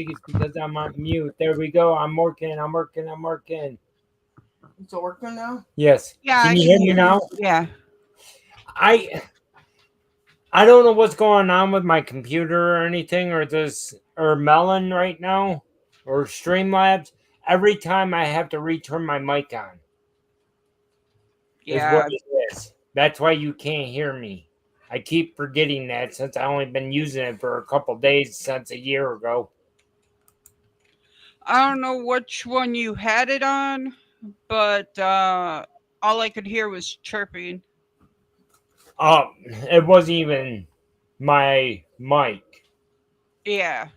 think it's because I'm on mute. There we go. I'm working. Is it working now? Yes. Yeah, Can I you can hear me hear now? you. Yeah. I don't know what's going on with my computer or anything, or Melon right now, or Streamlabs. Every time I have to return my mic on is what Yeah. it is. That's why you can't hear me. I keep forgetting that since I only been using it for a couple days since a year ago. I don't know which one you had it on, but all I could hear was chirping. It wasn't even my mic. Yeah.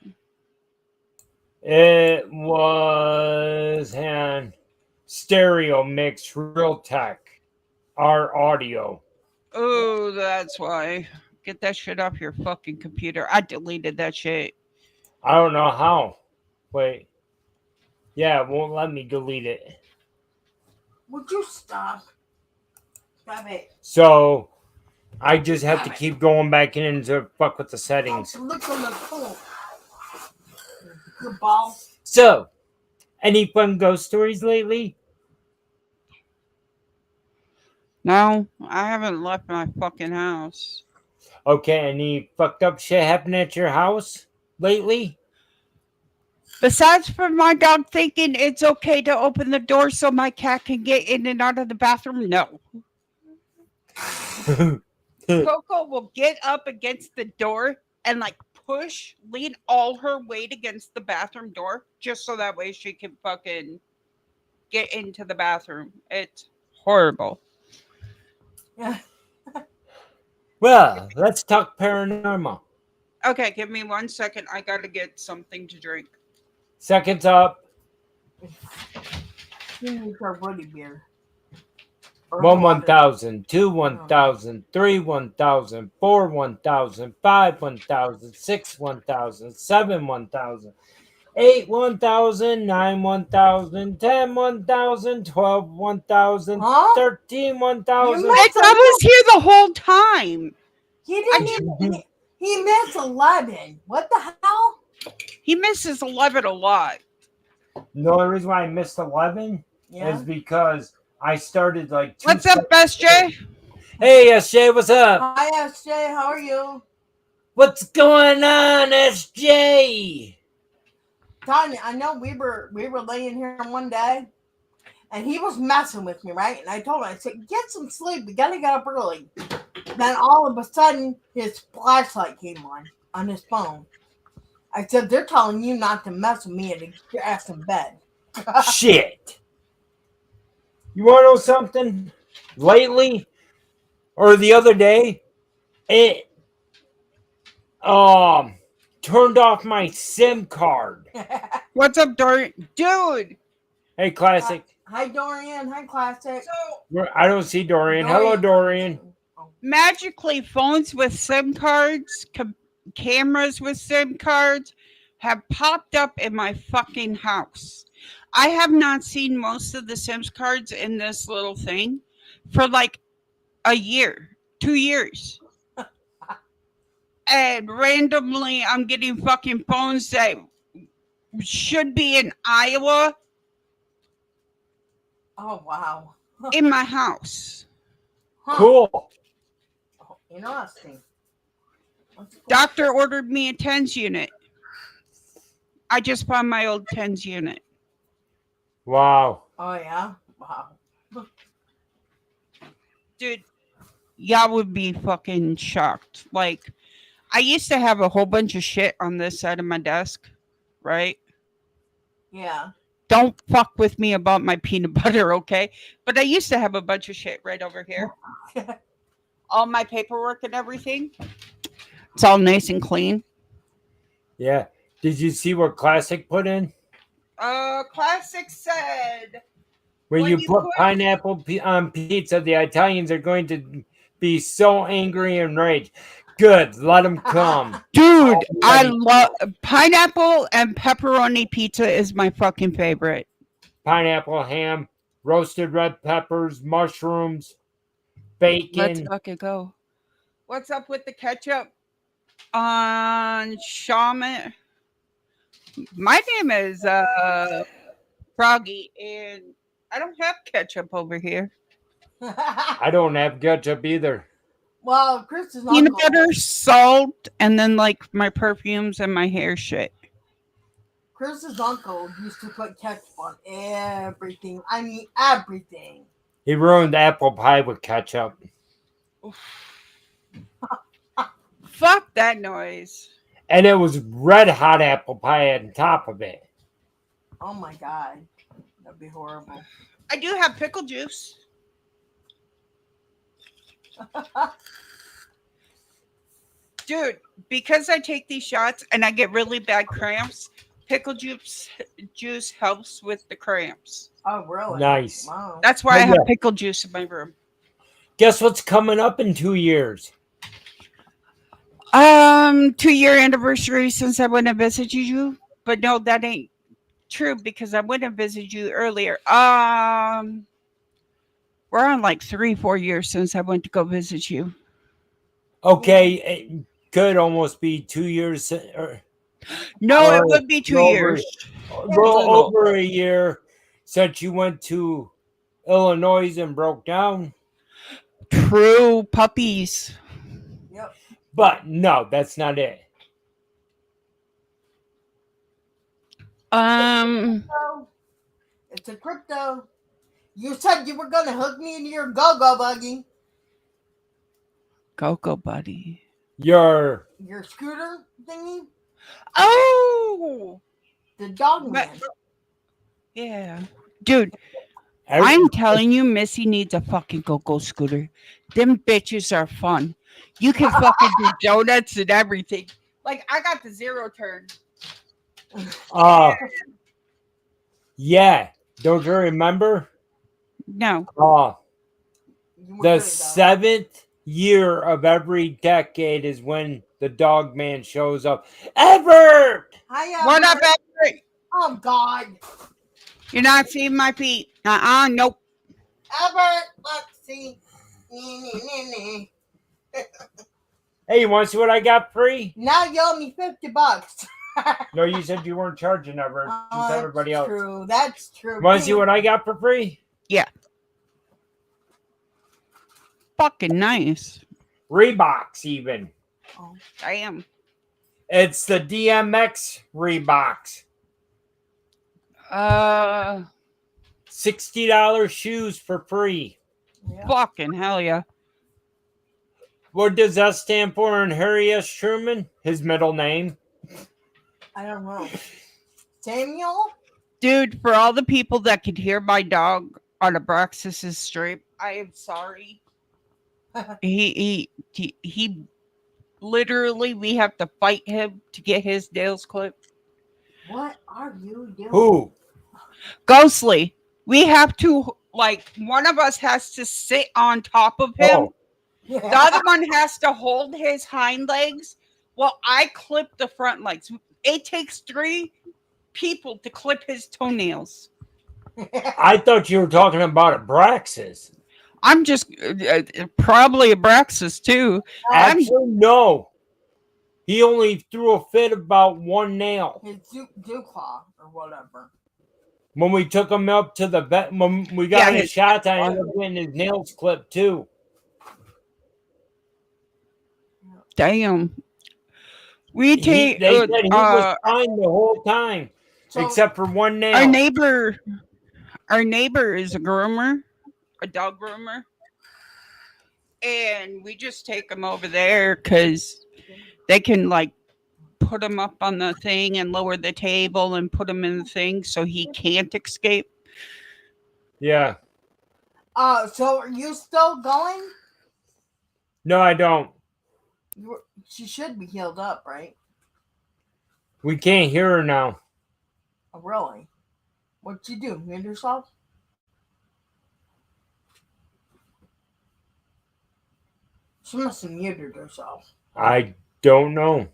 It was an stereo mix, Real Tech, our audio. Oh, that's why. Get that shit off your fucking computer. I deleted that shit. I don't know how. Wait. Yeah, it won't let me delete it. Would you stop? Stop it. So I just have to keep going back in to fuck with the settings. Look on the phone. Your ball. So, any fun ghost stories lately? No, I haven't left my fucking house. Okay, any fucked up shit happen at your house lately? Besides from my dog thinking it's okay to open the door so my cat can get in and out of the bathroom, no. Coco will get up against the door and like lean all her weight against the bathroom door just so that way she can fucking get into the bathroom. It's horrible. Yeah. Well, let's talk paranormal. Okay, give me 1 second. I gotta get something to drink. Seconds up. Here's our Woody beer. Or 1 water. 1,000, 2 1,000, 3 1,000, 4 1,000, 5 1,000, 6 1,000, 7 1,000, 8 1,000, 9 1,000, 10 1,000, 12 1,000, Huh? 13 1,000. You I was here the whole time. He didn't even. He missed 11. What the hell? He misses 11 a lot. The only reason why I missed 11 Yeah. is because I started like two. What's up, Best J? Hey, SJ, what's up? Hi, SJ. How are you? What's going on, SJ? Tanya, I know we were laying here one day, and he was messing with me, right? And I told him, I said, "Get some sleep. We gotta get up early." Then all of a sudden, his flashlight came on his phone. I said, "They're telling you not to mess with me and to get your ass in bed." Shit. You want to know something? Lately, or the other day, it turned off my SIM card. What's up, Dorian? Dude! Hey, Classic. Hi, Dorian. Hi, Classic. I don't see Dorian. Hello, Dorian. Magically, phones with SIM cards, cameras with SIM cards have popped up in my fucking house. I have not seen most of the SIM cards in this little thing for like a year, 2 years. And randomly, I'm getting fucking phones that should be in Iowa Oh, wow. in my house. Huh. Cool. Oh, interesting. Doctor ordered me a TENS unit. I just bought my old TENS unit. Wow. Oh, yeah? Wow. Dude, y'all would be fucking shocked. Like, I used to have a whole bunch of shit on this side of my desk, right? Yeah. Don't fuck with me about my peanut butter, okay? But I used to have a bunch of shit right over here. All my paperwork and everything. It's all nice and clean. Yeah. Did you see what Classic put in? Classic said When you put pineapple on pizza, the Italians are going to be so angry and rage. Good, let them come. Dude, I love pineapple and pepperoni pizza is my fucking favorite. Pineapple, ham, roasted red peppers, mushrooms, bacon. Let's fucking go. What's up with the ketchup on shaman? My name is Froggy, and I don't have ketchup over here. I don't have ketchup either. Well, Chris's Peanut uncle. butter, salt, and then like my perfumes and my hair shit. Chris's uncle used to put ketchup on everything. I mean, everything. He ruined apple pie with ketchup. Fuck that noise. And it was red hot apple pie on top of it. Oh my god, that'd be horrible. I do have pickle juice. Dude, because I take these shots and I get really bad cramps, pickle juice helps with the cramps. Oh really? Nice. Wow. That's why I Oh, have yeah. pickle juice in my room. Guess what's coming up in 2 years? 2-year anniversary since I went and visited you. But no, that ain't true because I went and visited you earlier. We're on like 3-4 years since I went to go visit you. Okay, it could almost be 2 years. No, it Or would be 2 over- years. Well, over a year since you went to Illinois and broke down. True puppies. Yep. But no, that's not it. So, it's a crypto. You said you were gonna hook me into your go-go buggy, Go buddy. Your your scooter thingy, Oh, the dog But- man. yeah, dude. I'm telling you, Missy needs a fucking go-go scooter. Them bitches are fun. You can fucking do donuts and everything. Like I got the zero turn. yeah. Don't you remember? No, You were The good, though. 7th year of every decade is when the dog man shows up. Ever! Hiya, what up, Bert. Everett? Oh God, You're not seeing my feet. Nope. Albert. Let's see. Nee, nee, nee, nee. Hey, you want to see what I got free? Now you owe me $50. No, you said you weren't charging ever. Just everybody that's else. true. That's true. Want to see what I got for free? Fucking nice. Reeboks, even. Oh, Damn. It's the DMX Reeboks. $60 shoes for free. yeah. Fucking hell yeah. What does that stand for in Harry S. Truman? His middle name? I don't know. Samuel? Dude, for all the people that could hear my dog on Abraxas's stream, I am sorry. He literally, we have to fight him to get his nails clipped. What are you doing? Who? Ghostly, we have to, like, one of us has to sit on top of him. Oh, The other one has to hold his hind legs while I clip the front legs. It takes 3 people to clip his toenails. I thought you were talking about Abraxas. I'm just probably Abraxas too. Actually, no. He only threw a fit about one nail. His Dewclaw or whatever. When we took him up to the vet, when we got Yeah, his shots, I ended up getting his nails clipped too. Damn. We take They said he was fine the whole time, So, except for one nail. our neighbor. Our neighbor is a groomer, a dog groomer, and we just take him over there because they can like put him up on the thing and lower the table and put him in the thing so he can't escape. Yeah. so are you still going? No, I don't. She should be healed up, right? We can't hear her now. Oh, really? What'd you do? Mute yourself? She must have muted herself. I don't know.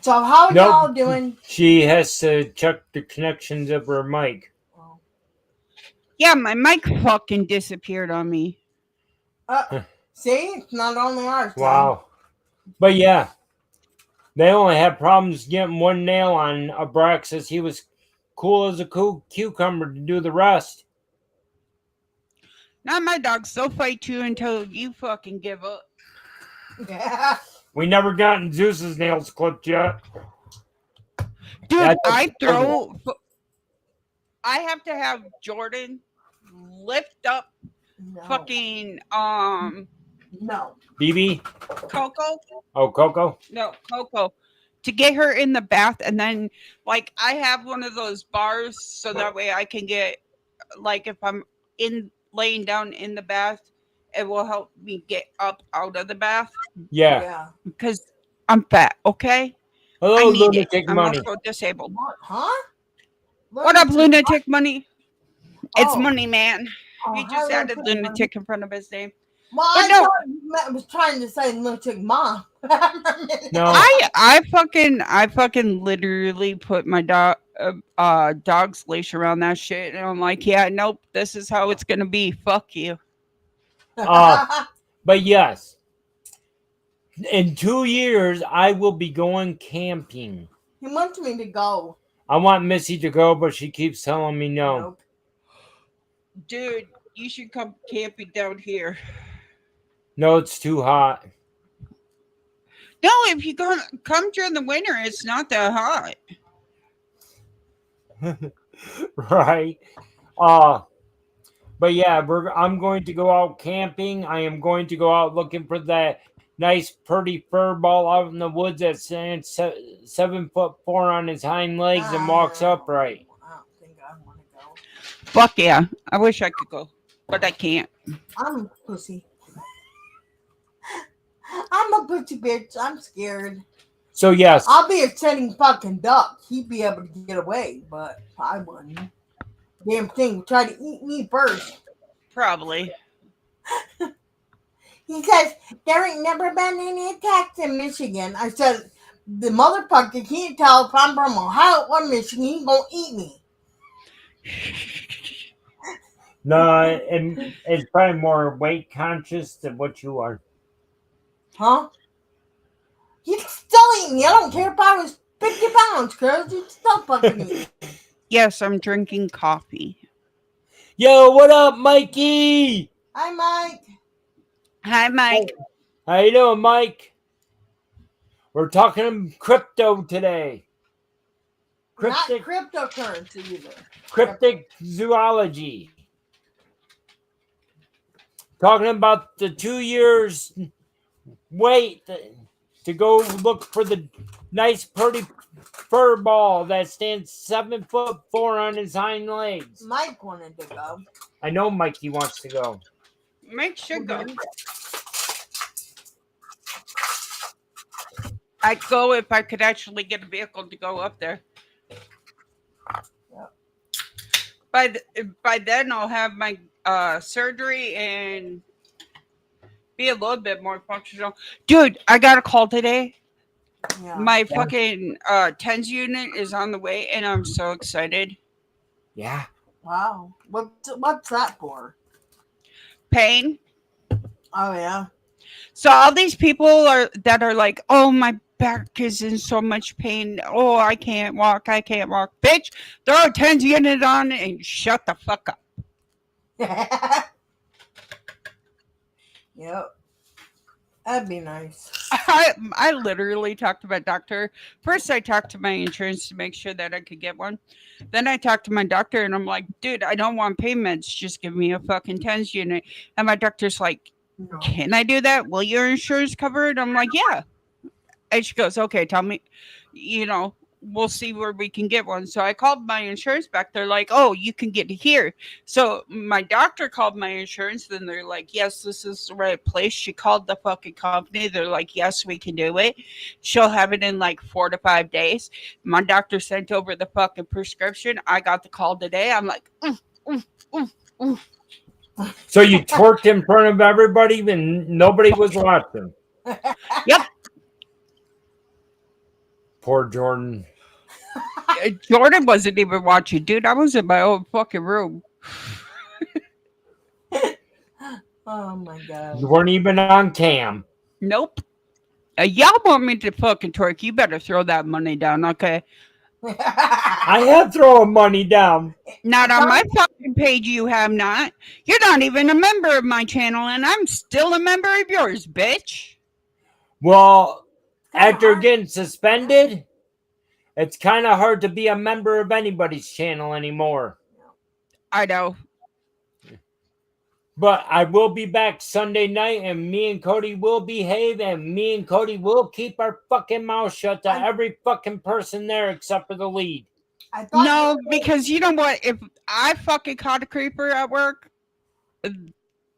So how are Nope. y'all doing? She has to check the connections of her mic. Oh. Yeah, my mic fucking disappeared on me. See? It's not only ours. Tom. Wow. But yeah, They only had problems getting one nail on Abraxas. He was cool as a cucumber to do the rest. Not my dogs. They'll fight you until you fucking give up. Yeah. We never gotten Zeus's nails clipped yet. Dude, That's I have to have Jordan lift up No. fucking No. BB. Coco. Oh, Coco. No, Coco. To get her in the bath, and then like I have one of those bars so that way I can get, like, if I'm in laying down in the bath, it will help me get up out of the bath Yeah. Yeah. because I'm fat. Okay, I Hello, need it. lunatic I'm money. also disabled. What? Huh? What up, lunatic money? It's Oh. money, man. Oh, He just hi, added Lunatic lunatic in front of his name. Well, But I no. thought you was trying to say lunatic mom. No. I fucking literally put my dog's leash around that shit, and I'm like, yeah, nope, this is how it's gonna be. Fuck you. But yes, in 2 years, I will be going camping. He wants me to go. I want Missy to go, but she keeps telling me no. Nope. Dude, you should come camping down here. No, it's too hot. No, if you come during the winter, it's not that hot. Right? But yeah, I'm going to go out camping. I am going to go out looking for that nice, pretty fur ball out in the woods that stands 7'4" on his hind legs and walks upright. I don't think I want to go. Fuck yeah. I wish I could go, but I can't. I'm a pussy. I'm a pussy bitch. I'm scared. So yes, I'll be a sitting fucking duck. He'd be able to get away, but I wouldn't. Damn thing would try to eat me first. Probably. He says, there ain't never been any attacks in Michigan. I said, the motherfucker can't tell if I'm from Ohio or Michigan. He gonna eat me. no, it's probably more weight conscious than what you are. Huh? He'd still eat me. I don't care if I was 50 pounds, cuz he'd still fucking eat me. Yes, I'm drinking coffee. Yo, what up, Mikey? Hi, Mike. Hi, Mike. How you doing, Mike? We're talking crypto today. Not cryptocurrency either. Cryptic zoology. Talking about the 2 years wait to go look for the nice, pretty fur ball that stands 7'4" on his hind legs. Mike wanted to go. I know Mikey wants to go. Mike should go. I'd go if I could actually get a vehicle to go up there. By then, I'll have my surgery and be a little bit more functional. Dude, I got a call today. Yeah. My fucking TENS unit is on the way, and I'm so excited. Yeah. Wow. What's that for? Pain. Oh, yeah. So all these people that are like, oh, my back is in so much pain. Oh, I can't walk. Bitch, throw a TENS unit on and shut the fuck up. Yep. That'd be nice. I literally talked to my doctor. First, I talked to my insurance to make sure that I could get one. Then I talked to my doctor, and I'm like, dude, I don't want pain meds. Just give me a fucking TENS unit. And my doctor's like, No. can I do that? Will your insurance cover it? I'm like, yeah. And she goes, okay, tell me, we'll see where we can get one. So I called my insurance back. They're like, oh, you can get it here. So my doctor called my insurance. Then they're like, yes, this is the right place. She called the fucking company. They're like, yes, we can do it. She'll have it in like 4 to 5 days. My doctor sent over the fucking prescription. I got the call today. I'm like, So you twerked in front of everybody and nobody was watching. Yep. Poor Jordan. Jordan wasn't even watching, dude. I was in my own fucking room. Oh my god. You weren't even on cam. Nope. Y'all want me to fucking twerk? You better throw that money down, okay? I have thrown money down. Not on my fucking page, you have not. You're not even a member of my channel, and I'm still a member of yours, bitch. Well, Kinda after hard. getting suspended, it's kind of hard to be a member of anybody's channel anymore. I know. But I will be back Sunday night, and me and Cody will behave, and me and Cody will keep our fucking mouth shut to every fucking person there except for the lead. I thought No, because you know what? If I fucking caught a creeper at work,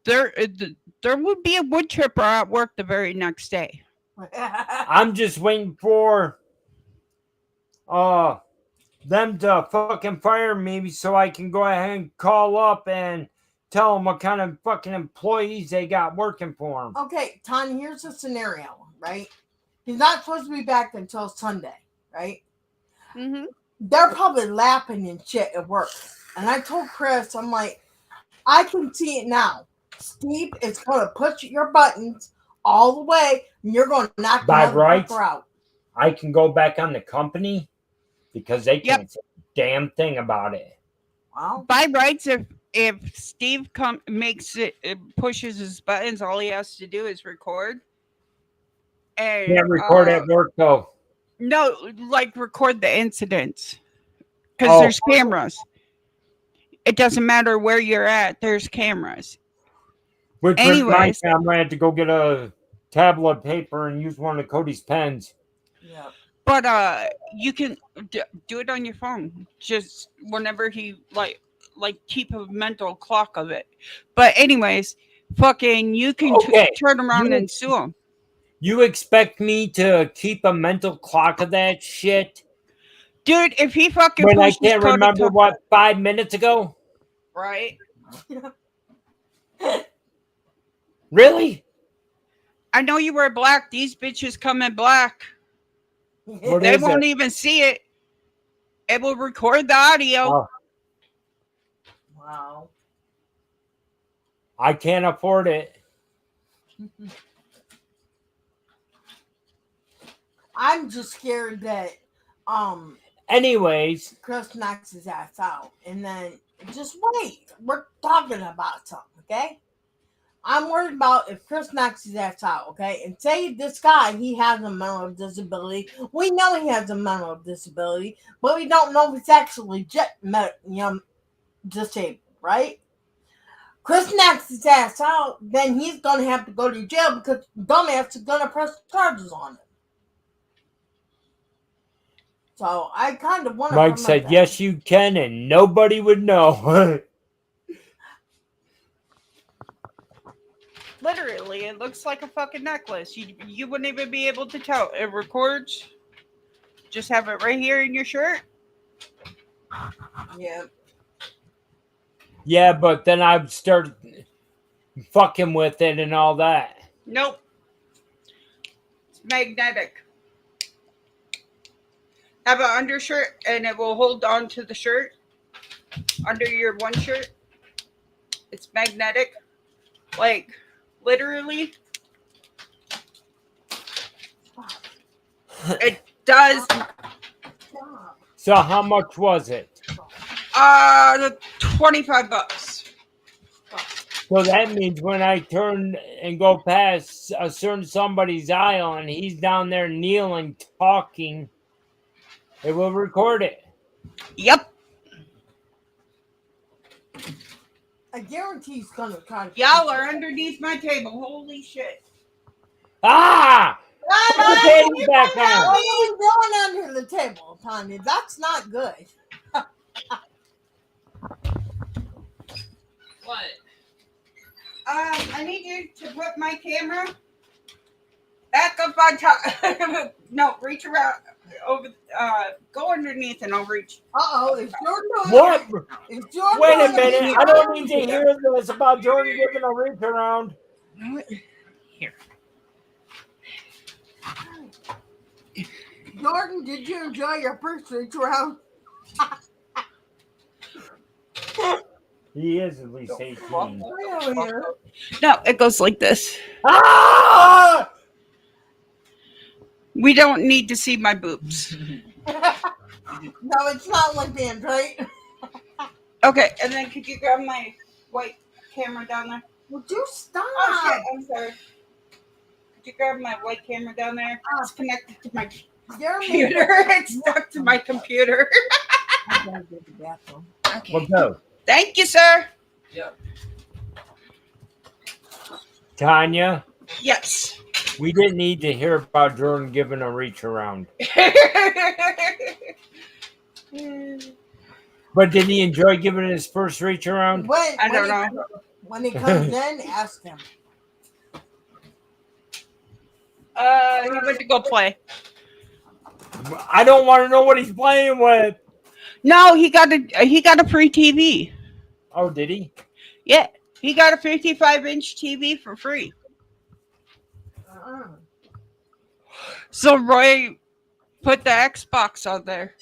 there would be a wood chipper at work the very next day. I'm just waiting for them to fucking fire me so I can go ahead and call up and tell them what kind of fucking employees they got working for them. Okay, Tanya, here's the scenario, right? He's not supposed to be back until Sunday, right? Mm-hmm. They're probably laughing and shit at work. And I told Chris, I'm like, I can see it now. Steve is going to push your buttons all the way, and you're going to knock By the right, motherfucker out. I can go back on the company because they Yep. can't say a damn thing about it. Wow. By rights, if Steve pushes his buttons, all he has to do is record. And Can't record at work though. no, like record the incidents because there's cameras. It doesn't matter where you're at. There's cameras. Which with my Anyways. camera, I had to go get a tablet of paper and use one of Cody's pens. Yeah. But you can do it on your phone. Just whenever he like keep a mental clock of it. But anyways, fucking you can Okay, turn around and sue him. You expect me to keep a mental clock of that shit Dude, if he fucking when I pushes can't Cody remember what 5 minutes ago? right? Really? I know you wear black. These bitches come in black. What They is won't it? even see it. It will record the audio. Oh, Wow. I can't afford it. I'm just scared that Anyways, Chris knocks his ass out, and then just wait. We're talking about something, okay? I'm worried about if Chris knocks his ass out, okay? And say this guy, he has a mental disability. We know he has a mental disability, but we don't know if it's actually disabled, right? Chris knocks his ass out, then he's going to have to go to jail because dumbass is going to press charges on him. So I kind of want to. Mike said, yes, you can, and nobody would know. Literally, it looks like a fucking necklace. You wouldn't even be able to tell. It records. Just have it right here in your shirt. Yeah. Yeah, but then I'd start fucking with it and all that. Nope. It's magnetic. Have an undershirt and it will hold on to the shirt. Under your one shirt. It's magnetic. Like, literally. It does. So how much was it? $25. So that means when I turn and go past a certain somebody's aisle and he's down there kneeling, talking, it will record it. Yep. I guarantee he's gonna try to. Y'all are underneath my table. Holy shit. Ah! Put the candy back What on. are you doing under the table, Tanya? That's not good. What? I need you to put my camera back up on top. No, reach around over. Go underneath, and I'll reach. If you're doing What? If you're Wait a doing minute. I don't need to hear this about Jordan giving a reach around. Here. Jordan, did you enjoy your first reach around? He is at least 18. Here. No, it goes like this. Ah! We don't need to see my boobs. No, it's not OnlyFans, right? Okay, and then could you grab my white camera down there? Would you stop? Oh shit, I'm sorry. Could you grab my white camera down there? It's connected to my You're computer. It's stuck to my computer. I gotta go to the bathroom. Okay. Well, go. Thank you, sir. Tanya, Yes. we didn't need to hear about Jordan giving a reach around. But did he enjoy giving his first reach around? I don't know. When he comes in, ask him. He went to go play. I don't want to know what he's playing with. No, he got a free TV. Oh, did he? Yeah, he got a 55-inch TV for free. So Roy put the Xbox on there.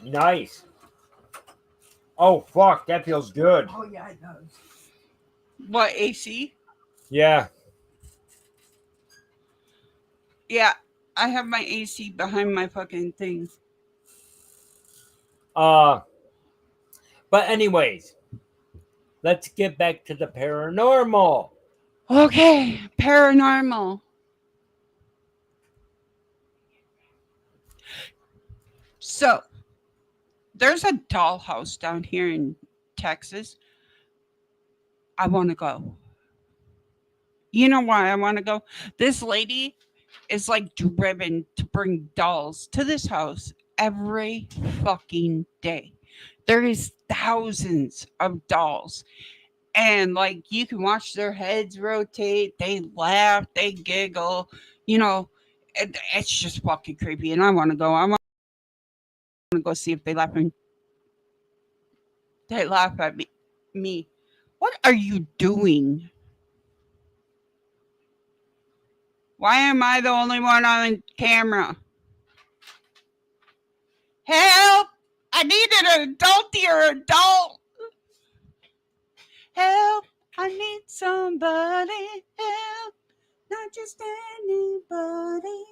Nice. Oh, fuck. That feels good. Oh, yeah, it does. What, AC? Yeah. Yeah, I have my AC behind my fucking thing. But anyways, let's get back to the paranormal. Okay, paranormal. So, there's a dollhouse down here in Texas. I want to go. You know why I want to go? This lady is like driven to bring dolls to this house every fucking day. There is thousands of dolls. And like you can watch their heads rotate, they laugh, they giggle, you know, it's just fucking creepy. And I want to go. I want to go see if they laugh and they laugh at me. What are you doing? Why am I the only one on camera? Help! I need an adultier adult. Help! I need somebody. Help! Not just anybody.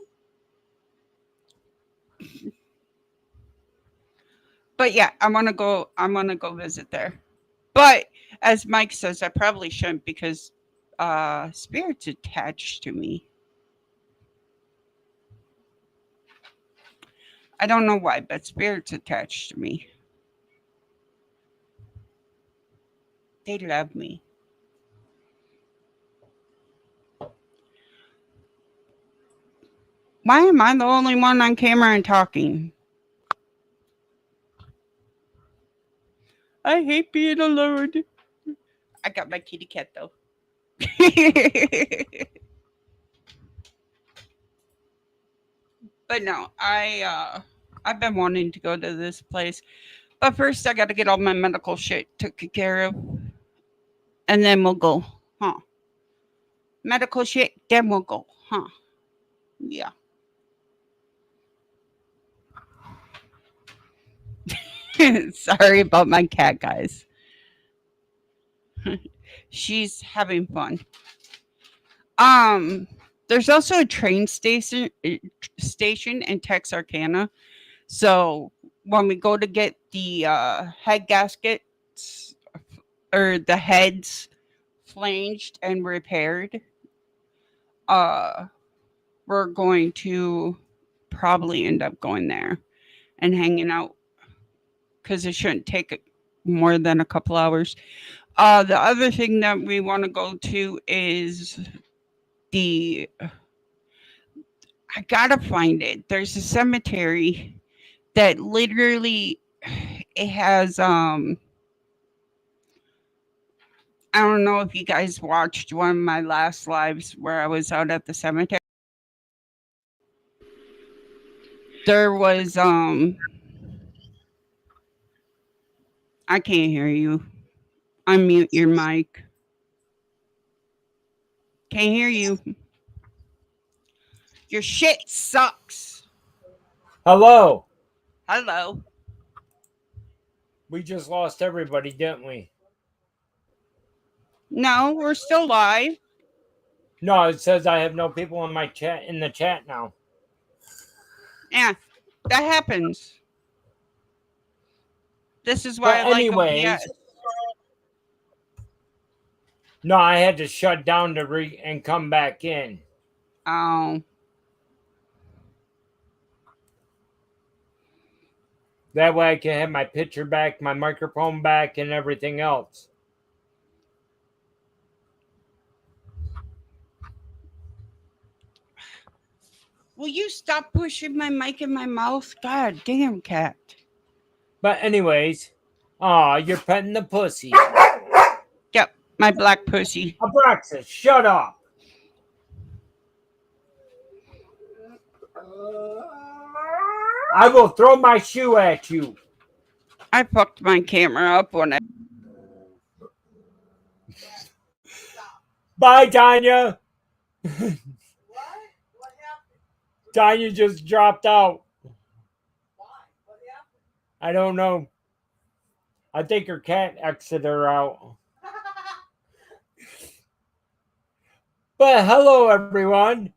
But yeah, I'm gonna go visit there. But as Mike says, I probably shouldn't because spirit's attached to me. I don't know why, but spirit's attached to me. They love me. Why am I the only one on camera and talking? I hate being alone. I got my kitty cat though. But no, I've been wanting to go to this place. But first I gotta get all my medical shit taken care of. And then we'll go. Huh. Medical shit, then we'll go. Huh. Yeah. Sorry about my cat, guys. She's having fun. There's also a train station in Texarkana. So when we go to get the head gaskets or the heads flanged and repaired, we're going to probably end up going there and hanging out because it shouldn't take more than a couple hours. The other thing that we want to go to is I gotta find it. There's a cemetery that literally it has I don't know if you guys watched one of my last lives where I was out at the cemetery. There was I can't hear you. Unmute your mic. Can't hear you. Your shit sucks. Hello. Hello. We just lost everybody, didn't we? No, we're still live. No, it says I have no people in my chat in the chat now. Yeah, that happens. This is why But I like anyways, OBS. no, I had to shut down and come back in. Oh, That way I can have my picture back, my microphone back, and everything else. will you stop pushing my mic in my mouth? God damn, cat. But anyways, you're petting the pussy. Yep, my black pussy. Abraxas, shut up. I will throw my shoe at you. I fucked my camera up when I. Bye, Tanya. What? What happened? Tanya just dropped out. Why? What happened? I don't know. I think her cat exited her out. But hello, everyone.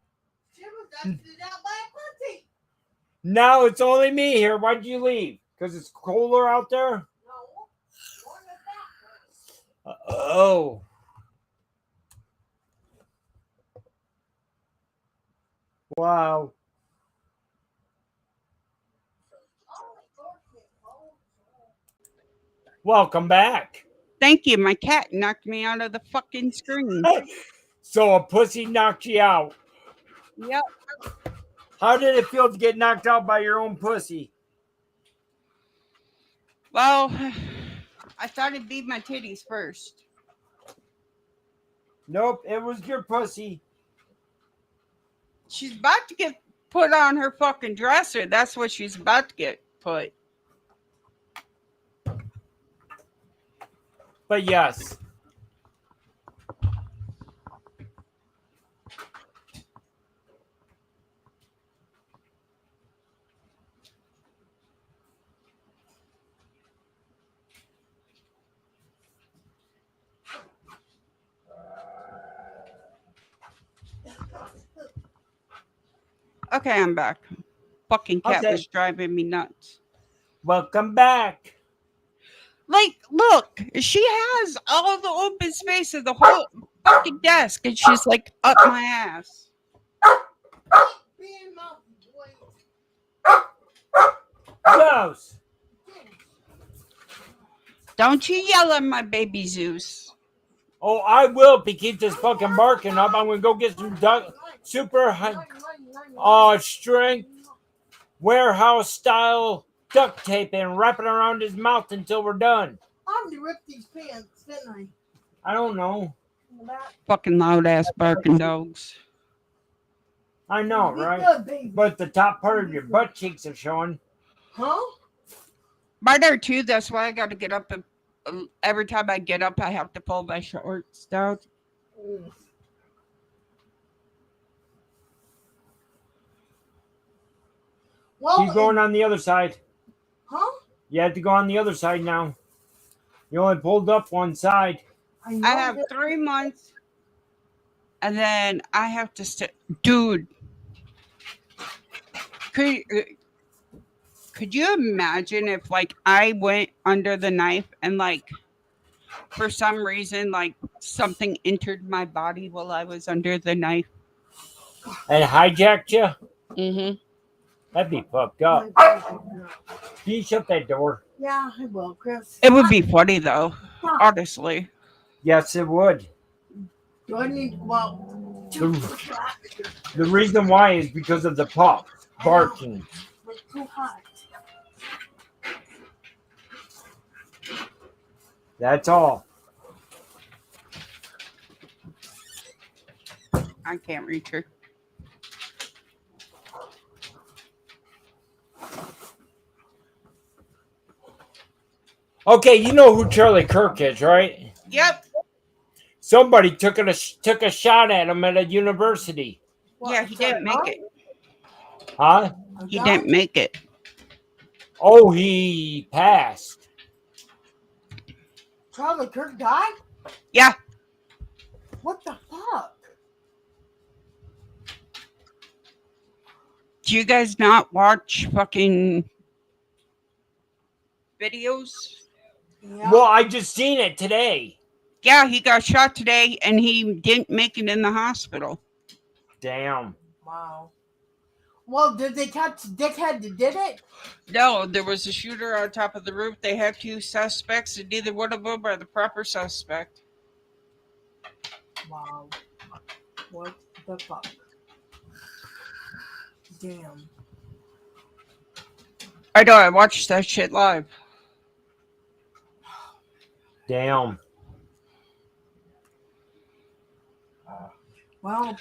She was exited out by a pussy. Now it's only me here. Why'd you leave? Because it's colder out there? No. More than that. Oh. Wow. Welcome back. Thank you. My cat knocked me out of the fucking screen. So a pussy knocked you out. Yep. How did it feel to get knocked out by your own pussy? Well, I thought it'd be my titties first. Nope, it was your pussy. She's about to get put on her fucking dresser. That's what she's about to get put. But yes. Okay, I'm back. Fucking cat Okay. was driving me nuts. Welcome back. Like, look, she has all the open space of the whole fucking desk, and she's like up my ass. Being mouthy, boy. Gross. Don't you yell at my baby Zeus. Oh, I will if he keeps this fucking barking up. I'm gonna go get some super high, strength warehouse style duct tape and wrap it around his mouth until we're done. I'm gonna rip these pants, didn't I? I don't know. In the back. Fucking loud ass barking dogs. I know, Be right? good, baby. But the top part of your butt cheeks are showing. Huh? Mine are too. That's why I got to get up. Every time I get up, I have to pull my shorts down. Well, Keep going on the other side. huh? You have to go on the other side now. You only pulled up one side. know I have that- 3 months, and then I have to dude. Could you imagine if like I went under the knife and like for some reason like something entered my body while I was under the knife? And hijacked you? Mm-hmm. That'd be fucked up. Yeah, Can you shut that door? I will, Chris. It would be funny though, honestly. Yes, it would. Do I need to go out? The reason why is because of the pup barking. It's too hot. That's all. I can't reach her. Okay, you know who Charlie Kirk is, right? Yep. Somebody took a shot at him at a university. Yeah, he didn't make it. Huh? He didn't make it. Oh, he passed. Charlie Kirk died? Yeah. What the fuck? Do you guys not watch fucking videos? Yeah. Well, I just seen it today. Yeah, he got shot today and he didn't make it in the hospital. Damn. Wow. Well, did they catch the dickhead that did it? No, there was a shooter on top of the roof. They have 2 suspects, and neither one of them are the proper suspect. Wow. What the fuck? Damn. I know, I watched that shit live. Damn. Well,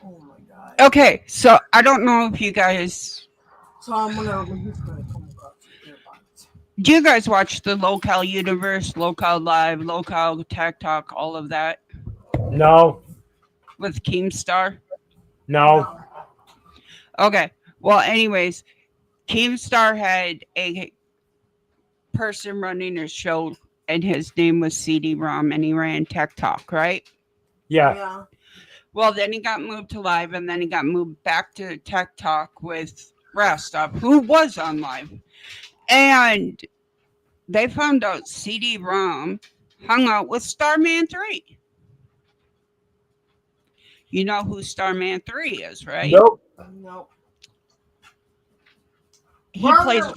oh my god. Okay, so I don't know if you guys. So we're just gonna come across the earbuds. Do you guys watch the Local Universe, Local Live, Local Tech Talk, all of that No. with Keemstar? No. Okay, well, anyways, Keemstar had a person running a show, and his name was CD-ROM, and he ran Tech Talk, right? Yeah. Yeah. Well, then he got moved to live, and then he got moved back to Tech Talk with Rastov, who was on live. And they found out CD-ROM hung out with Starman 3. You know who Starman 3 is, right? Nope. Nope. He We're plays gonna-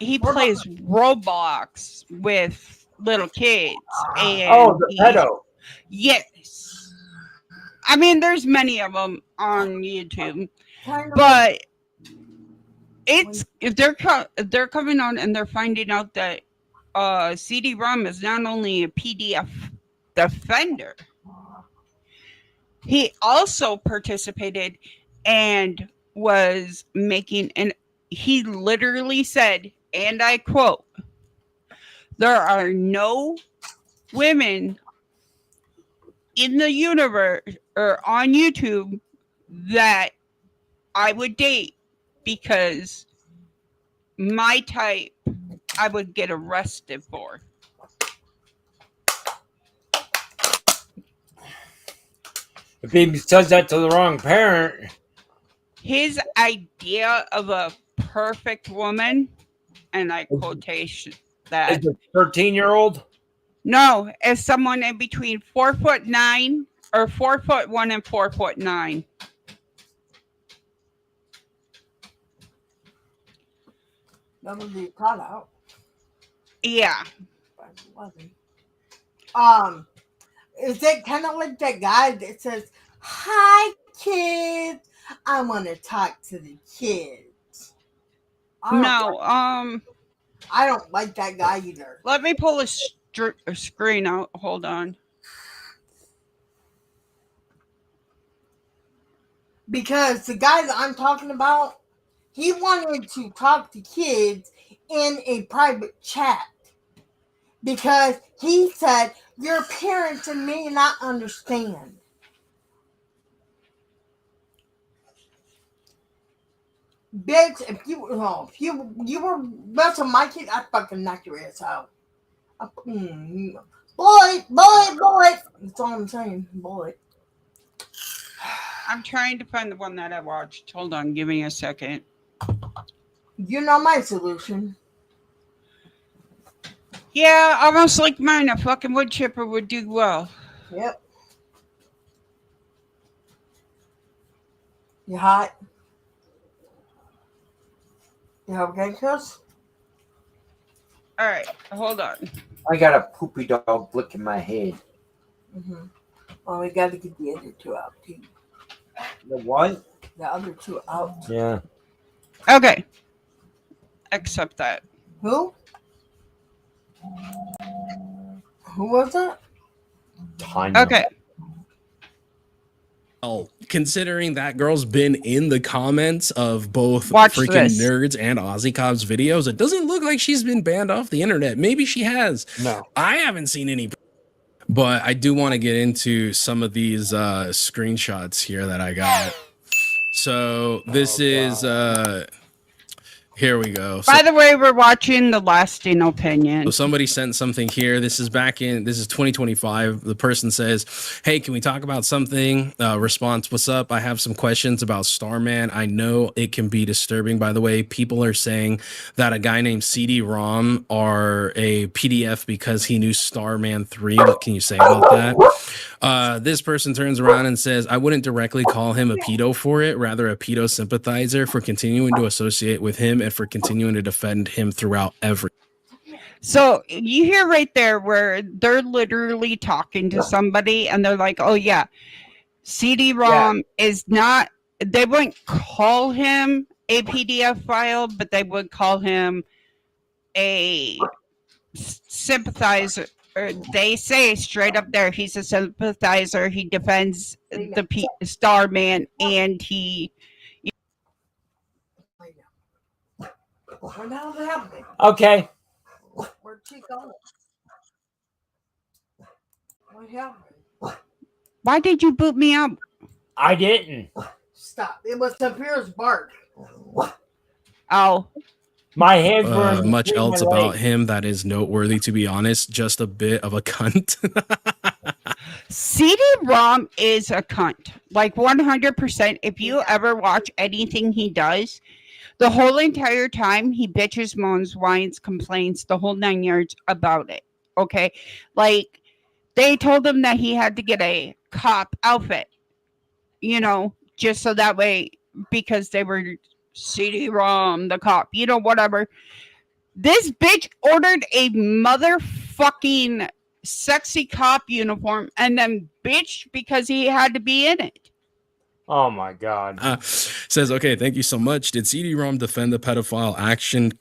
he we're plays Roblox with little kids. And Oh, the he's- pedo. Yes. I mean, there's many of them on YouTube, kind of but it's if they're coming on and they're finding out that CD-ROM is not only a PDF defender, he also participated and was making, and he literally said, and I quote, "There are no women in the universe or on YouTube that I would date because my type I would get arrested for." If he says that to the wrong parent. His idea of a perfect woman, and I quotation that, Is a 13-year-old? no, as someone in between 4'9" or 4'1" and 4'9". that would be caught out. Yeah. But it wasn't. Is it kind of like that guy that says, "Hi, kids. I want to talk to the kids." No. I don't like that guy either. Let me pull a screen out. Hold on. Because the guy that I'm talking about, he wanted to talk to kids in a private chat. Because he said, your parents may not understand. Bitch, if you were messing my kid, I'd fucking knock your ass out. Boy. That's all I'm saying, boy. I'm trying to find the one that I watched. Hold on, give me a second. You know my solution. Yeah, almost like mine. A fucking wood chipper would do well. Yep. You hot? You okay, Chris? All right, hold on. I got a poopy dog licking my head. Mm-hmm. Well, we got to get the other two out, too. The what? The other two out. Yeah. Okay. Accept that. Who? Who was it? Tanya. Okay. Oh, considering that girl's been in the comments of both Watch freaking this. nerds and Aussie Cops videos, it doesn't look like she's been banned off the internet. Maybe she has. No. I haven't seen any. But I do want to get into some of these screenshots here that I got. So this is Here we go. By the way, we're watching The Lasting Opinion. So somebody sent something here. This is 2025. The person says, "Hey, can we talk about something?" Response: "What's up? I have some questions about Starman. I know it can be disturbing. By the way, people are saying that a guy named CD-ROM are a PDF because he knew Starman 3. What can you say about that?" This person turns around and says, "I wouldn't directly call him a pedo for it, rather a pedo sympathizer for continuing to associate with him and for continuing to defend him throughout every." So you hear right there where they're literally talking to somebody and they're like, oh yeah, CD-ROM is not, they wouldn't call him a PDF file, but they would call him a sympathizer. Or they say straight up there, he's a sympathizer. He defends the Starman, and he. What the hell's happening? Okay. Where'd she go? What happened? Why did you boot me out? I didn't. Stop. It was Sapir's bark. Oh. My hands were Much between else my about legs. him that is noteworthy, to be honest. Just a bit of a cunt. CD-ROM is a cunt. Like 100%. If you ever watch anything he does, the whole entire time he bitches, moans, whines, complains, the whole 9 yards about it. Okay? Like, they told him that he had to get a cop outfit, you know, just so that way, because they were CD-ROM, the cop, you know, whatever. This bitch ordered a motherfucking sexy cop uniform and then bitched because he had to be in it. Oh my God. Says, okay, thank you so much. Did CD-ROM defend the pedophile action?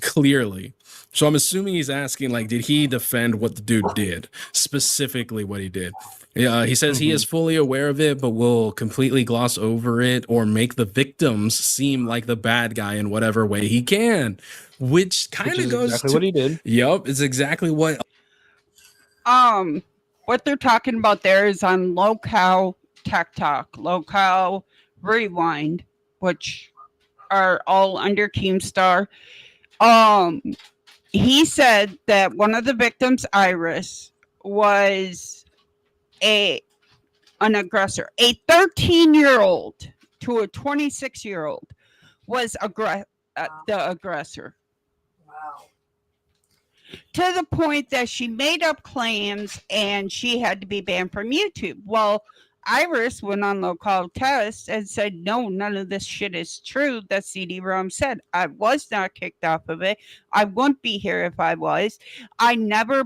Clearly. So I'm assuming he's asking, like, did he defend what the dude did? Specifically what he did. He says he is fully aware of it, but will completely gloss over it or make the victims seem like the bad guy in whatever way he can. Which kind of goes exactly to what he did. Yep, it's exactly what What they're talking about there is on Local Tech Talk, Local Rewind, which are all under Keemstar. He said that one of the victims, Iris, was an aggressor. A 13-year-old to a 26-year-old was the aggressor. Wow. To the point that she made up claims and she had to be banned from YouTube. Well, Iris went on local test and said, no, none of this shit is true that CD-ROM said. I was not kicked off of it. I wouldn't be here if I was. I never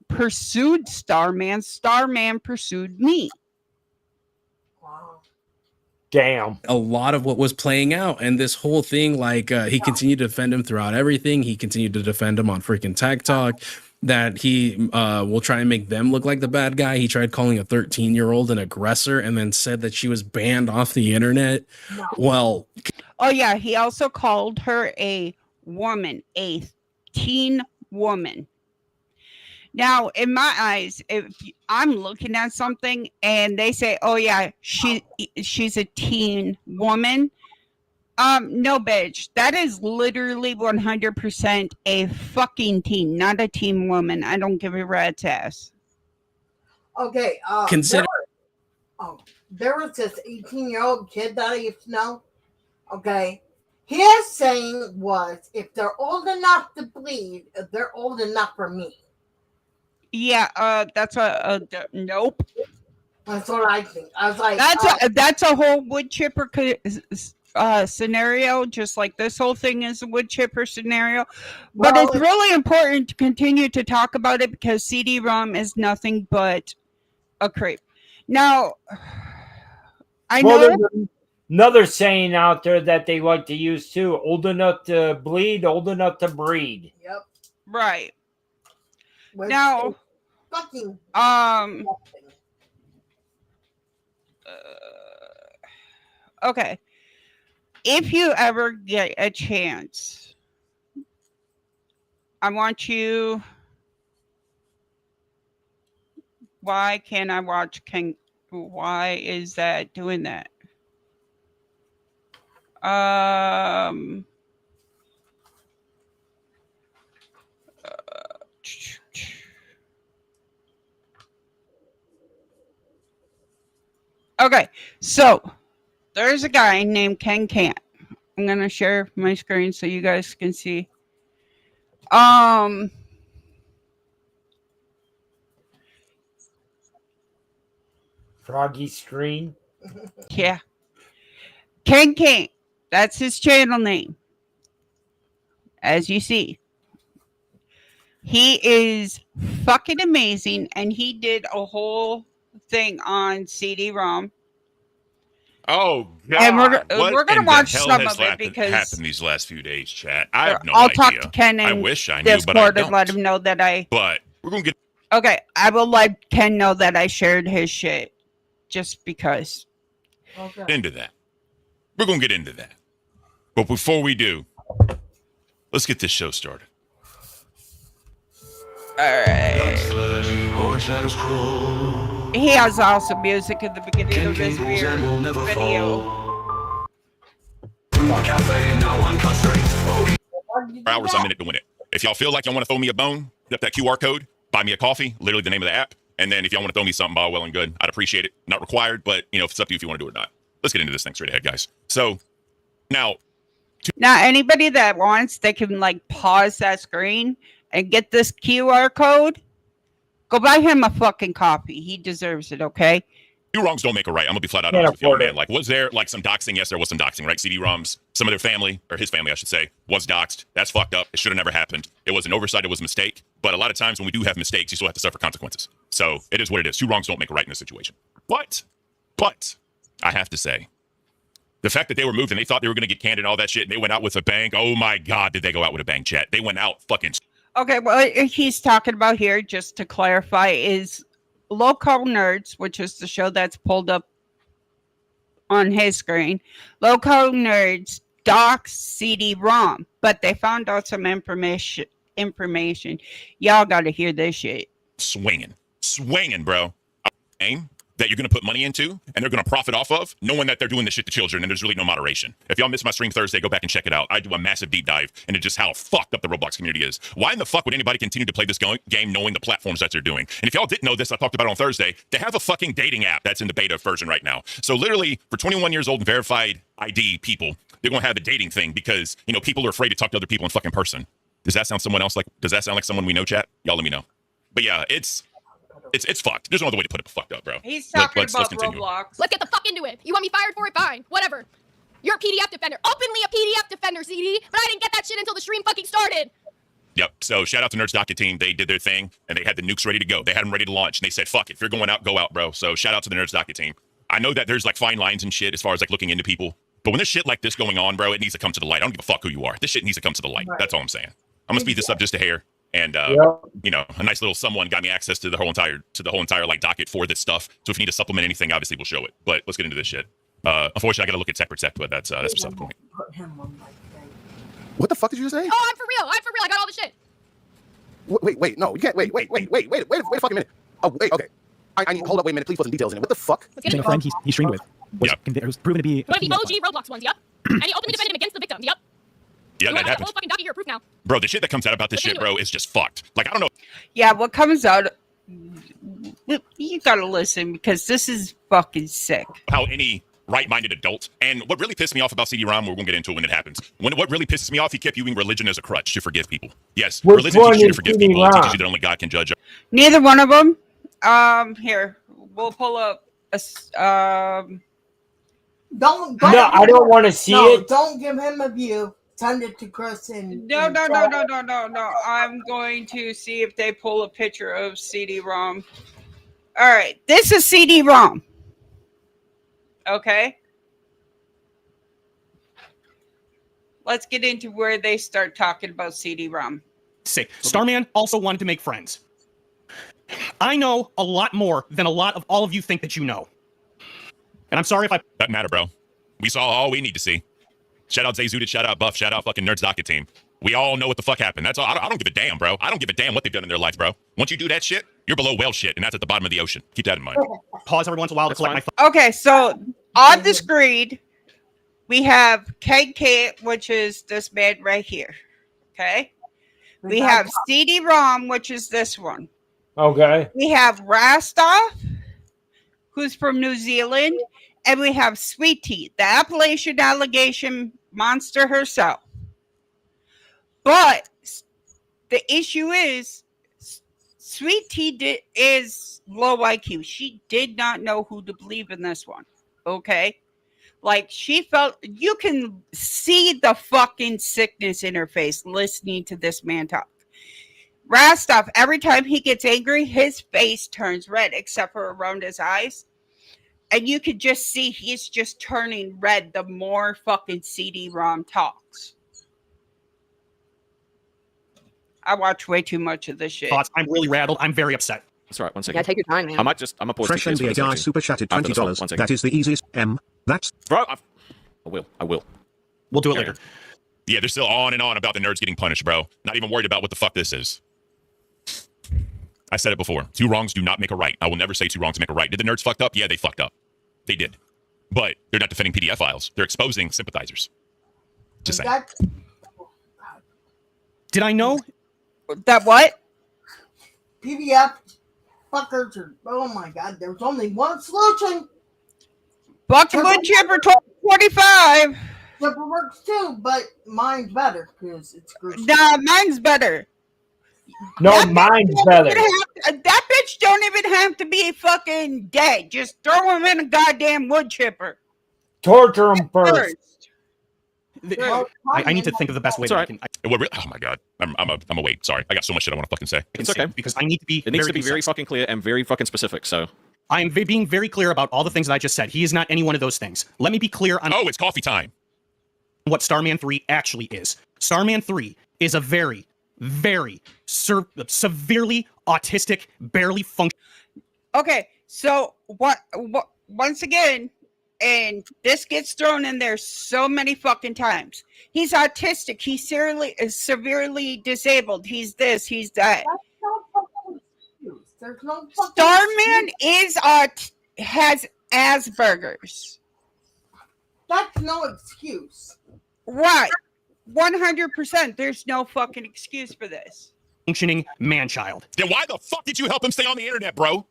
pursued Starman. Starman pursued me. Wow. Damn. a lot of what was playing out. And this whole thing, like he continued to defend him throughout everything. He continued to defend him on freaking Tech Talk, that he will try and make them look like the bad guy. He tried calling a 13-year-old an aggressor and then said that she was banned off the internet. Well, oh yeah, he also called her a woman, a teen woman. Now, in my eyes, if I'm looking at something and they say, "Oh yeah, she's a teen woman," no, bitch, that is literally 100% a fucking teen, not a teen woman. I don't give a rat's ass. Okay. Consider- there was this 18-year-old kid that I used to know. Okay. His saying was, if they're old enough to bleed, they're old enough for me. Yeah, that's nope. That's what I think. I was like, that's a whole wood chipper scenario, just like this whole thing is a wood chipper scenario. But well, it's really important to continue to talk about it because CD-ROM is nothing but a creep. Now, I know there's another saying out there that they like to use too: old enough to bleed, old enough to breed. Yep. Right. Which Now, fucking okay. If you ever get a chance, I want you. Why can't I watch why is that doing that? Okay, so there's a guy named Ken Cant. I'm gonna share my screen so you guys can see. Froggy screen. Yeah, Ken Cant. That's his channel name. As you see, he is fucking amazing, and he did a whole thing on CD-ROM. Oh And God! we're gonna in the watch hell some has of it because happened these last few days, chat? I have no I'll idea. talk to Ken I in wish I knew, but I Discord and let don't. him know that I. But we're gonna get Okay, I will let Ken know that I shared his shit, just because. Okay. into that. We're gonna get into that. But before we do, let's get this show started. All right. He has awesome music at the beginning of this weird video. Hours a minute to win it. If y'all feel like y'all want to throw me a bone, hit up that QR code, buy me a coffee, literally the name of the app. And then if y'all want to throw me something, by well and good. I'd appreciate it. Not required, but you know, it's up to you if you want to do it or not. Let's get into this thing straight ahead, guys. So now Anybody that wants, they can like pause that screen and get this QR code. Go buy him a fucking coffee. He deserves it, okay? two wrongs don't make a right. I'm gonna be flat out Can't honest with y'all, afford man. it. Like, was there like some doxing? Yes, there was some doxing, right? CD-ROMs, some of their family, or his family, I should say, was doxed. That's fucked up. It should have never happened. It was an oversight. It was a mistake. But a lot of times when we do have mistakes, you still have to suffer consequences. So it is what it is. Two wrongs don't make a right in this situation. But I have to say, the fact that they were moved and they thought they were gonna get canned and all that shit, and they went out with a bang. Oh my God, did they go out with a bang, chat? They went out fucking. Okay, what he's talking about here, just to clarify, is Local Nerds, which is the show that's pulled up on his screen. Local Nerds docs CD-ROM, but they found out some information. Y'all got to hear this shit. swinging, bro. Game that you're going to put money into and they're going to profit off of, knowing that they're doing this shit to children and there's really no moderation. If y'all missed my stream Thursday, go back and check it out. I do a massive deep dive into just how fucked up the Roblox community is. Why in the fuck would anybody continue to play this game knowing the platforms that they're doing? And if y'all didn't know this, I talked about it on Thursday, they have a fucking dating app that's in the beta version right now. So literally for 21 years old and verified ID people, they're going to have a dating thing because, you know, people are afraid to talk to other people in fucking person. Does that sound like someone we know, chat? Y'all let me know. But yeah, it's fucked. There's no other way to put it, fucked up, bro. He's talking let's about continue. Roblox. Let's get the fuck into it. You want me fired for it? Fine. Whatever. You're a PDF defender. Openly a PDF defender, CD. But I didn't get that shit until the stream fucking started. Yep. So shout out to Nerds Docket team. They did their thing and they had the nukes ready to go. They had them ready to launch and they said, fuck it. If you're going out, go out, bro. So shout out to the Nerds Docket team. I know that there's like fine lines and shit as far as like looking into people. But when there's shit like this going on, bro, it needs to come to the light. I don't give a fuck who you are. This shit needs to come to the light. That's all I'm saying. I'm gonna speed this up just a hair. And you know, a nice little someone got me access to the whole entire like docket for this stuff. So if you need to supplement anything, obviously we'll show it. But let's get into this shit. Unfortunately, I gotta look at Tech Protect, but that's beside the point. Put him on my thing. What the fuck did you just say? Oh, I'm for real. I got all the shit. Wait, no, you can't. Wait a fucking minute. Oh, wait, okay. I need, hold up, wait a minute, please put some details in it. What the fuck? Let's get A into it. friend he streamed with was, Yep. was proven to be One of the OG Roblox ones, yep. And he openly defended him against the victims, yep. Yeah, You that have the happens. whole fucking docket here, proof now. Bro, the shit that comes out about this shit, bro, is just fucked. Like, I don't know. Yeah, what comes out, you gotta listen because this is fucking sick. How any right-minded adult, and what really pissed me off about CD-ROM, we're gonna get into it when it happens. What really pisses me off, he kept using religion as a crutch to forgive people. Yes, Which religion one teaches you to is forgive people. It CD-ROM? teaches you that only God can judge. Neither one of them. Here we'll pull up a. Don't No, I don't want to see it. Don't give him a view. Send it to Chris and No. and I'm going to see if they pull a picture of CD-ROM. All right, this is CD-ROM. Okay. Let's get into where they start talking about CD-ROM. sick. Starman also wanted to make friends. I know a lot more than a lot of all of you think that you know. And I'm sorry if I... Doesn't matter, bro. We saw all we need to see. Shout out Zayzooted, shout out Buff, shout out fucking Nerds Docket team. We all know what the fuck happened. That's all. I don't give a damn, bro. I don't give a damn what they've done in their life, bro. Once you do that shit, you're below whale shit, and that's at the bottom of the ocean. Keep that in mind. pause every once in a while to collect my thoughts. Okay, so on the screen, we have KK, which is this man right here. Okay. We have CD-ROM, which is this one. Okay. We have Rastov, who's from New Zealand, and we have Sweet Tea, the Appalachian allegation monster herself. But the issue is, Sweet Tea is low IQ. She did not know who to believe in this one. Okay? Like, she felt, you can see the fucking sickness in her face listening to this man talk. Rastov, every time he gets angry, his face turns red, except for around his eyes. And you could just see he's just turning red the more fucking CD-ROM talks. I watch way too much of this shit. Thoughts. I'm really rattled. I'm very upset. That's all right. One second. Yeah, take your time, man. I'm gonna pause Fresh TPS for this, NBA actually. super chatted After this one. $20. One second. That is the easiest. That's Bro, I will. We'll do it Yeah. later. Yeah, they're still on and on about the nerds getting punished, bro. Not even worried about what the fuck this is. I said it before. 2 wrongs do not make a right. I will never say 2 wrongs make a right. Did the nerds fucked up? Yeah, they fucked up. They did. But they're not defending PDF files. They're exposing sympathizers. Just saying. Did I know? That what? PDF fuckers are, oh my god, there's only one solution. Bucket wood chipper 1245. Zipper works too, but mine's better because it's gruesome. Nah, mine's better. No, That mine's bitch better. that bitch don't even have to be fucking dead. Just throw him in a goddamn wood chipper. Torture them first. I need to think of the best way It's that all I right. can. Oh my god. I'm a wait. Sorry. I got so much shit I want to fucking say. It's okay. Because I need to be. It needs to be very concise. fucking clear and very fucking specific. So I am being very clear about all the things that I just said. He is not any one of those things. Let me be clear on Oh, it's coffee time. what Starman 3 actually is. Starman 3 is a very, very severely autistic, barely functioning. Okay, so what? Once again, and this gets thrown in there so many fucking times. He's autistic. He's severely disabled. He's this. He's that. That's no fucking excuse. There's no fucking Starman excuse. has Asperger's. That's no excuse. Right. 100%. There's no fucking excuse for this. Man-child. Then why the fuck did you help him stay on the internet, bro?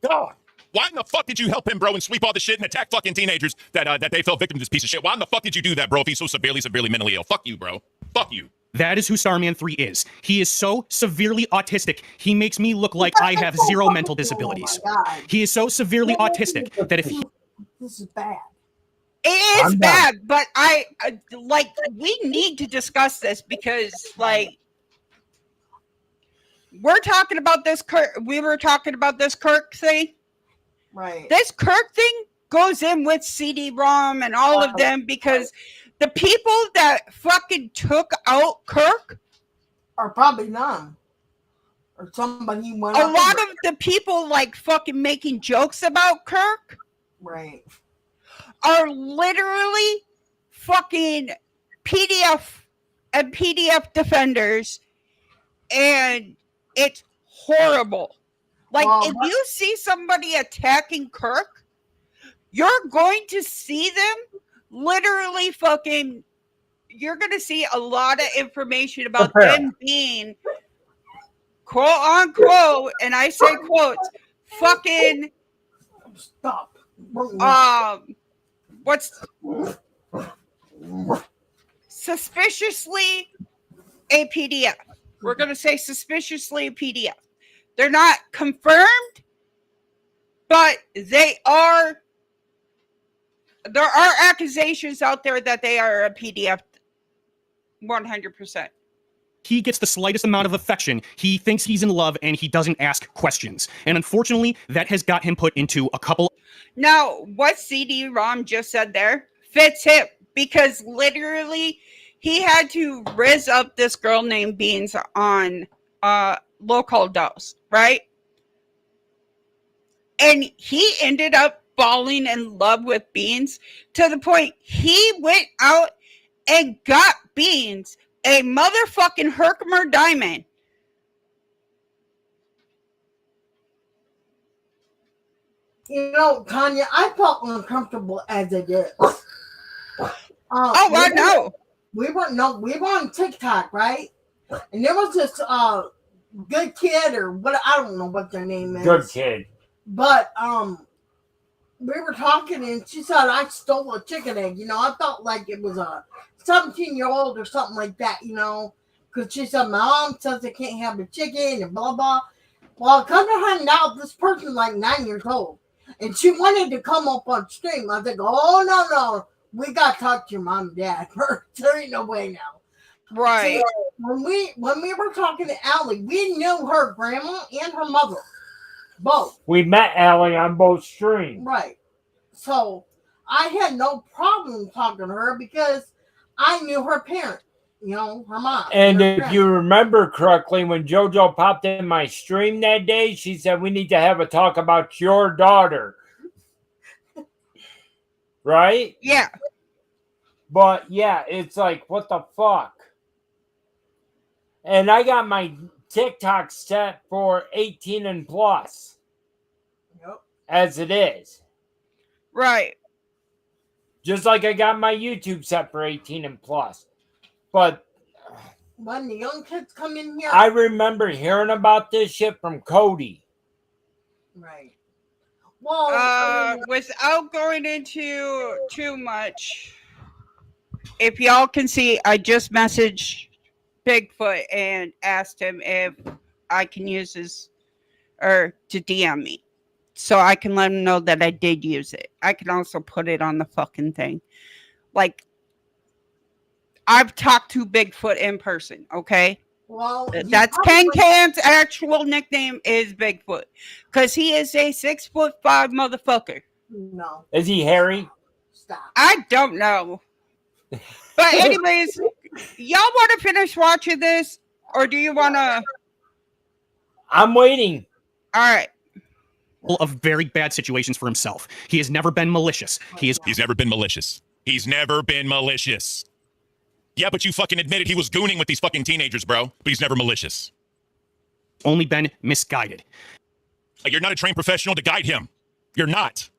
God. Why in the fuck did you help him, bro, and sweep all the shit and attack fucking teenagers that they fell victim to this piece of shit? Why in the fuck did you do that, bro, if he's so severely mentally ill? Fuck you, bro. Fuck you. That is who Starman 3 is. He is so severely autistic, he makes me look like I have zero mental disabilities. Oh my God. He is so severely autistic that if he... This is bad. It is I'm bad, but we need to discuss this because, like, we're talking about this we were talking about this Kirk thing. Right. This Kirk thing goes in with CD-ROM and all of them because the people that fucking took out Kirk, Or probably none. Or somebody went a up lot and- of the people like fucking making jokes about Kirk Right. are literally fucking PDF defenders, and it's horrible. Like, Well, if you see somebody attacking Kirk, you're going to see them literally fucking. You're going to see a lot of information about Prepare. them being quote unquote, and I say quotes, fucking Stop. what's suspiciously a PDF. We're going to say suspiciously a PDF. They're not confirmed, but there are accusations out there that they are a PDF 100%. he gets the slightest amount of affection, he thinks he's in love and he doesn't ask questions. And unfortunately, that has got him put into a couple... Now, what CD-ROM just said there fits him because literally he had to rizz up this girl named Beans on local dose, right? And he ended up falling in love with Beans to the point he went out and got Beans a motherfucking Herkimer diamond. You know, Tanya, I felt uncomfortable as it is. I know. We were on TikTok, right? And there was this good kid or what, I don't know what their name is. Good kid. But we were talking and she said I stole a chicken egg. You know, I felt like it was a 17-year-old or something like that, you know, because she said my mom says I can't have a chicken and blah blah. Well, come to find out, this person's like 9 years old, and she wanted to come up on stream. I think, oh no, we got to talk to your mom and dad first. There ain't no way now. Right. So when we were talking to Allie, we knew her grandma and her mother, both. We met Allie on both streams. Right. So I had no problem talking to her because I knew her parent, you know, her mom. And her if grandma. you remember correctly, when JoJo popped in my stream that day, she said, we need to have a talk about your daughter. Right? Yeah. But yeah, it's like, what the fuck? And I got my TikTok set for 18 and plus. Yep. As it is. Right. Just like I got my YouTube set for 18 and plus. But when the young kids come in here, I remember hearing about this shit from Cody. Right. Well, without going into too much, if y'all can see, I just messaged Bigfoot and asked him if I can use his, or to DM me, so I can let him know that I did use it. I can also put it on the fucking thing. Like, I've talked to Bigfoot in person, okay? Well, that's Ken Can's actual nickname is Bigfoot, because he is a 6'5" motherfucker. No. Is he hairy? Stop. I don't know. But anyways, y'all want to finish watching this, or do you want to? I'm waiting. All right. Of very bad situations for himself. He has never been malicious. He's never been malicious. He's never been malicious. Yeah, but you fucking admitted he was gooning with these fucking teenagers, bro. But he's never malicious. Only been misguided. Like, you're not a trained professional to guide him. You're not.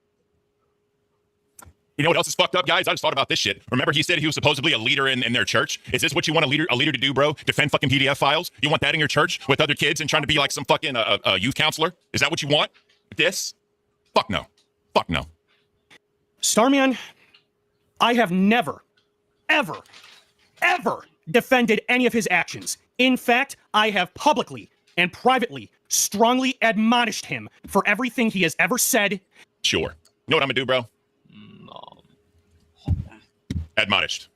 You know what else is fucked up, guys? I just thought about this shit. Remember he said he was supposedly a leader in their church? Is this what you want a leader to do, bro? Defend fucking PDF files? You want that in your church with other kids and trying to be like some fucking youth counselor? Is that what you want? This? Fuck no. Fuck no. Starman, I have never, ever defended any of his actions. In fact, I have publicly and privately strongly admonished him for everything he has ever said. Sure. You know what I'm gonna do, bro? Admonished.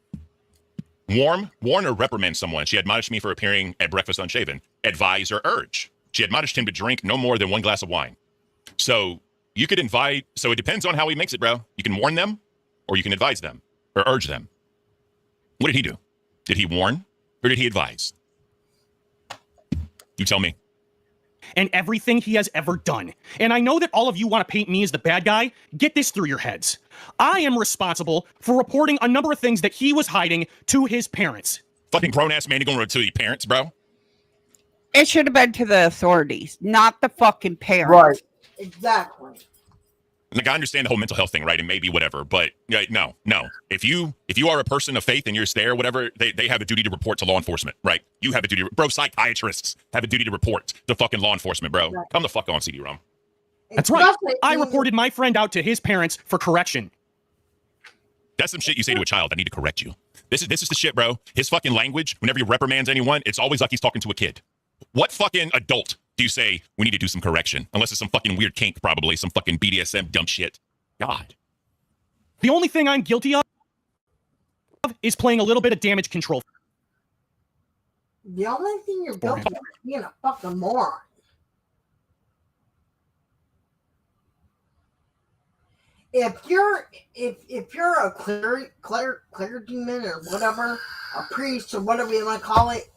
Warn or reprimand someone. She admonished me for appearing at breakfast unshaven. Advise or urge. She admonished him to drink no more than 1 glass of wine. So you could invite, so it depends on how he makes it, bro. You can warn them or you can advise them or urge them. What did he do? Did he warn or did he advise? You tell me. And everything he has ever done. And I know that all of you want to paint me as the bad guy. Get this through your heads. I am responsible for reporting a number of things that he was hiding to his parents. Fucking grown-ass man, you going to your parents, bro? It should have been to the authorities, not the fucking parents. Right. Exactly. Like, I understand the whole mental health thing, right? And maybe whatever, but no. If you are a person of faith and you're there, whatever, they have a duty to report to law enforcement, right? You have a duty, bro. Psychiatrists have a duty to report to fucking law enforcement, bro. Right. Come the fuck on, CD-ROM. That's right. I reported my friend out to his parents for correction. That's some shit you say to a child. I need to correct you. This is the shit, bro. His fucking language, whenever he reprimands anyone, it's always like he's talking to a kid. What fucking adult do you say we need to do some correction? Unless it's some fucking weird kink, probably some fucking BDSM dumb shit. God. The only thing I'm guilty of is playing a little bit of damage control. The only thing you're guilty of is being a fucking moron. If you're a clergyman or whatever, a priest or whatever you want to call it,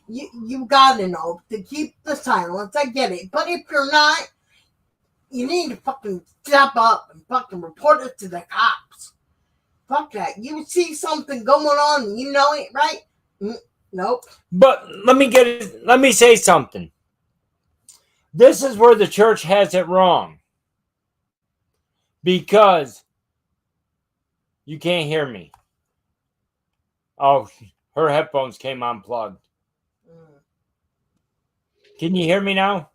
you gotta know to keep the silence. I get it. But if you're not, you need to fucking step up and fucking report it to the cops. Fuck that. You see something going on and you know it, right? Nope. But let me say something. This is where the church has it wrong. Because you can't hear me. Oh, her headphones came unplugged. Can you hear me now?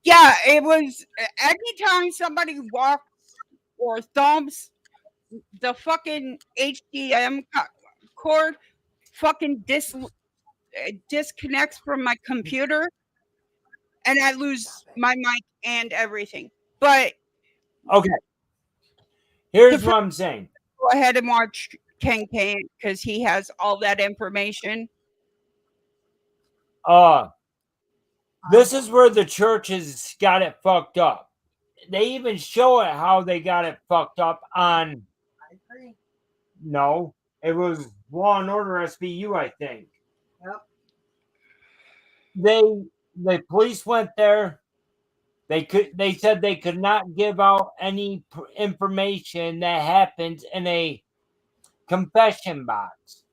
Yeah, it was anytime somebody walks or thumps the fucking HDM cord, fucking disconnects from my computer, and I lose my mic and everything. But Okay. Here's what I'm saying. go ahead and watch King because he has all that information. This is where the churches got it fucked up. They even show it how they got it fucked up on. I agree. No, it was Law and Order SVU, I think. Yep. The police went there. They said they could not give out any information that happens in a confession box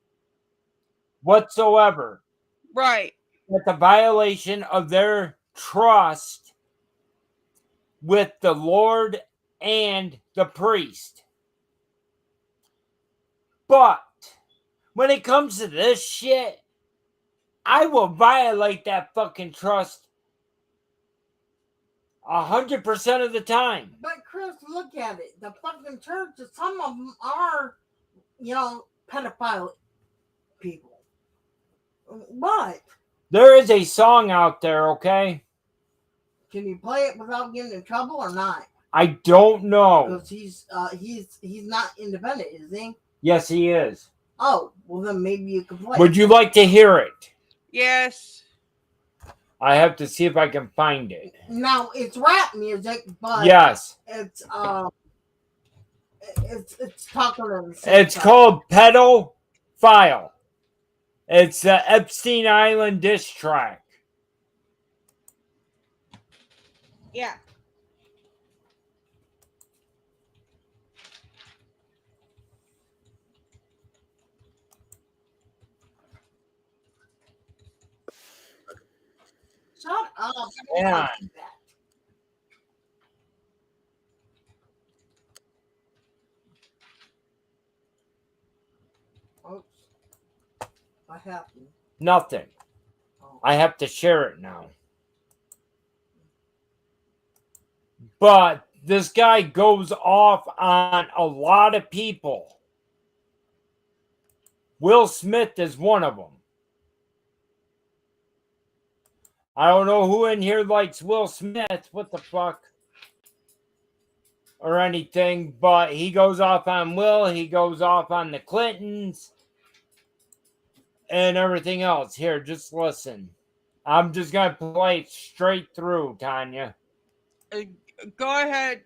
whatsoever. Right. That's a violation of their trust with the Lord and the priest. But when it comes to this shit, I will violate that fucking trust 100% of the time. But Chris, look at it. The fucking churches, some of them are, pedophile people. But There is a song out there, okay? can you play it without getting in trouble or not? I don't know. Because he's not independent, is he? Yes, he is. Oh, well then maybe you can play. Would you like to hear it? Yes. I have to see if I can find it. Now it's rap music, but Yes. it's talking on the same It's side. called Pedophile. It's the Epstein Island diss track. Yeah. Shut up. Yeah. Oops. What happened? Nothing. I have to share it now. But this guy goes off on a lot of people. Will Smith is one of them. I don't know who in here likes Will Smith. What the fuck? Or anything. But he goes off on Will. He goes off on the Clintons. And everything else. Here, just listen. I'm just going to play it straight through, Tanya. Go ahead.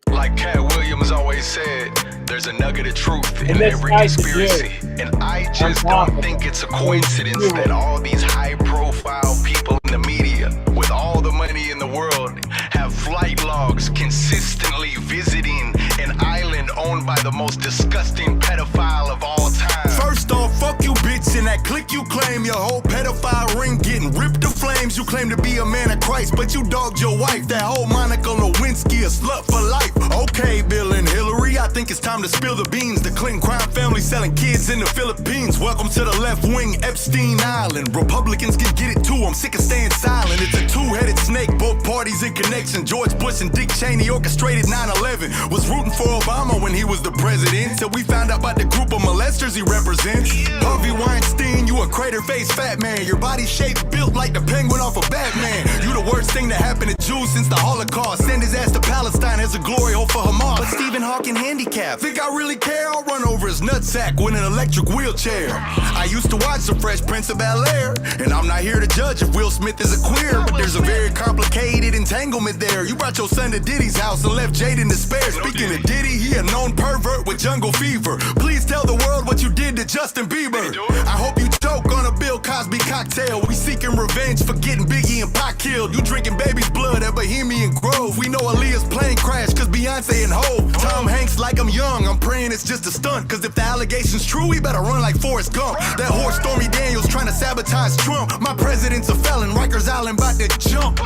Like Cat Williams always said, there's a nugget of truth in this every guy's conspiracy. And I just don't think it's a coincidence that all these high-profile people in the media, with all the money in the world, have flight logs consistently visiting an island owned by the most disgusting pedophile of all time. First off, fuck you, bitch, and that click you claim. Your whole pedophile ring getting ripped to flames. You claim to be a man of Christ, but you dogged your wife. That whole Monica Lewinsky, a slut for life. Okay, Bill and Hillary, I think it's time to spill the beans. The Clinton crime family selling kids in the Philippines. Welcome to the left wing, Epstein Island. Republicans can get it too, I'm sick of staying silent. It's a two-headed snake, both parties in connection. George Bush and Dick Cheney orchestrated 9/11. Was rooting for Obama when he was the president. Till we found out about the group of molesters he represents. Harvey Weinstein, you a crater-faced fat man. Your body shape built like the penguin off of Batman. You the worst thing that happened to Jews since the Holocaust. Send his ass to Palestine as a glory hole for Hamas. But Stephen Hawking handicapped. Think I really care? I'll run over his nutsack with an electric wheelchair. I used to watch The Fresh Prince of Bel-Air, and I'm not here to judge if Will Smith is a queer, but there's a very complicated entanglement there. You brought your son to Diddy's house and left Jade in despair. Speaking of Diddy, he a known pervert with jungle fever. Please tell the world what you did to Justin Bieber. I hope you choke on a Bill Cosby cocktail. We seeking revenge for getting Biggie and Pac killed. You drinking baby's blood at Bohemian Grove. We know Aaliyah's plane crashed cause Beyonce and Hov. Tom Hanks like I'm young, I'm praying it's just a stunt. Cause if the allegation's true, we better run like Forrest Gump. That whore Stormy Daniels trying to sabotage Trump. My president's a felon, Rikers Island about to jump.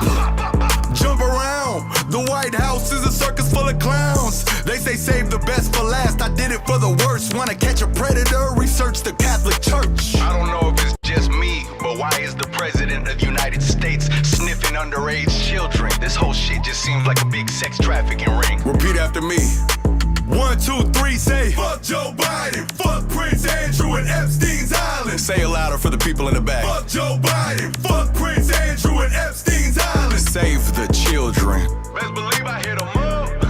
Jump around. The White House is a circus full of clowns. They say save the best for last. I did it for the worst. Wanna catch a predator? Research the Catholic Church. I don't know if it's just me, but why is the president of the United and underage children. This whole shit just seems like a big sex trafficking ring. Repeat after me. 1, 2, 3, say fuck Joe Biden, fuck Prince Andrew and Epstein's Island. Say it louder for the people in the back. Fuck Joe Biden, fuck Prince Andrew and Epstein's Island. Save the children. Best believe I hit 'em up.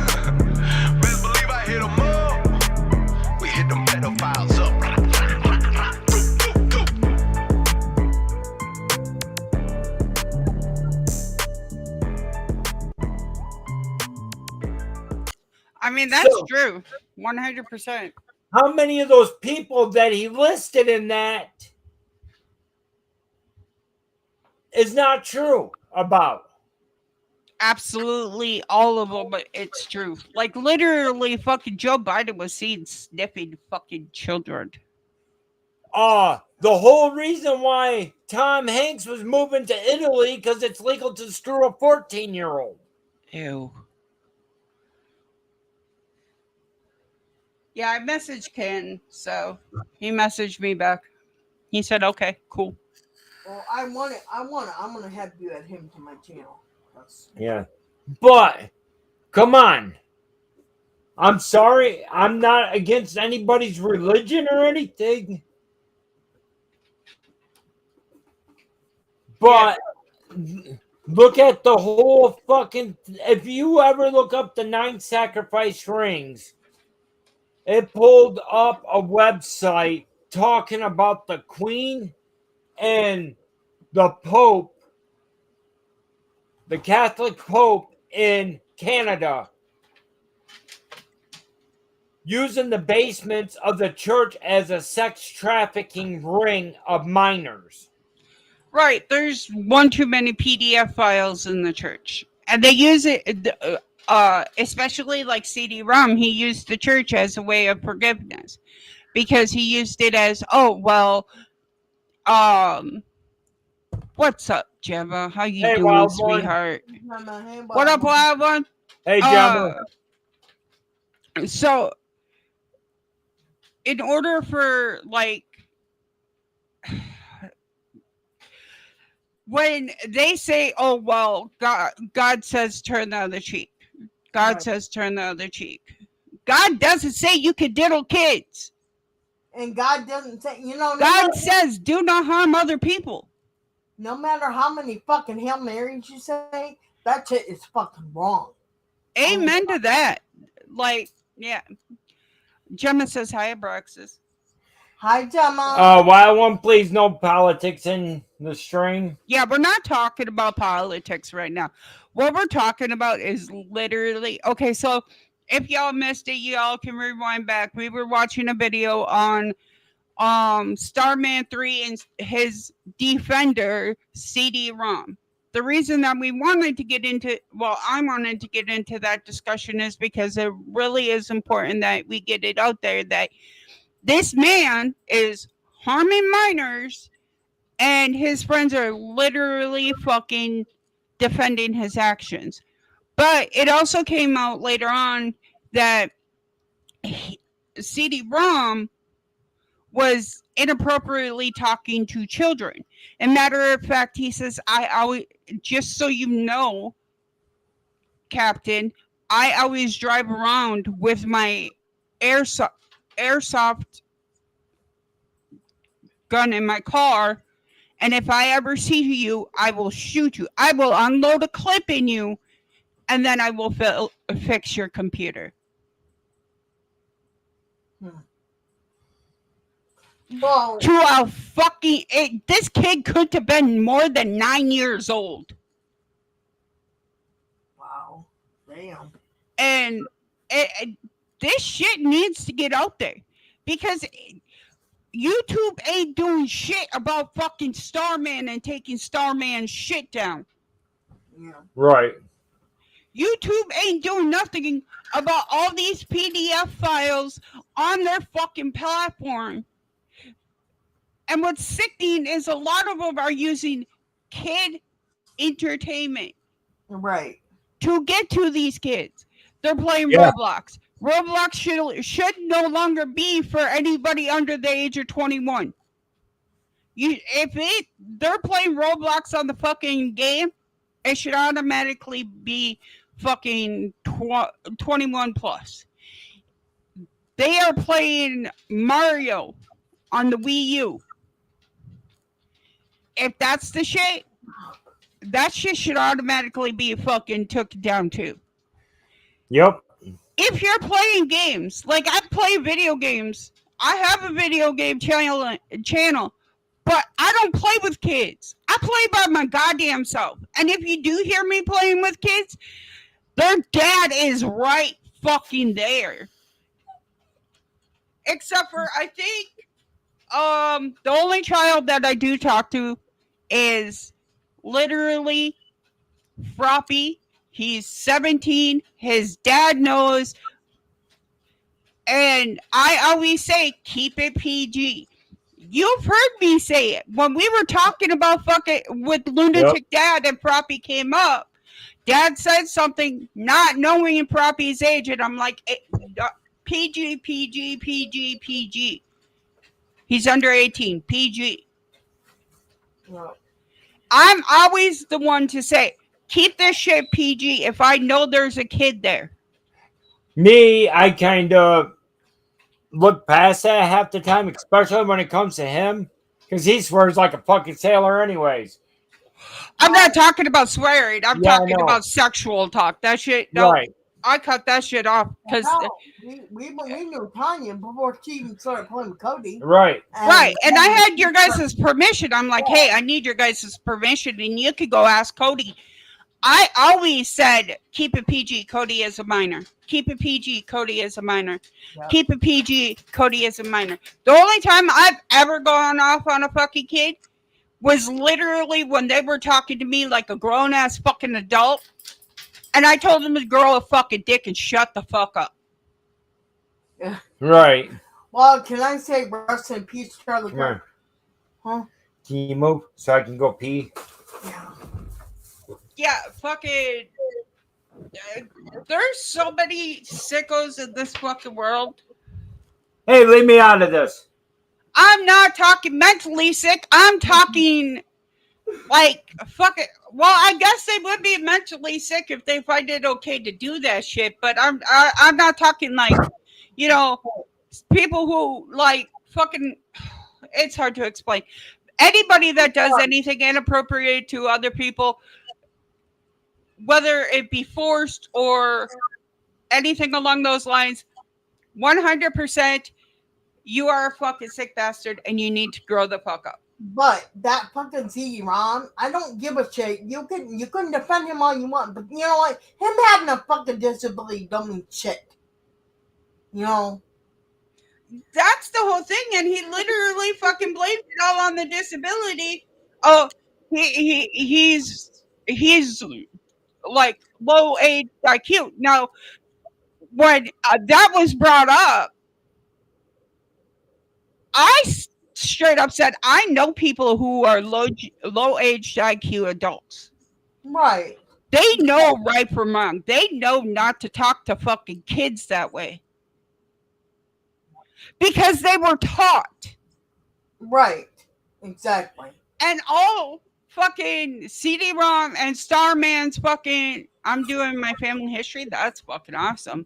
Best believe I hit 'em up. We hit them pedophiles up. I mean, that's So- true. 100%. How many of those people that he listed in that is not true about? Absolutely all of them, but it's true. Like, literally, fucking Joe Biden was seen sniffing fucking children. The whole reason why Tom Hanks was moving to Italy because it's legal to screw a 14-year-old. Ew. Yeah, I messaged Ken, so he messaged me back. He said, okay, cool. Well, I'm gonna have you add him to my channel. Yeah. But, come on. I'm sorry. I'm not against anybody's religion or anything. But, look at the whole fucking... If you ever look up the 9 sacrifice rings, it pulled up a website talking about the Queen and the Pope, the Catholic Pope in Canada, using the basements of the church as a sex trafficking ring of minors. Right, there's one too many PDF files in the church. And they use it, especially like CD-ROM, he used the church as a way of forgiveness. Because he used it as, what's up, Gemma? How you Hey, doing, Wild One. sweetheart? Hey, What up, Wild One? Hey, Gemma. So, in order for, like, when they say, oh, well, God says turn the other cheek. God says turn the other cheek. God doesn't say you can diddle kids. And God doesn't say, God says do not harm other people. No matter how many fucking Hail Marys you say, that shit is fucking wrong. Amen to that. Like, yeah. Gemma says hi, Abraxas. Hi, Gemma. Wild One, please, no politics in the stream. Yeah, we're not talking about politics right now. What we're talking about is literally, okay, so if y'all missed it, y'all can rewind back. We were watching a video on Starman 3 and his Defender CD-ROM. The reason that we wanted to get into, I wanted to get into that discussion is because it really is important that we get it out there that this man is harming minors and his friends are literally fucking defending his actions. But it also came out later on that CD-ROM was inappropriately talking to children. And matter of fact, he says, I always, just so you know, Captain, I always drive around with my airsoft gun in my car. And if I ever see you, I will shoot you. I will unload a clip in you. And then I will fix your computer. Well, To a fucking... this kid could have been more than 9 years old. Wow. Damn. And this shit needs to get out there. Because YouTube ain't doing shit about fucking Starman and taking Starman's shit down. Yeah. Right. YouTube ain't doing nothing about all these PDF files on their fucking platform. And what's sickening is a lot of them are using kid entertainment. Right. To get to these kids. They're playing Roblox. Roblox should no longer be for anybody under the age of 21. They're playing Roblox on the fucking game, it should automatically be fucking 21 plus. They are playing Mario on the Wii U. If that's the shit, that shit should automatically be fucking took down too. Yep. If you're playing games, like I play video games, I have a video game channel, but I don't play with kids. I play by my goddamn self. And if you do hear me playing with kids, their dad is right fucking there. Except for, I think, the only child that I do talk to is literally Froppy. He's 17. His dad knows. And I always say, keep it PG. You've heard me say it. When we were talking about fucking with Lunatic Dad and Froppy came up, Dad said something not knowing Froppy's age. And I'm like, PG, PG, PG, PG. He's under 18. PG. Well, I'm always the one to say, keep this shit PG if I know there's a kid there. Me, I kind of look past that half the time, especially when it comes to him, because he swears like a fucking sailor anyways. I'm not talking about swearing. I'm Yeah, I talking know. about sexual talk. That shit, no, Right. I cut that shit off because hell, we knew Tanya before she even started playing with Cody. Right. right, and I had your guys' permission. I'm like, hey, I need your guys' permission, and you could go ask Cody. I always said, keep it PG. Cody is a minor. Keep it PG. Cody is a minor. Yep. Keep it PG. Cody is a minor. The only time I've ever gone off on a fucking kid was literally when they were talking to me like a grown-ass fucking adult. And I told them to grow a fucking dick and shut the fuck up. Yeah. Right. Well, can I say rest in peace, Charlie Come here. Kirk? Huh? Can you move so I can go pee? Yeah. Yeah, fucking. There's so many sickos in this fucking world. Hey, leave me out of this. I'm not talking mentally sick. I'm talking like fucking. Well, I guess they would be mentally sick if they find it okay to do that shit. But I'm not talking like, you know, people who like fucking. It's hard to explain. Anybody that does anything inappropriate to other people, whether it be forced or anything along those lines, 100%, you are a fucking sick bastard and you need to grow the fuck up. But that fucking CD-ROM, I don't give a shit. You couldn't defend him all you want, but you know what? Him having a fucking disability don't mean shit. You know? That's the whole thing, and he literally fucking blamed it all on the disability. Oh, he's like low age IQ. Now, when that was brought up, I straight up said, I know people who are low age IQ adults. Right. They know right from wrong. They know not to talk to fucking kids that way. Because they were taught. Right. Exactly. And all fucking CD-ROM and Starman's fucking, I'm doing my family history. That's fucking awesome.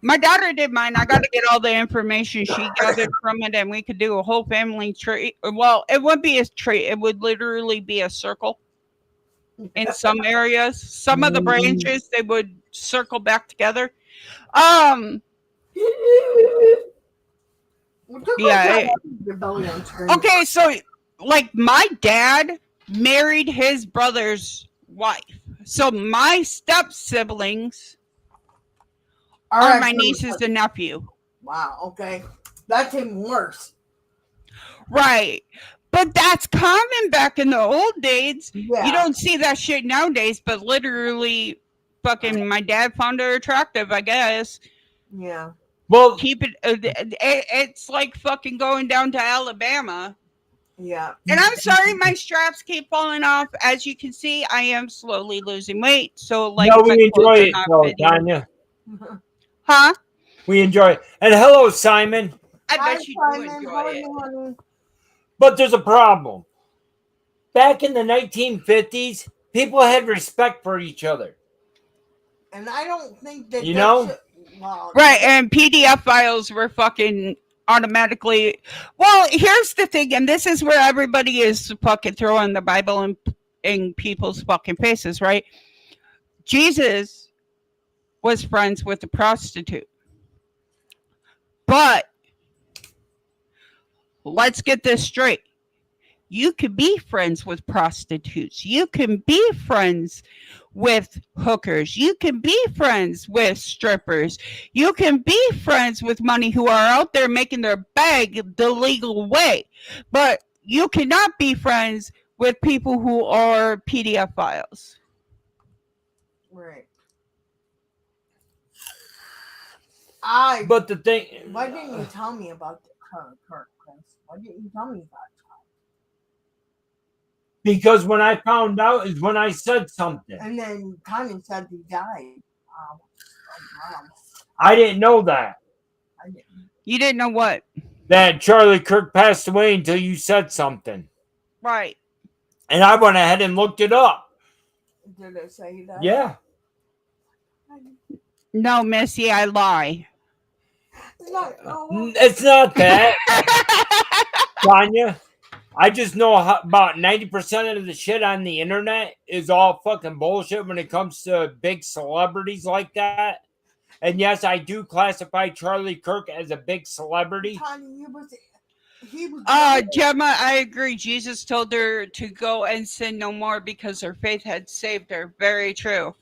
My daughter did mine. I got to get all the information she gathered from it, and we could do a whole family tree. Well, it wouldn't be a tree. It would literally be a circle in some areas. Some of the branches, they would circle back together. Yeah. Okay, so like my dad married his brother's wife. So my step siblings are my nieces and nephew. Wow, okay. That's even worse. Right. But that's common back in the old days. Yeah. You don't see that shit nowadays, but literally fucking my dad found her attractive, I guess. Yeah. Well, keep it. It's like fucking going down to Alabama. Yeah. And I'm sorry, my straps keep falling off. As you can see, I am slowly losing weight. So, like, no, we enjoy it, though, Tanya. Huh? We enjoy it. And hello, Simon. I bet you do enjoy it. But there's a problem. Back in the 1950s, People had respect for each other. And I don't think that You know? Well, Right, and PDF files were fucking automatically. Well, here's the thing, and this is where everybody is fucking throwing the Bible in people's fucking faces, right? Jesus was friends with a prostitute. But let's get this straight. You can be friends with prostitutes. You can be friends with hookers. You can be friends with strippers. You can be friends with money who are out there making their bag the legal way. But you cannot be friends with people who are PDF files. Right. But the thing, why didn't you tell me about the Kurt, Chris? Why didn't you tell me about it? because when I found out is when I said something. And then Tanya said he died. Wow. I didn't know that. You didn't know what? That Charlie Kirk passed away until you said something. Right. And I went ahead and looked it up. Did it say that? Yeah. No, Missy, I lie. It's not that. Tanya, I just know about 90% of the shit on the internet is all fucking bullshit when it comes to big celebrities like that. And yes, I do classify Charlie Kirk as a big celebrity. Tanya, he was Gemma, I agree. Jesus told her to go and sin no more because her faith had saved her. Very true.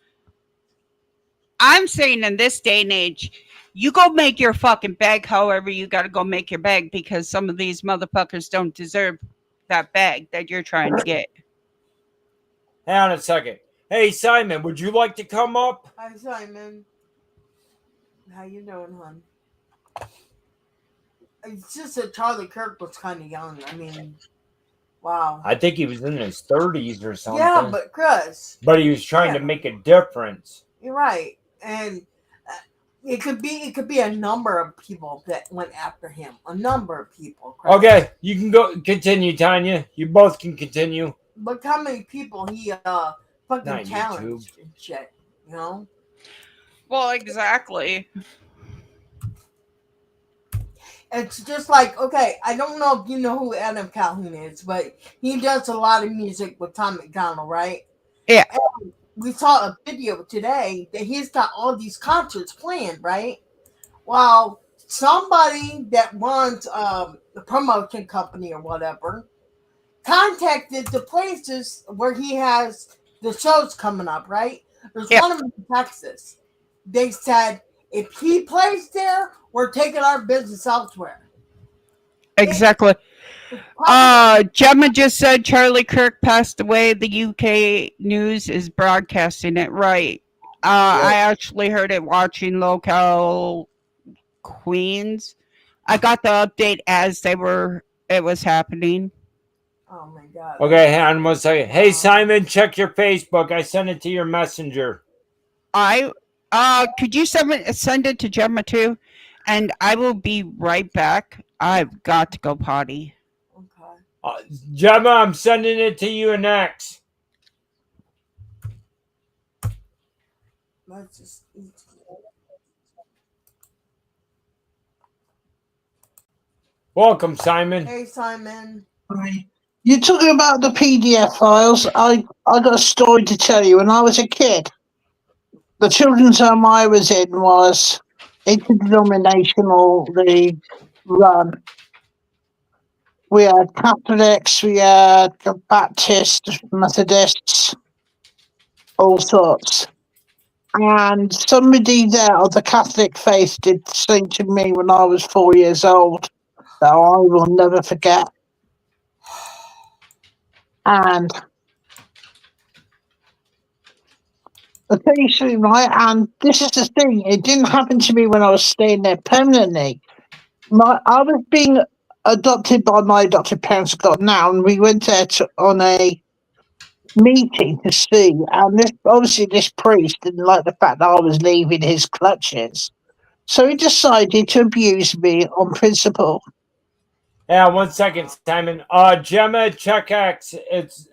I'm saying in this day and age, you go make your fucking bag however you got to go make your bag, because some of these motherfuckers don't deserve that bag that you're trying to get. Hang on a second. Hey, Simon, would you like to come up? Hi, Simon. How you doing, hon? It's just that Charlie Kirk was kind of young. I mean, wow. I think he was in his 30s or something. Yeah, but Chris. But he was trying to make a difference. You're right. And it could be a number of people that went after him. A number of people. Chris. Okay, you can go continue, Tanya. You both can continue. Look how many people he fucking Not challenged and shit. You know? Well, exactly. It's just like, okay, I don't know if you know who Adam Calhoun is, but he does a lot of music with Tom McDonald, right? Yeah. And we saw a video today that he's got all these concerts planned, right? Well, somebody that runs the promotion company or whatever contacted the places where he has the shows coming up, right? There's one of them in Texas. They said, if he plays there, we're taking our business elsewhere. Exactly. Gemma just said Charlie Kirk passed away. The UK news is broadcasting it, right? I actually heard it watching local Queens. I got the update as it was happening. Oh my god. Okay, hang on 1 second. Hey, Simon, check your Facebook. I sent it to your messenger. Could you send it to Gemma too? And I will be right back. I've got to go potty. Okay. Gemma, I'm sending it to you and X. Let's just eat. Welcome, Simon. Hey, Simon. Hi. You're talking about the PDF files. I got a story to tell you. When I was a kid, the children's home I was in was interdenominationally run. We had Catholics, we had Baptists, Methodists, all sorts. And somebody there of the Catholic faith did something to me when I was 4 years old that I will never forget. And I'll tell you something, right? And this is the thing, it didn't happen to me when I was staying there permanently. I was being adopted by my adopted parents I've got now, and we went there on a meeting to see. And this priest didn't like the fact that I was leaving his clutches. So he decided to abuse me on principle. Yeah, 1 second, Simon. Gemma, check X.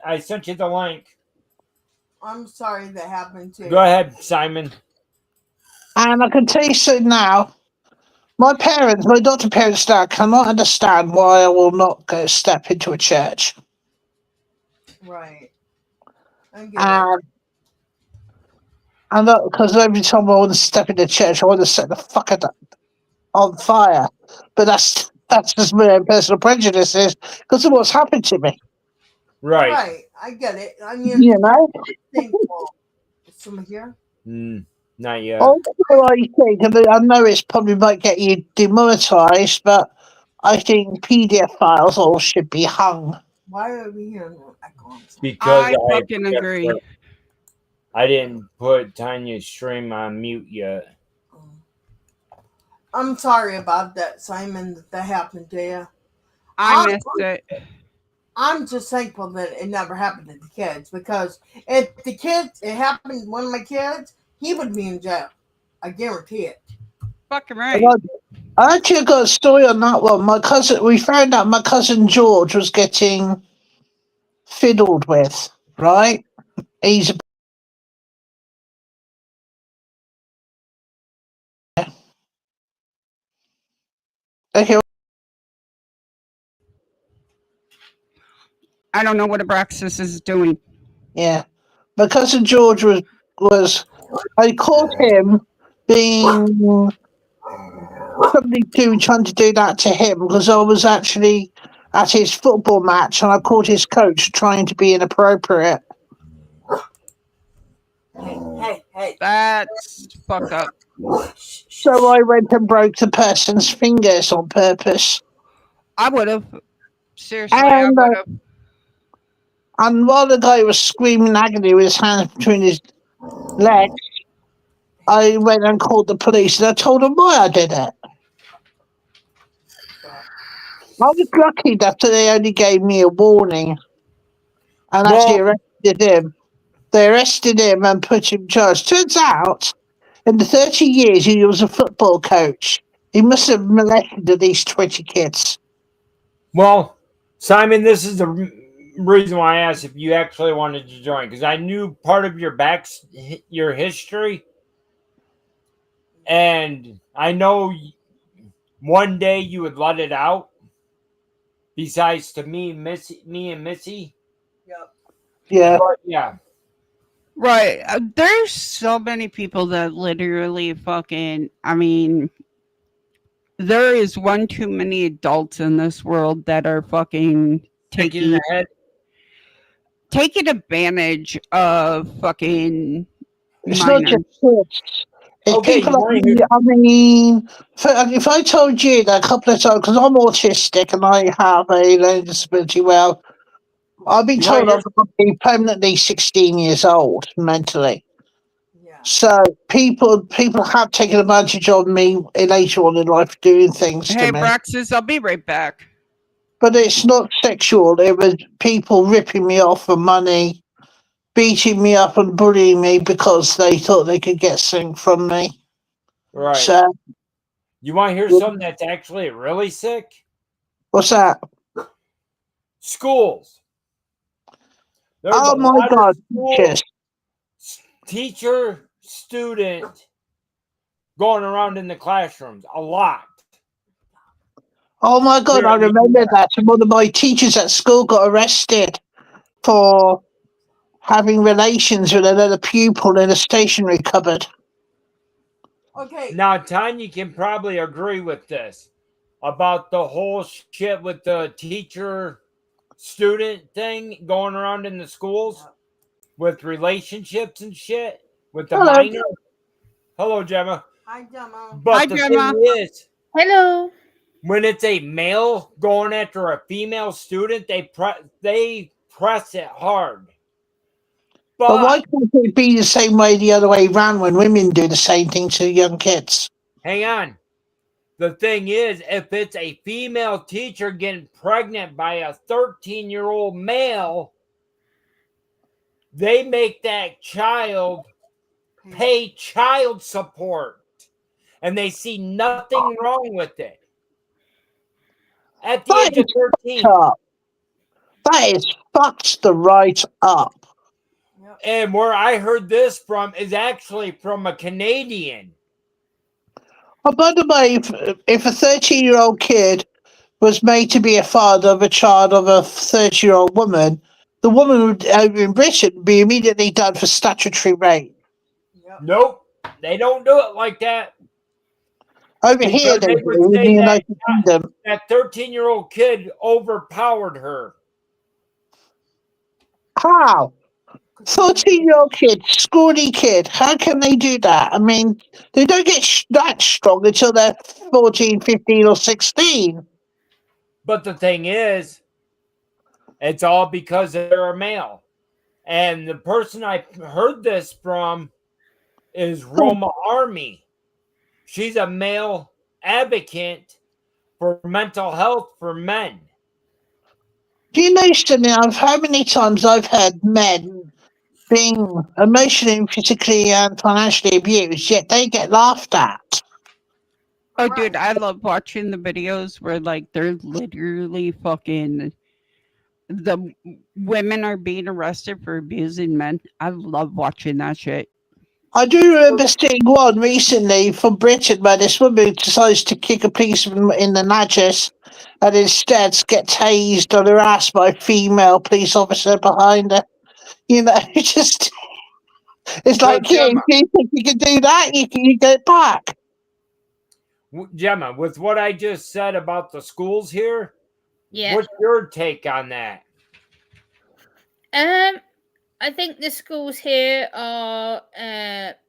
I sent you the link. I'm sorry that happened to you. Go ahead, Simon. And I can tell you so now. My adopted parents now cannot understand why I will not go step into a church. Right. I get it. And because every time I want to step into church, I want to set the fucker on fire. But that's just my own personal prejudices because of what's happened to me. Right. Right. I get it. I mean, You know? thankful. Is someone here? Not yet. Also, I think, and I know it's probably might get you demonetized, but I think PDF files all should be hung. Why are we hearing echoes? Because I fucking agree. I didn't put Tanya's stream on mute yet. I'm sorry about that, Simon, that happened to you. I missed it. I'm just thankful that it never happened to the kids, because if it happened to one of my kids, he would be in jail. I guarantee it. Fucking right. I actually got a story on that one. We found out my cousin George was getting fiddled with, right? He's okay. I don't know what Abraxas is doing. Yeah, my cousin George was. I caught him being somebody trying to do that to him because I was actually at his football match and I caught his coach trying to be inappropriate. Hey. That's fucked up. So I went and broke the person's fingers on purpose. I would have. Seriously, I would have. And while the guy was screaming agony with his hands between his legs, I went and called the police and I told them why I did it. I was lucky that they only gave me a warning and actually arrested him. They arrested him and put him in charge. Turns out, in the 30 years he was a football coach, he must have molested at least 20 kids. Well, Simon, this is the reason why I asked if you actually wanted to join, because I knew part of your history, and I know one day you would let it out. Besides to me and Missy. Yep. Yeah. But, yeah. Right. There's so many people that literally fucking. I mean, there is one too many adults in this world that are fucking taking advantage of fucking It's minors. not just kids. It's Okay, people like me. I mean, if I told you that a couple of times, because I'm autistic and I have a learning disability, well, I've been told I'm going to be permanently 16 years old mentally. Yeah. So people have taken advantage of me later on in life doing things Hey, to me. Braxis, I'll be right back. But it's not sexual. It was people ripping me off for money, beating me up and bullying me because they thought they could get something from me. Right. So, you want to hear something that's actually really sick? What's that? Schools. There's oh my God! Teacher, student going around in the classrooms a lot. Oh my God! I remember that. One of my teachers at school got arrested for having relations with another pupil in a stationery cupboard. Okay. Now, Tanya can probably agree with this about the whole shit with the teacher student thing going around in the schools with relationships and shit with the minor. Hello, Gemma. Hi, Gemma. But the thing is, hello. When it's a male going after a female student, they press it hard. But why can't it be the same way the other way around when women do the same thing to young kids? Hang on. The thing is, if it's a female teacher getting pregnant by a 13-year-old male, they make that child pay child support. And they see nothing wrong with it. At the age of 13. That is fucked the right up. And where I heard this from is actually from a Canadian. Oh, by the way, if a 13-year-old kid was made to be a father of a child of a 30-year-old woman, the woman would, in Britain, be immediately done for statutory rape. Nope, they don't do it like that. Over here, Because they they would do, in the say that United Kingdom. that 13-year-old kid overpowered her. How? 13-year-old kid, scrawny kid, how can they do that? I mean, they don't get that strong until they're 14, 15, or 16. But the thing is, it's all because they're a male. And the person I heard this from is Roma Army. She's a male advocate for mental health for men. Do you know, Stanley, how many times I've had men being emotionally, physically, and financially abused, yet they get laughed at? Oh, dude, I love watching the videos where, like, they're literally fucking. The women are being arrested for abusing men. I love watching that shit. I do remember seeing one recently from Britain where this woman decides to kick a policeman in the nudges and instead get tased or harassed by a female police officer behind her. You know, it's like, yeah, if you think you can do that, you get back. Gemma, with what I just said about the schools here, what's your take on that? I think the schools here are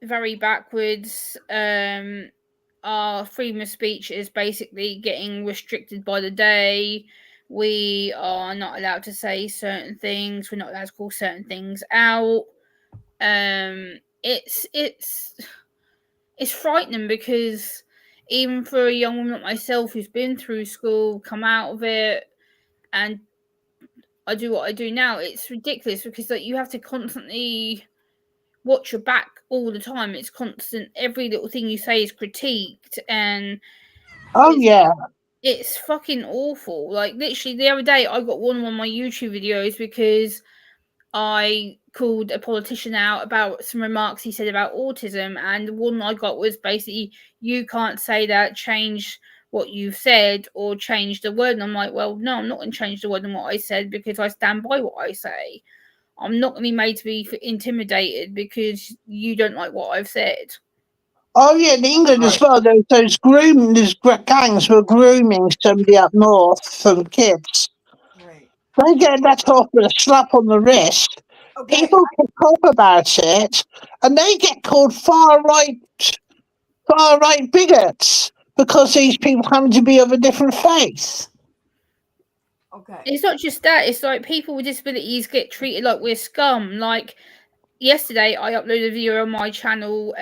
very backwards. Our freedom of speech is basically getting restricted by the day. We are not allowed to say certain things. We're not allowed to call certain things out. It's frightening because even for a young woman like myself who's been through school, come out of it, and I do what I do now, it's ridiculous because like you have to constantly watch your back all the time. It's constant. Every little thing you say is critiqued, and it's fucking awful. Like literally the other day, I got one of my YouTube videos because I called a politician out about some remarks he said about autism, and the one I got was basically, you can't say that, change what you've said or change the word. And I'm like, well, no, I'm not going to change the word and what I said because I stand by what I say. I'm not going to be made to be intimidated because you don't like what I've said. Oh yeah, in England as well, those gangs were grooming somebody up north for kids. They get that off with a slap on the wrist. People can talk about it, and they get called far right bigots because these people happen to be of a different faith. It's not just that. It's like people with disabilities get treated like we're scum. Like yesterday, I uploaded a video on my channel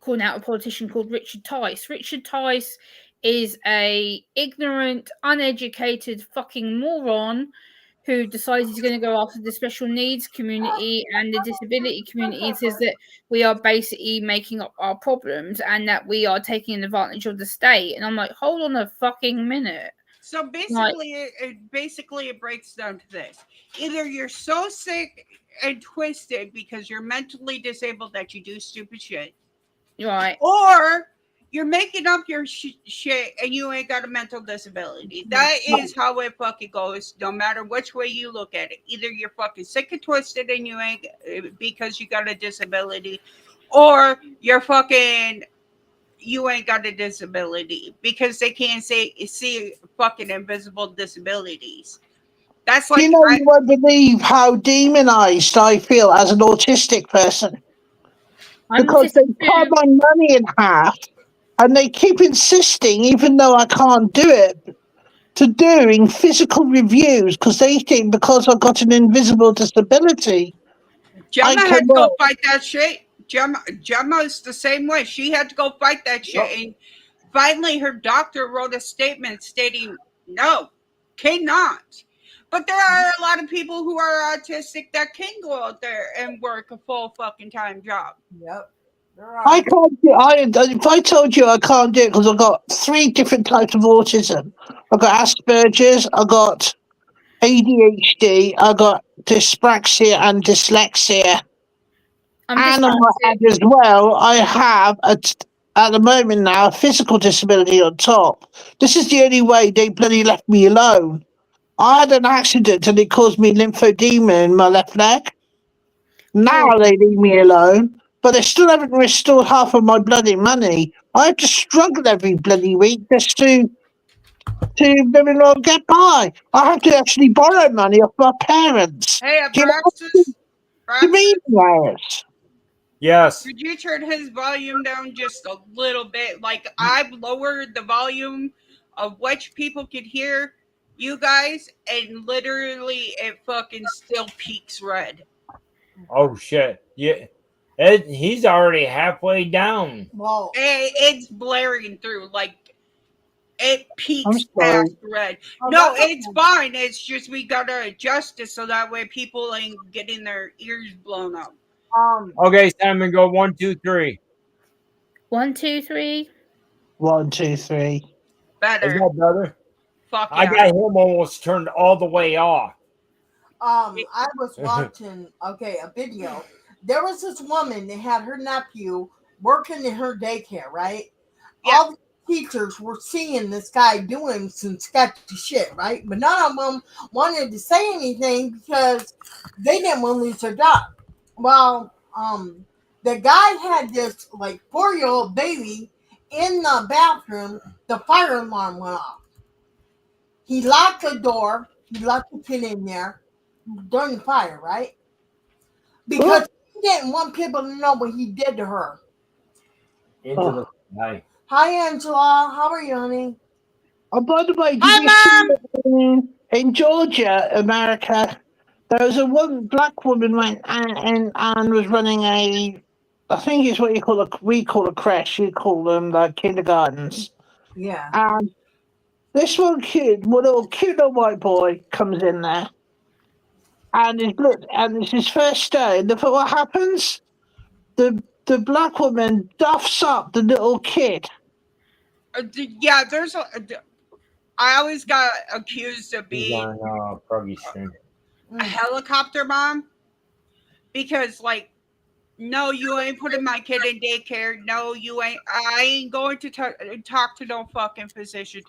calling out a politician called Richard Tice. Richard Tice is a ignorant, uneducated fucking moron who decides he's going to go after the special needs community and the disability community and says that we are basically making up our problems and that we are taking advantage of the state. And I'm like, hold on a fucking minute. So basically, it breaks down to this: either you're so sick and twisted because you're mentally disabled that you do stupid shit, right? Or you're making up your shit and you ain't got a mental disability. That is how it fucking goes. No matter which way you look at it, either you're fucking sick and twisted and you ain't because you got a disability, or you ain't got a disability because they can't see fucking invisible disabilities. That's like, you won't believe how demonized I feel as an autistic person because they cut my money in half, and they keep insisting, even though I can't do it, to doing physical reviews because they think because I've got an invisible disability. Gemma had to go fight that shit. Gemma is the same way. She had to go fight that shit. And finally, her doctor wrote a statement stating, no, cannot. But there are a lot of people who are autistic that can go out there and work a full fucking time job. Yep. I can't do if I told you I can't do it because I've got 3 different types of autism. I've got Asperger's, I've got ADHD, I've got dyspraxia and dyslexia. And on my head as well, I have at the moment now a physical disability on top. This is the only way they bloody left me alone. I had an accident and it caused me lymphedema in my left leg. Now they leave me alone, but they still haven't restored half of my bloody money. I have to struggle every bloody week just to very well get by. I have to actually borrow money off my parents. Hey, Do you know Braxis, what I mean, Lars? Yes. could you turn his volume down just a little bit? Like, I've lowered the volume of which people could hear you guys, and literally it fucking still peaks red. Oh shit! Yeah, he's already halfway down. Well, it's blaring through. Like, it peaks sorry. past red. Oh, No, that's it's fine. It's just we gotta adjust it so that way people ain't getting their ears blown up. Okay, Simon, go 1, 2, 3. 1, 2, 3. 1, 2, 3. Is Better. that better? Fuck I yeah. got him almost turned all the way off. I was watching a video. There was this woman that had her nephew working in her daycare, right? Yeah. All the teachers were seeing this guy doing some sketchy shit, right? But none of them wanted to say anything because they didn't want to lose their job. Well, the guy had this like 4-year-old baby in the bathroom. The fire alarm went off. He locked the door. He locked the kid in there during the fire, right? Because he didn't want people to know what he did to her. Angela, hi. Hi, Angela. How are you, honey? Oh, by the way, did Hi, you see in Georgia, America, there was a black woman went and was running I think it's what we call a creche, you call them like kindergartens. Yeah. And this one little cute little white boy comes in there, and it's his first day. And look at what happens. The black woman duffs up the little kid. Yeah, I always got accused of He's being on Froggy stream. a helicopter mom because, like, no, you ain't putting my kid in daycare. No, you ain't. I ain't going to talk to no fucking physician.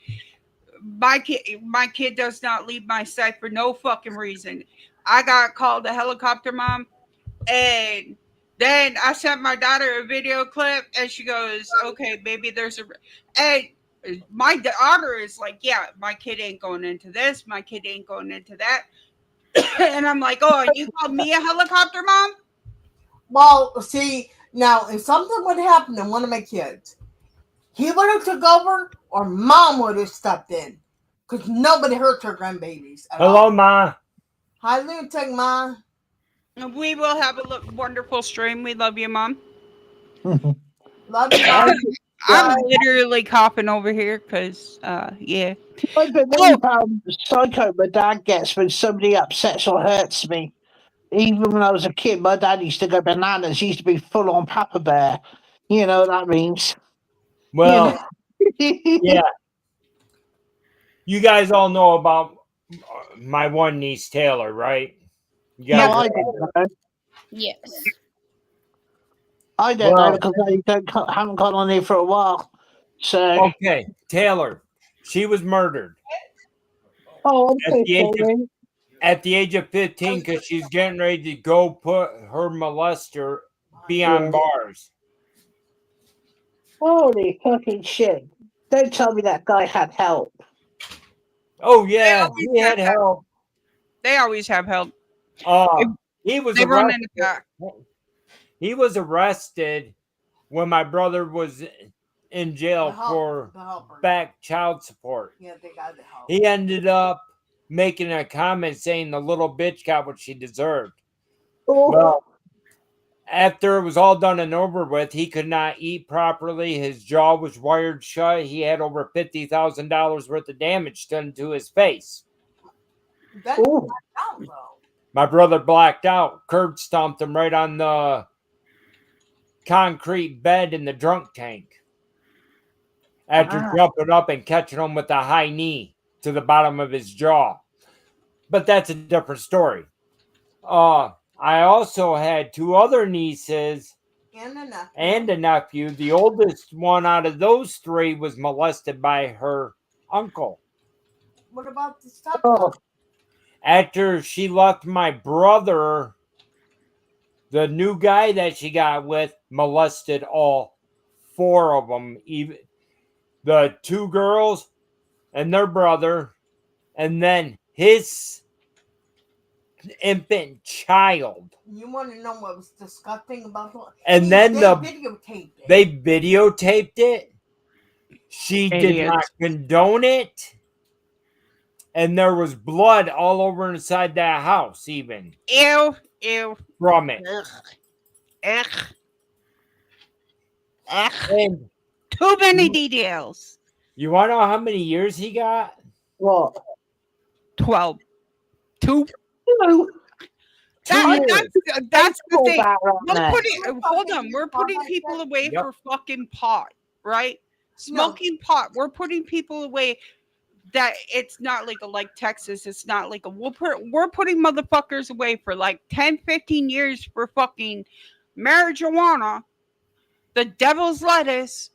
My kid does not leave my sight for no fucking reason. I got called a helicopter mom, and then I sent my daughter a video clip, and she goes, "Okay, maybe there's a," and my daughter is like, "Yeah, my kid ain't going into this. My kid ain't going into that," and I'm like, "Oh, and you called me a helicopter mom?" Well, see, now if something would happen to one of my kids, he would have took over, or mom would have stepped in, because nobody hurts her grandbabies. Hello, Ma. Hi, Lunatic Ma. We will have a wonderful stream. We love you, Mom. Love you, Mom. I'm literally coughing over here because, yeah. I believe how psycho my dad gets when somebody upsets or hurts me. Even when I was a kid, my dad used to go bananas. He used to be full on Papa Bear. You know what that means. Well, yeah. You guys all know about my one niece, Taylor, right? You guys I don't know. Yes. I don't know because I haven't gone on here for a while. So okay, Taylor, she was murdered. Oh, I'm at the age of 15, because she's getting ready to go put her molester behind bars. Holy fucking shit! Don't tell me that guy had help. Oh yeah, he had help. They always have help. He was they run in arrested. the back. He was arrested when my brother was in jail for back child support. Yeah, they got the help. He ended up making a comment saying the little bitch got what she deserved. Well, after it was all done and over with, he could not eat properly. His jaw was wired shut. He had over $50,000 worth of damage done to his face. My brother blacked out, curb stomped him right on the concrete bed in the drunk tank after jumping up and catching him with a high knee to the bottom of his jaw. But that's a different story. I also had 2 other nieces And a nephew. and a nephew. The oldest one out of those 3 was molested by her uncle. What about the stepson? Oh, After she left my brother, the new guy that she got with molested all 4 of them, even the 2 girls and their brother, and then his infant child. You want to know what was disgusting about the? And then they the videotaped it. they videotaped it. She did Idiots. not condone it. And there was blood all over inside that house, even Ew, ew. from it. Ugh. Ugh. Ugh. And Too many details. you want to know how many years he got? what? 12. 2. No, That's the thing. We're there. putting, hold on, we're putting people away Yep. for fucking pot, right? Smoking pot. We're putting people away that it's not legal, like Texas. It's not legal. We're putting motherfuckers away for like 10, 15 years for fucking marijuana, the devil's lettuce,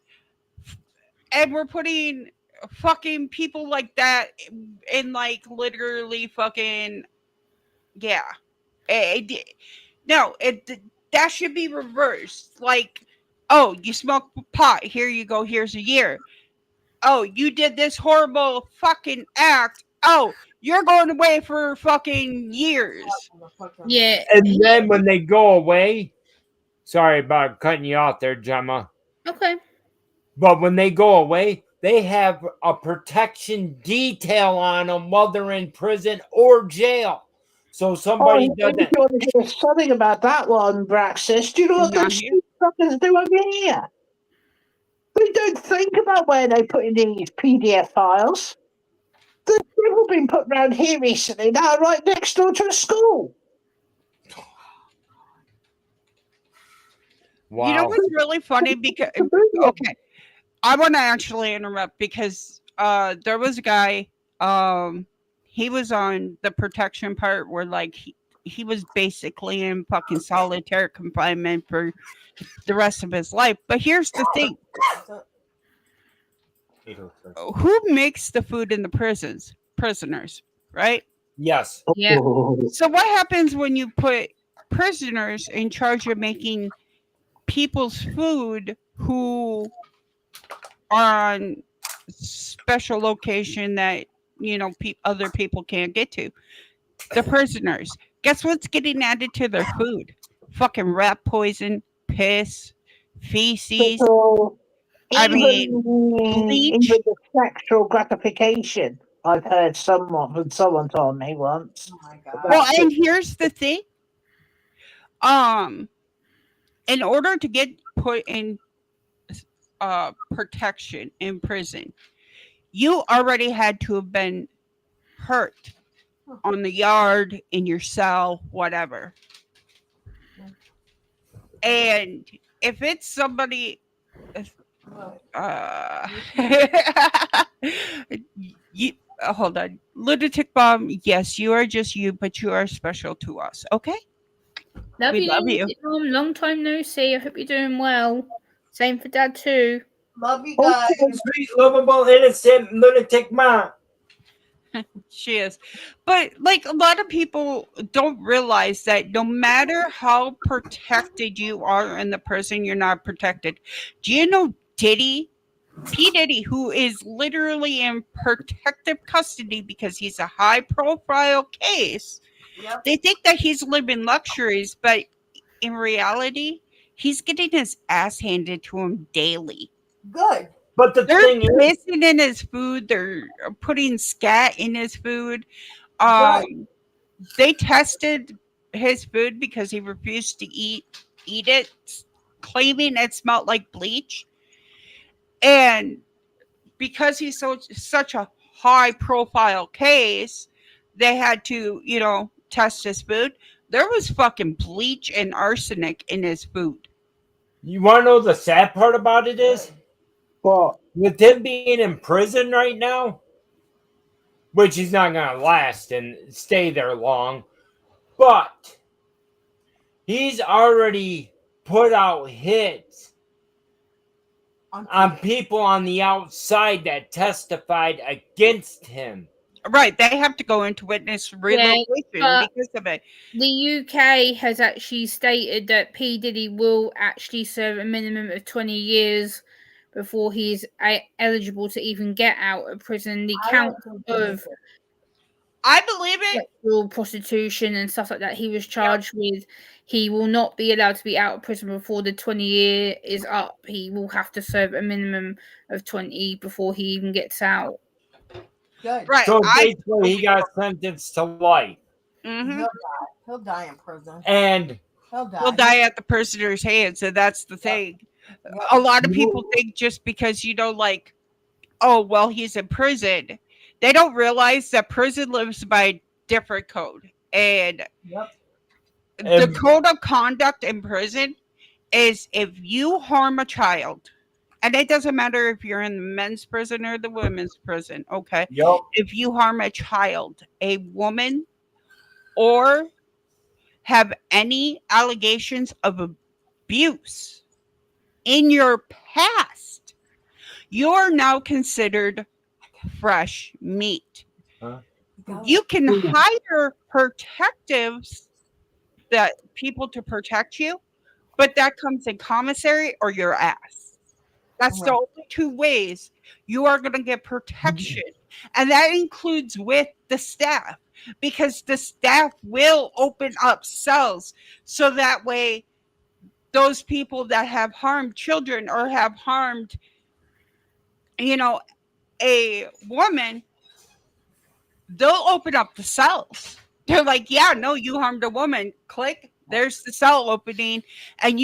and we're putting fucking people like that in like literally fucking, yeah. No, that should be reversed. Like, oh, you smoke pot. Here you go. Here's a year. Oh, you did this horrible fucking act. Oh, you're going away for fucking years. Yeah. And then when they go away, sorry about cutting you off there, Gemma. Okay. But when they go away, they have a protection detail on them while they're in prison or jail. So somebody doesn't. You want to hear something about that one, Braxis? Do you know what Not those here. fuckers do over here? They don't think about where they put in these PDF files. There's people been put around here recently now, right next door to a school. Wow. You know what's really funny? Because okay, I want to actually interrupt because there was a guy. He was on the protection part where like he was basically in fucking solitary confinement for the rest of his life. But here's the thing: who makes the food in the prisons? Prisoners, right? Yes. Yeah. So what happens when you put prisoners in charge of making people's food who are on special location that other people can't get to? The prisoners. Guess what's getting added to their food? Fucking rat poison, piss, feces. I mean, bleach. Even the sexual gratification. I've heard someone told me once. Oh my god. Well, and here's the thing. In order to get put in protection in prison, you already had to have been hurt on the yard, in your cell, whatever. And if it's somebody, you hold on, lunatic bomb. Yes, you are just you, but you are special to us. Okay. Love We you, love you. Lunatic Mom. Long time no see. I hope you're doing well. Same for Dad too. Love you guys. Sweet, lovable, innocent, lunatic mom. She is. But like a lot of people don't realize that no matter how protected you are in the prison, you're not protected. Do you know Diddy? P. Diddy, who is literally in protective custody because he's a high profile case. Yep. They think that he's living luxuries, but in reality, he's getting his ass handed to him daily. Good. But the They're thing is, pissing in his food. They're putting scat in his food. They tested his food because he refused to eat it, claiming it smelled like bleach. And because he's such a high profile case, they had to, test his food. There was fucking bleach and arsenic in his food. you want to know the sad part about it is? What? With him being in prison right now, which he's not going to last and stay there long, but He's already put out hits on people on the outside that testified against him. Right, they have to go into witness relocation but because of it. the UK has actually stated that P. Diddy will actually serve a minimum of 20 years before he's eligible to even get out of prison. The count of I believe it. sexual prostitution and stuff like that he was charged with, he will not be allowed to be out of prison before the 20-year is up. He will have to serve a minimum of 20 before he even gets out. Good. Right. So basically, he got sentenced to life. Mhm. He'll die in prison. And He'll die at the prisoner's hands, and that's the thing. A lot of people think just because, like, oh, well, he's in prison, they don't realize that prison lives by a different code. And the code of conduct in prison is if you harm a child, and it doesn't matter if you're in the men's prison or the women's prison, okay? Yep. If you harm a child, a woman, or have any allegations of abuse in your past, you're now considered fresh meat. You can hire protectives, that people to protect you, but that comes in commissary or your ass. That's the only two ways you are going to get protection. And that includes with the staff, because the staff will open up cells so that way those people that have harmed children or have harmed, a woman, they'll open up the cells. They're like, yeah, no, you harmed a woman. Click. There's the cell opening, and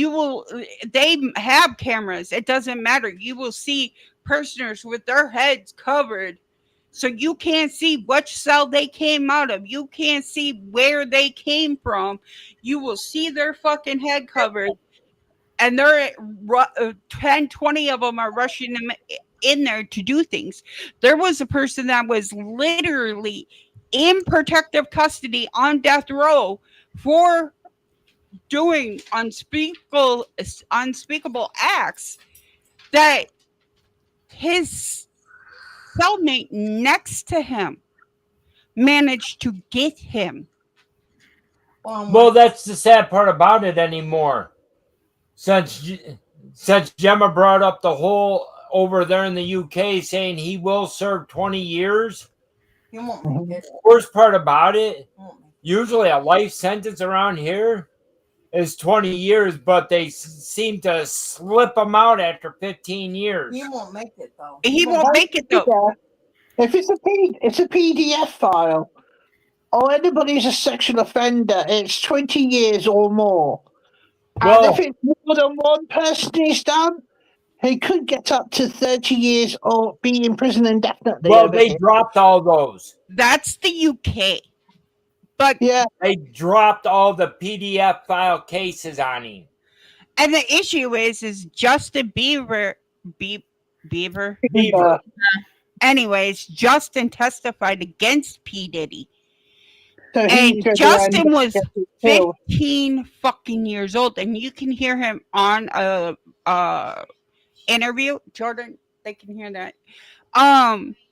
they have cameras. It doesn't matter. You will see prisoners with their heads covered. So you can't see which cell they came out of. You can't see where they came from. You will see their fucking head covered. And they're 10, 20 of them are rushing them in there to do things. There was a person that was literally in protective custody on death row for doing unspeakable acts that his cellmate next to him managed to get him. Well, that's the sad part about it anymore. Since Gemma brought up the whole over there in the UK saying he will serve 20 years. You won't make it. Worst part about it, usually a life sentence around here is 20 years, but they seem to slip him out after 15 years. He won't make it, though. He won't make it, though. If it's a PDF file, or anybody's a sexual offender, it's 20 years or more. Well, and if it's more than one person he's done, he could get up to 30 years or be in prison indefinitely. Well, they dropped all those. That's the UK. But yeah, they dropped all the PDF file cases on him. And the issue is Justin Bieber. Anyways, Justin testified against P. Diddy. So and Justin was 15 fucking years old, and you can hear him on a interview. Jordan, they can hear that.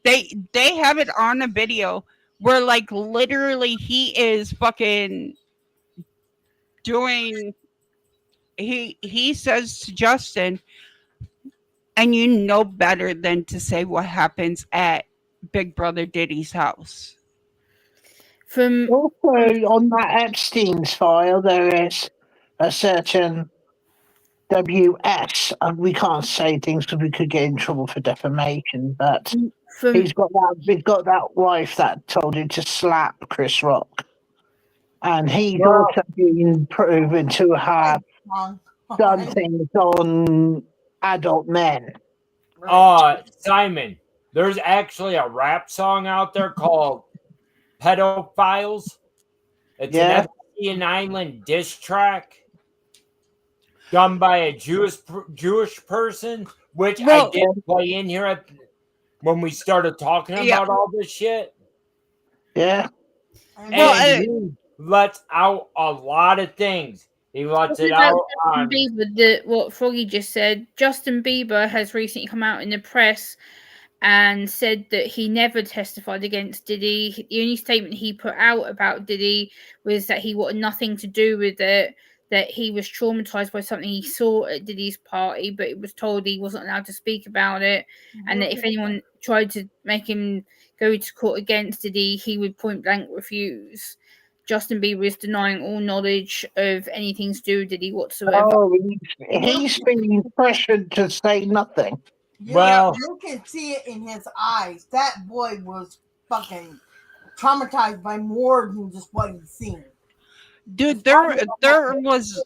They have it on a video where, like, literally he is fucking doing. He says to Justin, and you know better than to say what happens at Big Brother Diddy's house. From also on that Epstein's file, there is a certain WS, and we can't say things because we could get in trouble for defamation. But he's got that wife that told him to slap Chris Rock, and he's also been proven to have done things on adult men. Simon, there's actually a rap song out there called Pedophiles. It's an Epstein Island diss track done by a Jewish person, which I did play in here when we started talking about all this shit. Yeah. And he lets out a lot of things. He wants Talking it about out Justin on. Bieber, what Froggy just said, Justin Bieber has recently come out in the press and said that he never testified against Diddy. The only statement he put out about Diddy was that he wanted nothing to do with it, that he was traumatized by something he saw at Diddy's party, but it was told he wasn't allowed to speak about it, and that if anyone tried to make him go to court against Diddy, he would point blank refuse. Justin Bieber is denying all knowledge of anything to do with Diddy whatsoever. Oh, he's being pressured to say nothing. You can see it in his eyes. That boy was fucking traumatized by more than just what he's seen. Dude, there was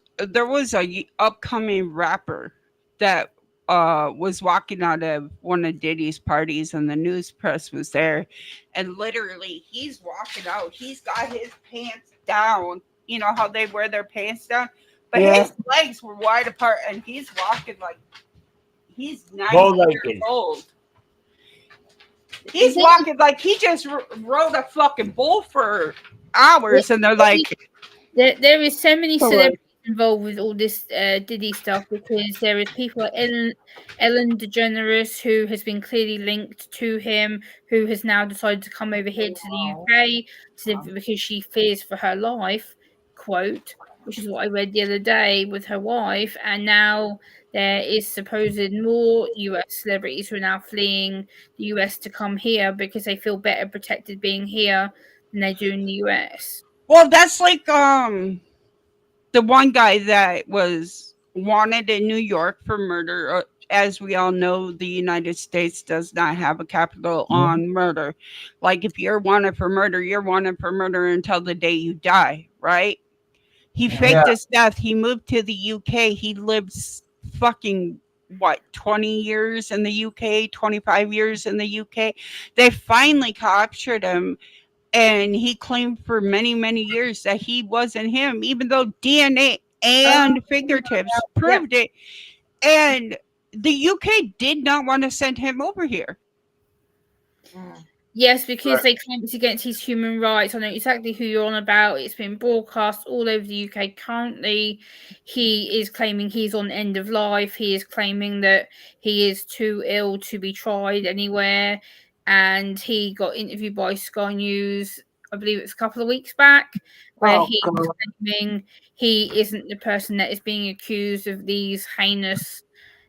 a upcoming rapper that was walking out of one of Diddy's parties, and the news press was there, and literally he's walking out, he's got his pants down, you know how they wear their pants down, but his legs were wide apart, and he's walking like he's 90 years old. He's walking like he just rode a fucking bull for hours, and they're like, there is so many celebrities involved with all this Diddy stuff, because there is people like Ellen DeGeneres, who has been clearly linked to him, who has now decided to come over here to the UK because she fears for her life, quote, which is what I read the other day with her wife. And now there is supposed more US celebrities who are now fleeing the US to come here because they feel better protected being here than they do in the US. well, that's like the one guy that was wanted in New York for murder. As we all know, the United States does not have a capital on murder. Like, if you're wanted for murder, you're wanted for murder until the day you die, right? He faked his death. He moved to the UK. He lived fucking, 20 years in the UK, 25 years in the UK. They finally captured him, and he claimed for many, many years that he wasn't him, even though DNA and fingertips proved it. And the UK did not want to send him over here. Yes, because they claim it's against his human rights. I know exactly who you're on about. It's been broadcast all over the UK currently. He is claiming he's on end of life. He is claiming that he is too ill to be tried anywhere. And he got interviewed by Sky News, I believe it was a couple of weeks back, where he was claiming he isn't the person that is being accused of these heinous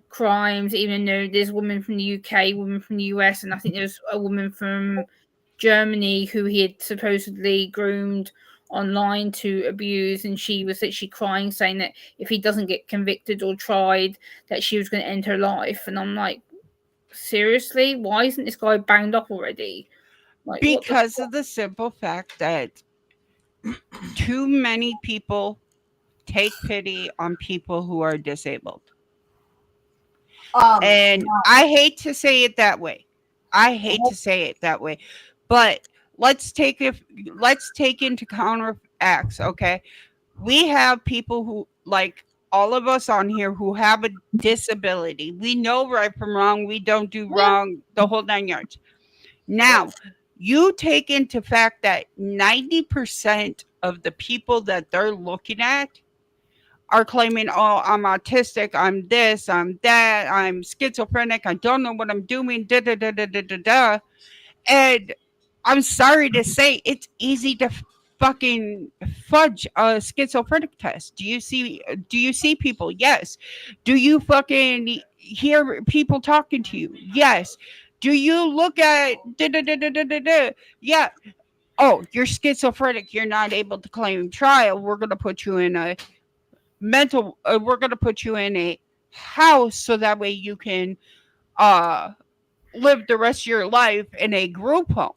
crimes, even though there's a woman from the UK, woman from the US, and I think there's a woman from Germany who he had supposedly groomed online to abuse, and she was actually crying, saying that if he doesn't get convicted or tried, that she was going to end her life. And I'm like, seriously, why isn't this guy banged up already? Like, because of the simple fact that too many people take pity on people who are disabled. And I hate to say it that way. But let's take into counteracts, okay? We have people who, like all of us on here, who have a disability. We know right from wrong. We don't do wrong, the whole 9 yards. Now, you take into fact that 90% of the people that they're looking at are claiming, oh, I'm autistic, I'm this, I'm that, I'm schizophrenic, I don't know what I'm doing, da da da da da da da. And I'm sorry to say, it's easy to fucking fudge a schizophrenic test. Do you see people? Yes. Do you fucking hear people talking to you? Yes. Do you look at da da da da da da da? Yeah. Oh, you're schizophrenic, you're not able to claim trial. We're gonna put you in a we're going to put you in a house so that way you can live the rest of your life in a group home.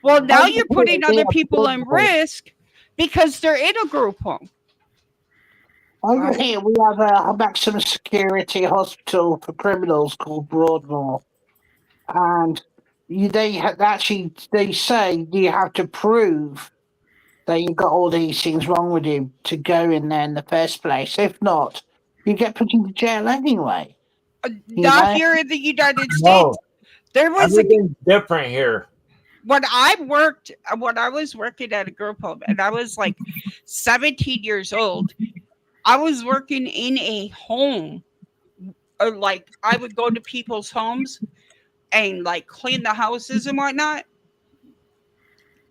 Well, now you're putting other people in risk because they're in a group home. Over here, we have a maximum security hospital for criminals called Broadmoor, and they say you have to prove that you've got all these things wrong with you to go in there in the first place. If not, you get put into jail anyway. Not here in the United States. There was everything's different here. When I was working at a group home, and I was like 17 years old, I was working in a home, or like I would go to people's homes and like clean the houses and whatnot.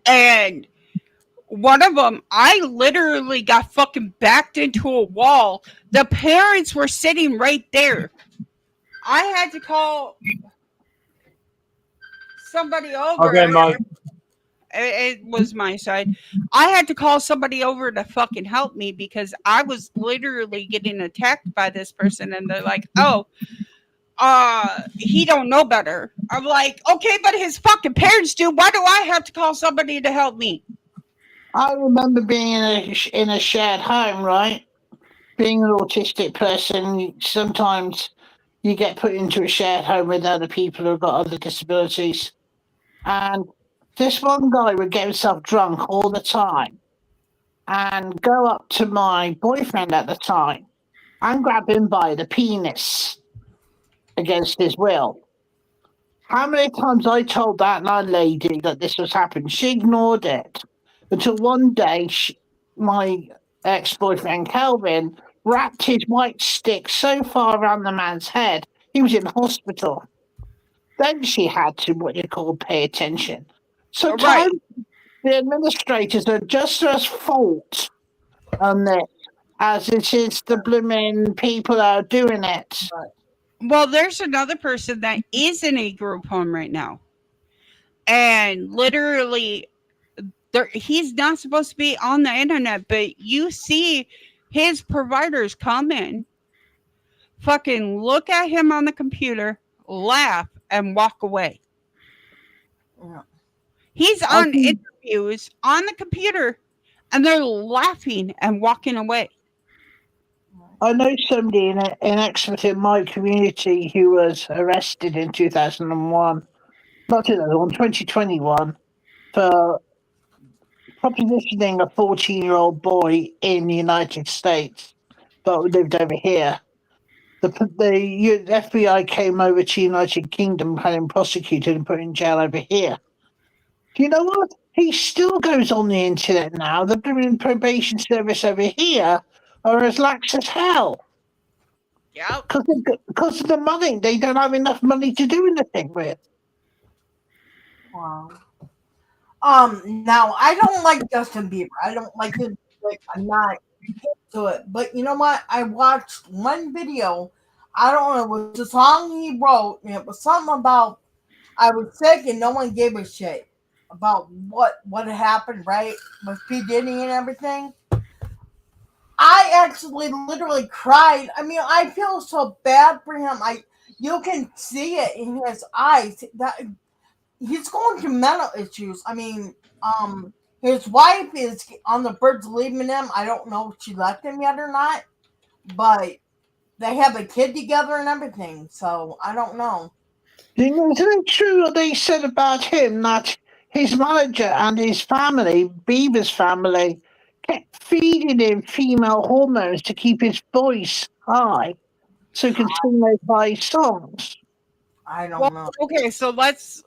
And one of them, I literally got fucking backed into a wall. The parents were sitting right there. I had to call somebody over. Okay, Mike. It was my side. I had to call somebody over to fucking help me because I was literally getting attacked by this person, and they're like, "Oh, he don't know better." I'm like, "Okay, but his fucking parents do. Why do I have to call somebody to help me?" I remember being in a shared home, right? Being an autistic person, sometimes you get put into a shared home with other people who've got other disabilities. And this one guy would get himself drunk all the time and go up to my boyfriend at the time and grab him by the penis against his will. How many times I told that lady that this was happening? She ignored it until one day my ex-boyfriend Calvin wrapped his white stick so far around the man's head he was in hospital. Then she had to, what you call, pay attention. So Right. the administrators are just as fault on this as it is the blooming people that are doing it. Well, there's another person that is in a group home right now. And literally, he's not supposed to be on the internet, but you see his providers come in, fucking look at him on the computer, laugh, and walk away. Yeah. He's on interviews on the computer, and they're laughing and walking away. I know somebody in Exeter in my community who was arrested in 2001, not 2001, 2021, for propositioning a 14-year-old boy in the United States, but lived over here. The FBI came over to the United Kingdom, had him prosecuted and put in jail over here. Do you know what? He still goes on the internet now. The probation service over here are as lax as hell. Yeah. Because of the money. They don't have enough money to do anything with. Wow. Now I don't like Justin Bieber. I don't like his music. I'm not into it. But you know what? I watched one video. I don't know. It was a song he wrote, and it was something about I was sick and no one gave a shit about what had happened, right? With P Diddy and everything. I actually literally cried. I mean, I feel so bad for him. You can see it in his eyes that he's going through mental issues. I mean, his wife is on the verge of leaving him. I don't know if she left him yet or not, but they have a kid together and everything. So I don't know. Isn't it true what they said about him that his manager and his family, Bieber's family, kept feeding him female hormones to keep his voice high so he could sing those high songs? I don't know. Okay, so let's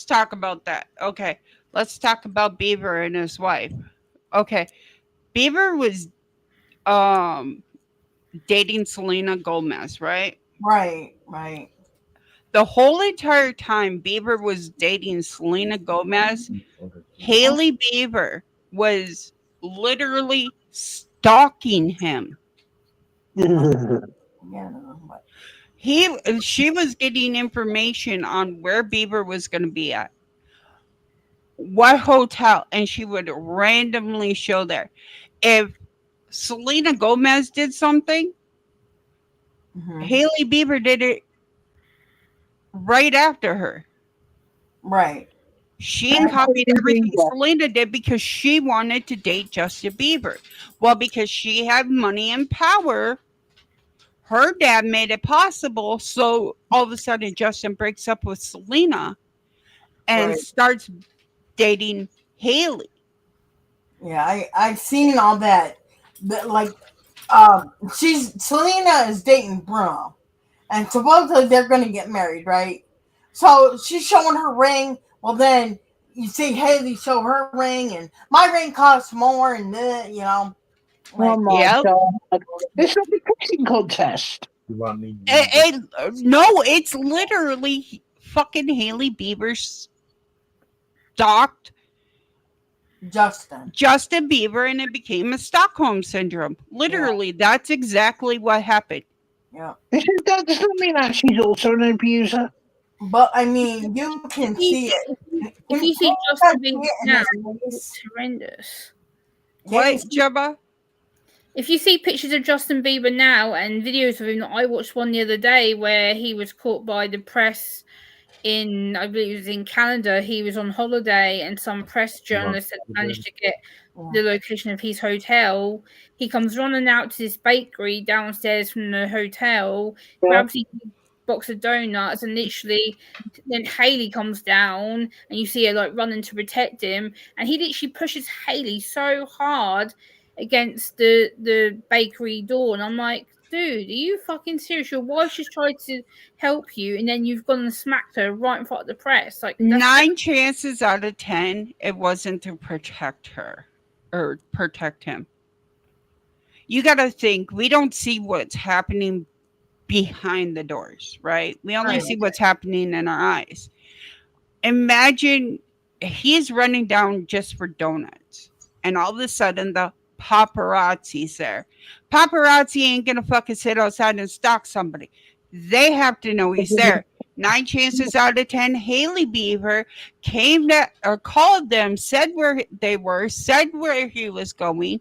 talk about that. Okay, let's talk about Bieber and his wife. Okay, Bieber was dating Selena Gomez, right? Right. The whole entire time Bieber was dating Selena Gomez, Hailey Bieber was literally stalking him. She was getting information on where Bieber was going to be at, what hotel, and she would randomly show there. If Selena Gomez did something, Hailey Bieber did it right after her. Right. She copied everything Selena did because she wanted to date Justin Bieber. Well, because she had money and power, her dad made it possible. So all of a sudden, Justin breaks up with Selena and starts dating Hailey. Yeah, I've seen all that. But like, Selena is dating Bruno, and supposedly they're going to get married, right? So she's showing her ring. Well, then you see Haley show her ring, and my ring costs more, and then Like, Oh my Yep. god! It's not a pissing contest. You want me? No, it's literally fucking Haley Bieber stalked Justin Bieber and it became a Stockholm syndrome. Literally, that's exactly what happened. Yeah. That does not mean that she's also an abuser. But I mean, you can see it. If you see Justin Bieber now, it's horrendous. What, Jabba? If you see pictures of Justin Bieber now and videos of him, I watched one the other day where he was caught by the press in, I believe it was in Canada. He was on holiday and some press journalist had managed to get the location of his hotel. He comes running out to this bakery downstairs from the hotel, grabs his box of donuts, and literally then Haley comes down and you see her like running to protect him, and he literally pushes Haley so hard against the bakery door, and I'm like, dude, are you fucking serious? Your wife just tried to help you, and then you've gone and smacked her right in front of the press. Like 9 chances out of 10, it wasn't to protect her or protect him. You got to think, we don't see what's happening behind the doors, right? We only see what's happening in our eyes. Imagine he's running down just for donuts, and all of a sudden the paparazzi's there. Paparazzi ain't gonna fucking sit outside and stalk somebody. They have to know he's there. 9 chances out of 10, Haley Bieber came to or called them, said where they were, said where he was going.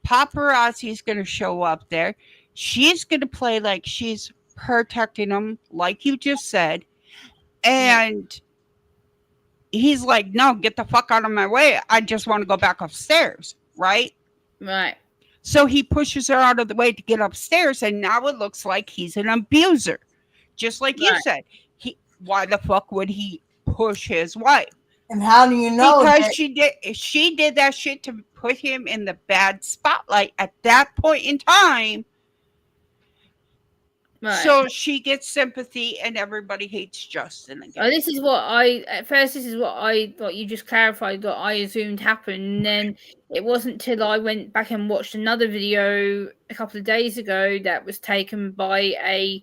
Paparazzi's gonna show up there. She's gonna play like she's protecting him, like you just said, and he's like, no, get the fuck out of my way. I just want to go back upstairs, right? Right. So he pushes her out of the way to get upstairs, and now it looks like he's an abuser. Just like you said. Why the fuck would he push his wife? And how do you know? Because she did that shit to put him in the bad spotlight at that point in time. Right. So she gets sympathy and everybody hates Justin again. This is what what you just clarified that I assumed happened. And then it wasn't till I went back and watched another video a couple of days ago that was taken by a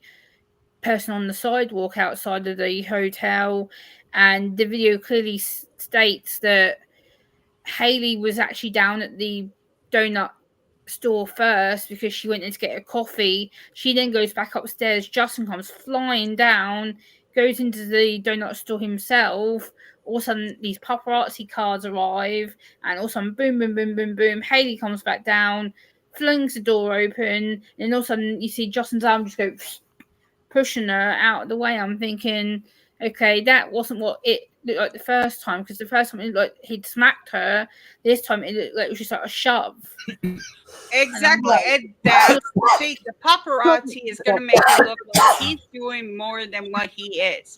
person on the sidewalk outside of the hotel, and the video clearly states that Haley was actually down at the donut store first because she went in to get a coffee. She then goes back upstairs. Justin comes flying down, goes into the donut store himself. All of a sudden, these paparazzi cars arrive, and all of a sudden, boom, boom, boom, boom, boom. Haley comes back down, flings the door open, and all of a sudden, you see Justin's arm just go pushing her out of the way. I'm thinking, okay, that wasn't what it looked like the first time, because the first time it looked like he'd smacked her. This time it looked like it was just like a shove. Exactly. And see, the paparazzi is going to make it look like he's doing more than what he is.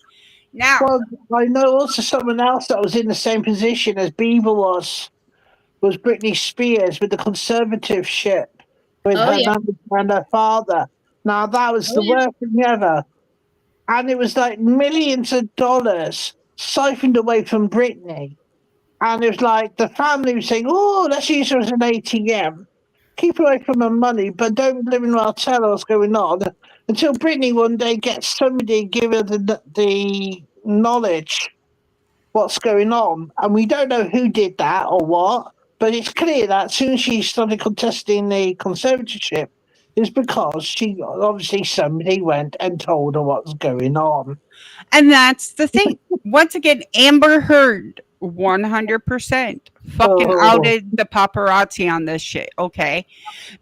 Now, well, I know also someone else that was in the same position as Bieber was Britney Spears with the conservative shit with her mum and her father. Now that was the worst thing ever, and it was like millions of dollars siphoned away from Britney, and it was like the family was saying, "Oh, let's use her as an ATM, keep away from her money, but don't live in our tell us what's going on." Until Britney one day gets somebody give her the knowledge what's going on, and we don't know who did that or what, but it's clear that as soon as she started contesting the conservatorship, it's because she obviously somebody went and told her what's going on. And that's the thing. Once again, Amber Heard 100% fucking outed the paparazzi on this shit, okay?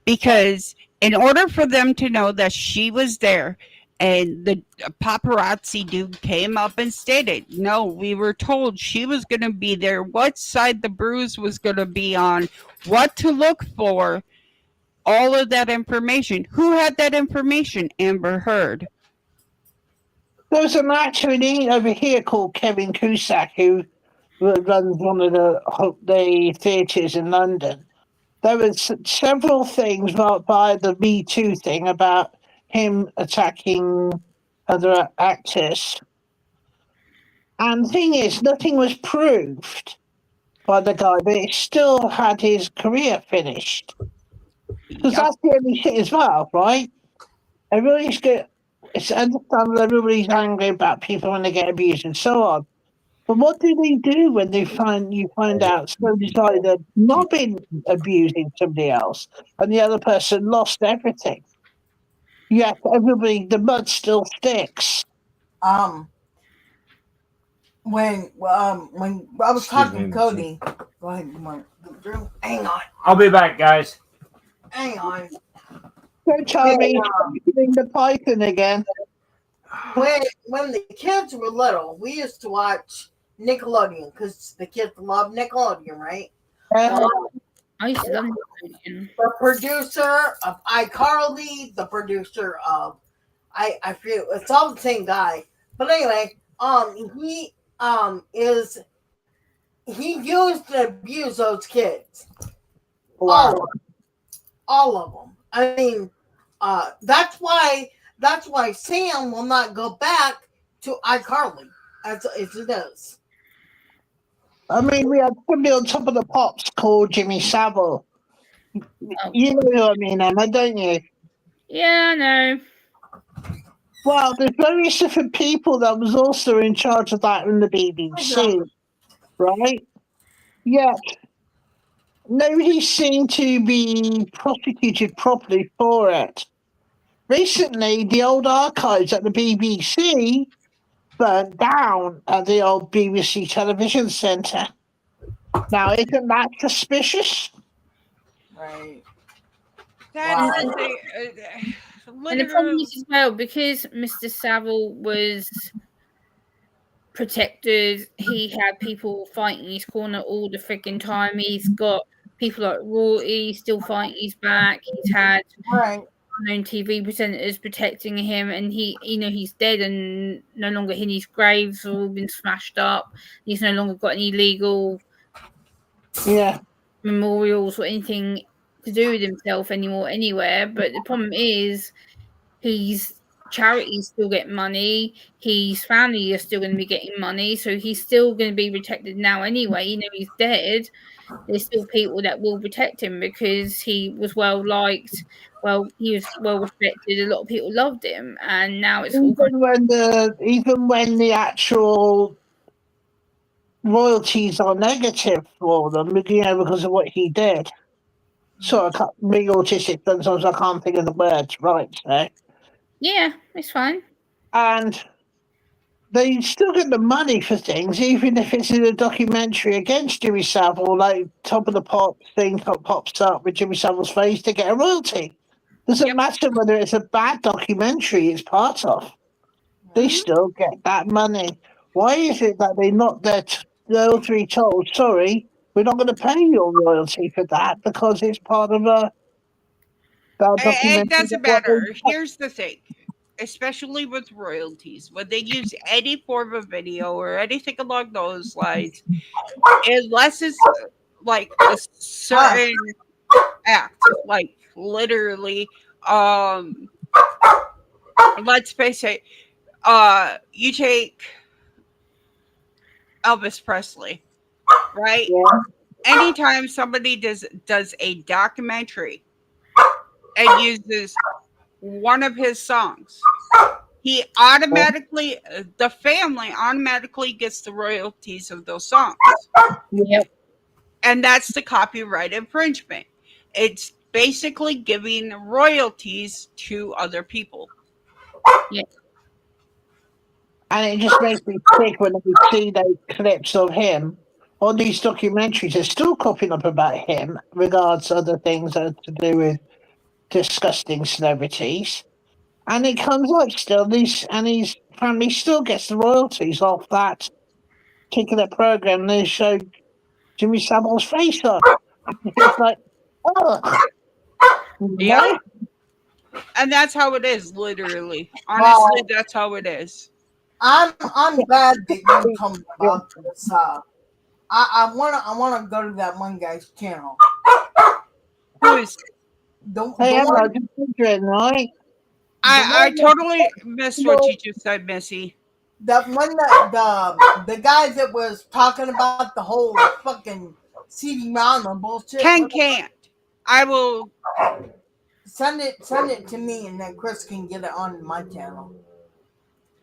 Because in order for them to know that she was there, and the paparazzi dude came up and stated, no, we were told she was going to be there, what side the bruise was going to be on, what to look for, all of that information. Who had that information? Amber Heard. There was an actor over here called Kevin Cusack who runs one of the theatres in London. There was several things by the Me Too thing about him attacking other actors. And the thing is, nothing was proved by the guy, but he still had his career finished. Because that's the only thing as well, right? Everybody's get. It's understandable everybody's angry about people when they get abused and so on. But what do they do when you find out somebody's either not been abusing somebody else and the other person lost everything? Yet everybody, the mud still sticks. When I was talking to Cody, go ahead, Mark. Hang on. I'll be back, guys. Hang on. Don't tell me doing the Python again. When the kids were little, we used to watch Nickelodeon because the kids love Nickelodeon, right? I used to love Nickelodeon. The producer of iCarly, the producer of I feel it's all the same guy. But anyway, he used to abuse those kids. Wow. All of them. I mean, that's why Sam will not go back to iCarly as it is. I mean, we had somebody on top of the pops called Jimmy Savile. You know who I mean, Emma, don't you? Yeah, I know. Well, there's various different people that was also in charge of that in the BBC, right? Yet, nobody seemed to be prosecuted properly for it. Recently, the old archives at the BBC burnt down at the old BBC television centre. Now, isn't that suspicious? Right. That's the thing. And the problem is as well, because Mr. Savile was protected, he had people fighting his corner all the freaking time. He's got people like Rory still fighting his back. He's had unknown TV presenters protecting him, and he's dead and no longer in his graves, have all been smashed up. He's no longer got any legal memorials or anything to do with himself anymore anywhere. But the problem is his charities still get money, his family is still going to be getting money, so he's still going to be protected now anyway. He's dead, there's still people that will protect him because he was well liked, he was well respected, a lot of people loved him, and now it's even when the actual royalties are negative for them, because of what he did. So I can't be autistic, sometimes I can't think of the words right. So yeah, it's fine. And they still get the money for things, even if it's in a documentary against Jimmy Savile, like Top of the Pop thing pops up with Jimmy Savile's face to get a royalty. Doesn't matter whether it's a bad documentary it's part of. They still get that money. Why is it that they're all three told, sorry, we're not going to pay your royalty for that because it's part of a bad documentary? It doesn't matter. Here's the thing. Especially with royalties, when they use any form of video or anything along those lines, unless it's like a certain act, like literally, let's face it, you take Elvis Presley, right? Yeah. Anytime somebody does a documentary and uses one of his songs, the family automatically gets the royalties of those songs. Yep. And that's the copyright infringement. It's basically giving royalties to other people. Yeah. And it just makes me sick when we see those clips of him on these documentaries. They're still copying up about him, regards other things that are to do with disgusting celebrities. And it comes up still, his family still gets the royalties off that particular program. They showed Jimmy Savile's face on. It's like, oh. Yeah. And that's how it is, literally. Honestly, that's how it is. I'm glad that you told me about this. I wanna go to that one guy's channel. Who is? I totally missed what you just said, Missy. That one that the guy that was talking about the whole fucking CD-ROM and bullshit. Ken can't. I will Send it to me, and then Chris can get it on my channel.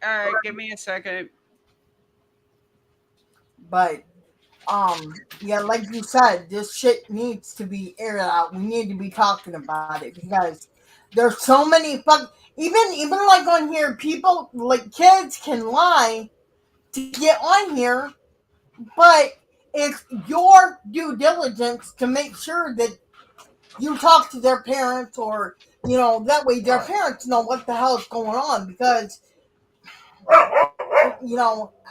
All right, give me a second. But yeah, like you said, this shit needs to be aired out. We need to be talking about it because there's so many even like on here, people like kids can lie to get on here, but it's your due diligence to make sure that you talk to their parents, or that way their parents know what the hell is going on, because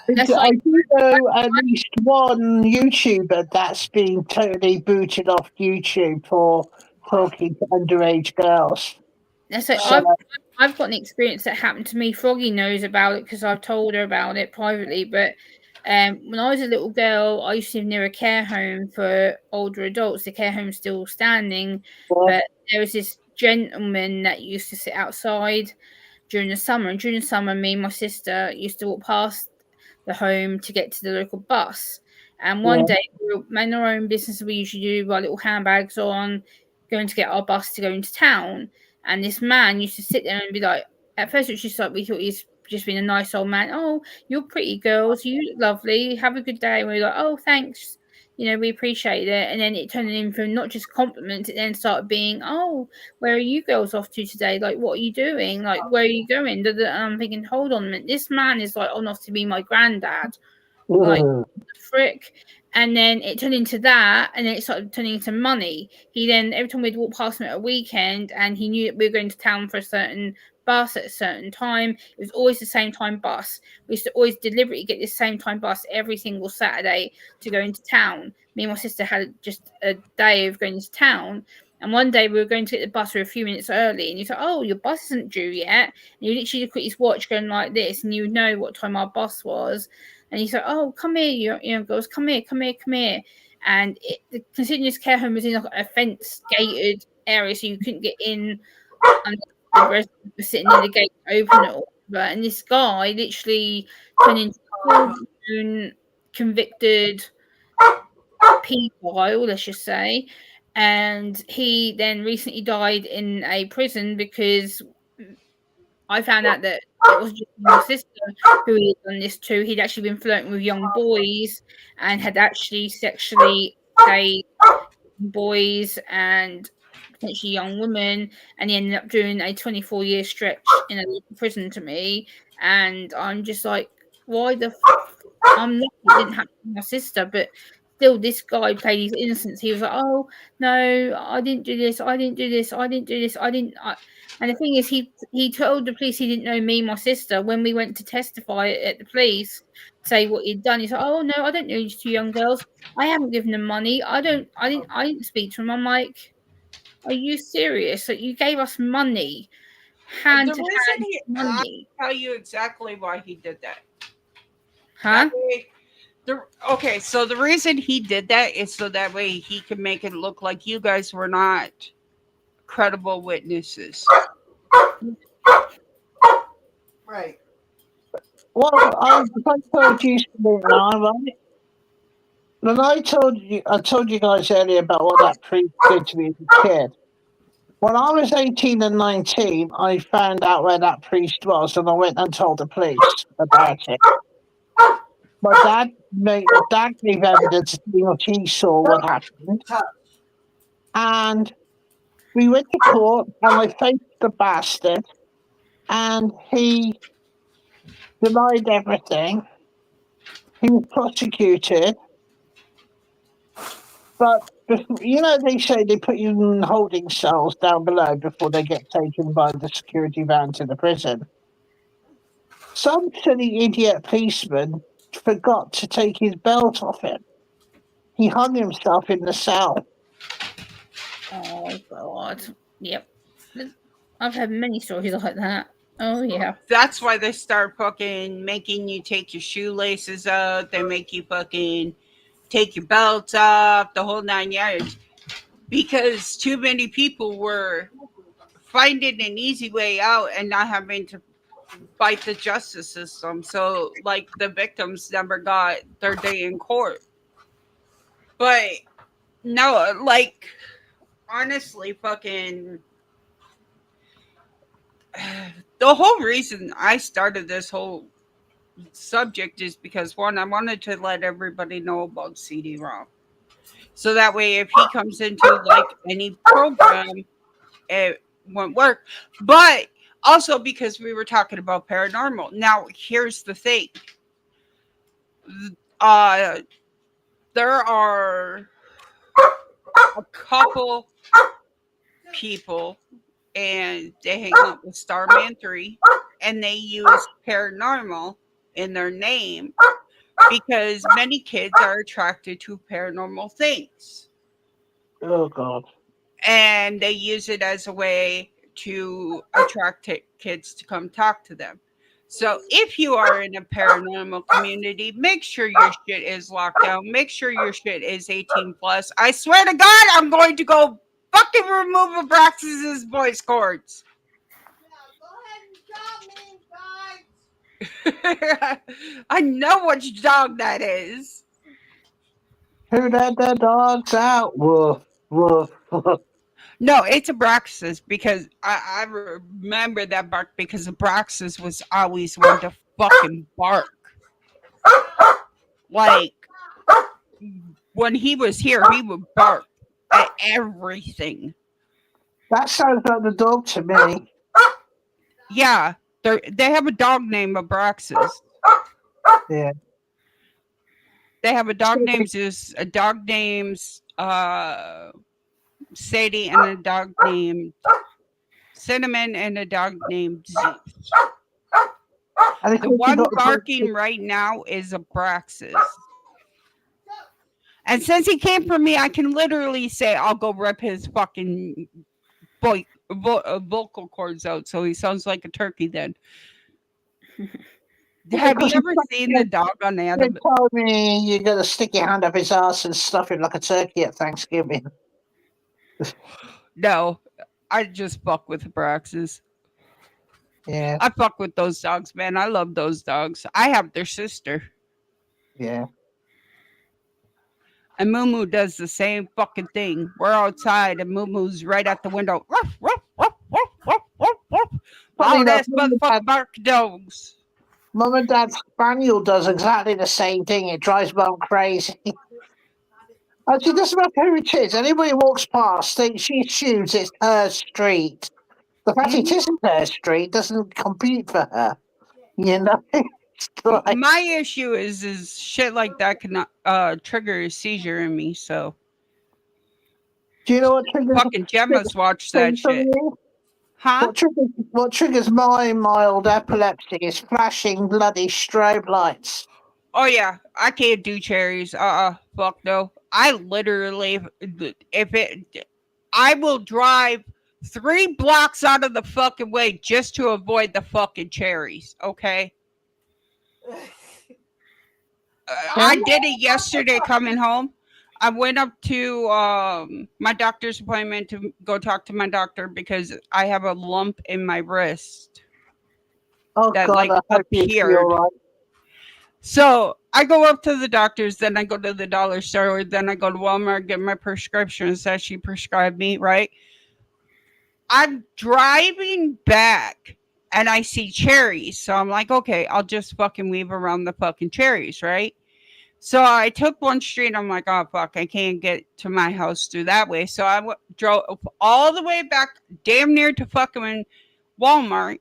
That's I like do know at least one YouTuber that's been totally booted off YouTube for talking to underage girls. that's like So, I've got an experience that happened to me. Froggy knows about it because I've told her about it privately. But when I was a little girl, I used to live near a care home for older adults. The care home's still standing, but there was this gentleman that used to sit outside during the summer. And during the summer, me and my sister used to walk past the home to get to the local bus. And one day, we were minding our own business, we usually do, with our little handbags on, going to get our bus to go into town. And this man used to sit there and be like, at first it was just like we thought he's just been a nice old man. Oh, you're pretty girls, you look lovely, have a good day. And we were like, oh, thanks. We appreciate it. And then it turned into not just compliments, it then started being, oh, where are you girls off to today? Like, what are you doing? Like, where are you going? And I'm thinking, hold on a minute, this man is like on off to be my granddad. Like, frick. And then it turned into that, and then it started turning into money. He then, every time we'd walk past him at a weekend, and he knew that we were going to town for a certain bus at a certain time, it was always the same time bus. We used to always deliberately get this same time bus every single Saturday to go into town. Me and my sister had just a day of going to town. And one day we were going to get the bus, we were a few minutes early, and he's like, oh, your bus isn't due yet. And you literally look at his watch going like this, and you would know what time our bus was. And he's like, oh, come here, girls, come here. And considering this care home was in like a fence gated area, so you couldn't get in unless the residents were sitting near the gate to open it all. And this guy literally turned into a full-blown convicted pedophile, let's just say. And he then recently died in a prison because I found out that it was just my sister who he had done this to. He'd actually been flirting with young boys and had actually sexually assaulted boys and potentially young women. And he ended up doing a 24-year stretch in a local prison to me. And I'm just like, why the I'm lucky it didn't happen to my sister, but still, this guy played his innocence. He was like, "Oh no, I didn't do this. I didn't do this. I didn't do this. I didn't." And the thing is, he told the police he didn't know me, and my sister, when we went to testify at the police, say what he'd done. He's like, "Oh no, I don't know these two young girls. I haven't given them money. I didn't speak to them." I'm like, "Are you serious? That you gave us money, hand The to reason hand money?" I'll tell you exactly why he did that. Huh? Okay, so the reason he did that is so that way he could make it look like you guys were not credible witnesses. Right. well, I told you something now, right? When I told you guys earlier about what that priest did to me as a kid. When I was 18 and 19, I found out where that priest was, and I went and told the police about it. My dad gave evidence that he saw what happened, and we went to court, and I faced the bastard, and he denied everything. He was prosecuted, but they say they put you in holding cells down below before they get taken by the security van to the prison. Some silly idiot policeman forgot to take his belt off him. He hung himself in the cell. Oh God! Yep, I've had many stories like that. Oh yeah. That's why they start fucking making you take your shoelaces out. They make you fucking take your belts off, the whole 9 yards, because too many people were finding an easy way out and not having to fight the justice system. So, like, the victims never got their day in court. But no, like, honestly, fucking the whole reason I started this whole subject is because one, I wanted to let everybody know about CD-ROM, so that way if he comes into like any program, it won't work. But also because we were talking about paranormal. Now here's the thing. Uh, there are a couple people and they hang out with Starman 3 and they use paranormal in their name because many kids are attracted to paranormal things. Oh God. And they use it as a way to attract kids to come talk to them. So if you are in a paranormal community, make sure your shit is locked down. Make sure your shit is 18 plus. I swear to God, I'm going to go fucking remove Abraxas's voice cords. I know which dog that is. Who let the dogs out? Woof, woof, woof. No, it's Abraxas because I remember that bark because Abraxas was always one to fucking bark. Like, when he was here, he would bark at everything. That sounds like the dog to me. Yeah, they have a dog named Abraxas. Yeah. They have a dog named Sadie and a dog named Cinnamon and a dog named Zeus. The one barking right now is Abraxas. And since he came from me, I can literally say I'll go rip his fucking vocal cords out so he sounds like a turkey then. Have you ever seen the dog on the other? They told me you're going to stick your hand up his ass and stuff him like a turkey at Thanksgiving. No, I just fuck with Abraxas. Yeah. I fuck with those dogs, man. I love those dogs. I have their sister. Yeah. And Moo does the same fucking thing. We're outside and Moo right at the window. Ruff, ruff, ruff, ruff, ruff, ruff, ruff. All that's motherfucking bark dogs. Mum and Dad's spaniel does exactly the same thing. It drives Mum crazy. Actually, this is my favorite kids. Anybody who walks past thinks she assumes it's her street. The fact it isn't her street doesn't compete for her. You know? Like, my issue is shit like that can trigger a seizure in me. So, do you know what triggers? Fucking Gemma's watched that shit. Huh? What triggers my mild epilepsy is flashing bloody strobe lights. Oh yeah, I can't do cherries. Fuck no. I literally, I will drive 3 blocks out of the fucking way just to avoid the fucking cherries. Okay. I did it yesterday coming home. I went up to my doctor's appointment to go talk to my doctor because I have a lump in my wrist. Oh that God, like I hope you feel appeared. right. So I go up to the doctor's, then I go to the dollar store, then I go to Walmart, get my prescriptions that she prescribed me, right? I'm driving back and I see cherries. So I'm like, okay, I'll just fucking weave around the fucking cherries, right? So I took one street. I'm like, oh, fuck, I can't get to my house through that way. So I drove all the way back damn near to fucking Walmart.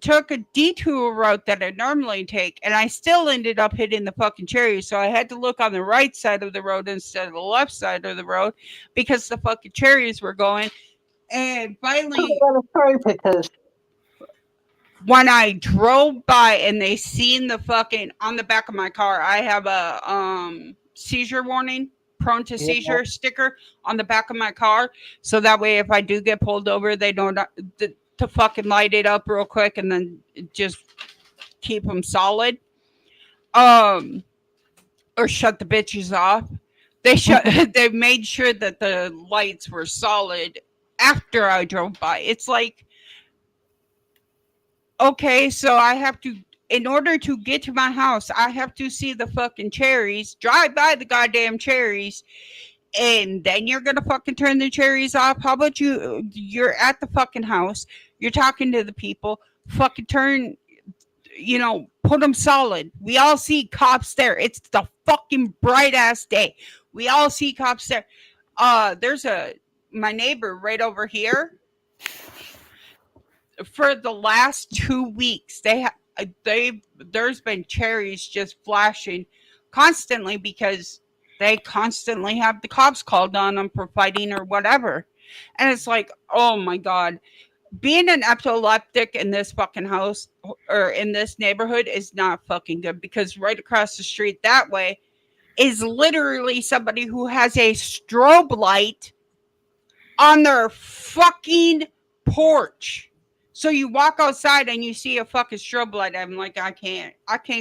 Took a detour route that I normally take, and I still ended up hitting the fucking cherries. So I had to look on the right side of the road instead of the left side of the road because the fucking cherries were going. And finally, when I drove by and they seen the fucking on the back of my car, I have a seizure warning, prone to seizure sticker on the back of my car, so that way if I do get pulled over, they don't to fucking light it up real quick and then just keep them solid, or shut the bitches off. They made sure that the lights were solid after I drove by. It's like, okay, so I have to, in order to get to my house, I have to see the fucking cherries, drive by the goddamn cherries, and then you're gonna fucking turn the cherries off. How about you're at the fucking house, you're talking to the people, fucking turn, put them solid. We all see cops there. It's the fucking bright ass day. We all see cops there. There's my neighbor right over here. For the last 2 weeks, there's been cherries just flashing constantly because they constantly have the cops called on them for fighting or whatever. And it's like, oh my God, being an epileptic in this fucking house or in this neighborhood is not fucking good, because right across the street that way is literally somebody who has a strobe light on their fucking porch. So you walk outside and you see a fucking strobe light. I'm like, I can't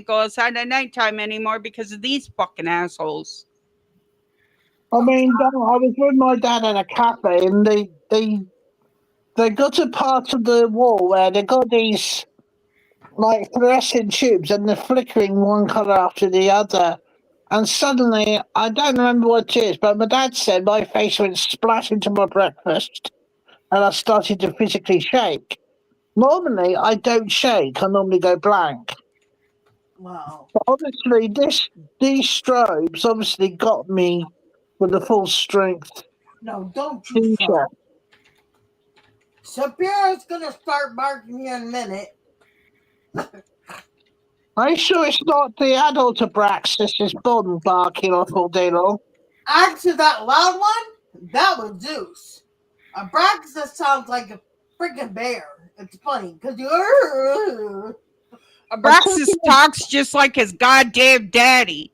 go outside at nighttime anymore because of these fucking assholes. I mean, I was with my dad at a cafe, and they got a part of the wall where they got these like fluorescent tubes, and they're flickering one color after the other. And suddenly, I don't remember what it is, but my dad said my face went splash into my breakfast, and I started to physically shake. Normally, I don't shake. I normally go blank. Wow. But obviously, these strobes obviously got me with the full strength. No, don't you start. Shapiro's gonna start barking here in a minute. Are you sure it's not the adult Abraxas is Bond barking off all day long? Actually, that loud one, that was Zeus. Abraxas sounds like a freaking bear. It's funny because you. Abraxas talks just like his goddamn daddy.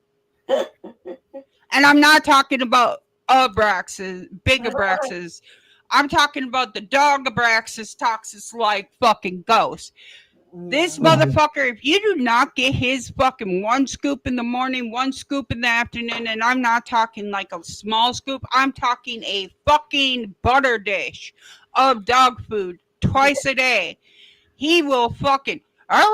And I'm not talking about Abraxas, big Abraxas. I'm talking about the dog Abraxas talks just like fucking ghost. This motherfucker, if you do not get his fucking one scoop in the morning, one scoop in the afternoon, and I'm not talking like a small scoop, I'm talking a fucking butter dish of dog food twice a day, he will fucking. I'm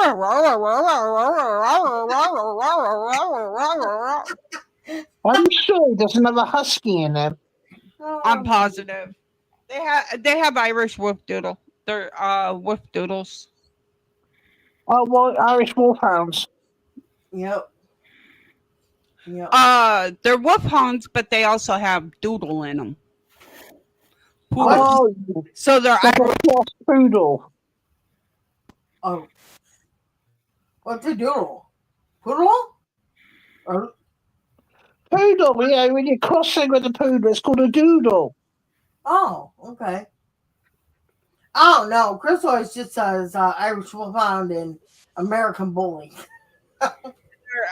sure he doesn't have a husky in him. I'm positive. They have Irish wolf doodle. They're wolf doodles. Oh, well, Irish wolfhounds. Yep. Yep. They're wolfhounds, but they also have doodle in them. Oh, so they're Irish poodle. Oh, what's a doodle? Poodle? Or poodle? Yeah, when you're crossing with a poodle, it's called a doodle. Oh, okay. I don't know. Chris always just says Irish Wolfhound and American Bully. They're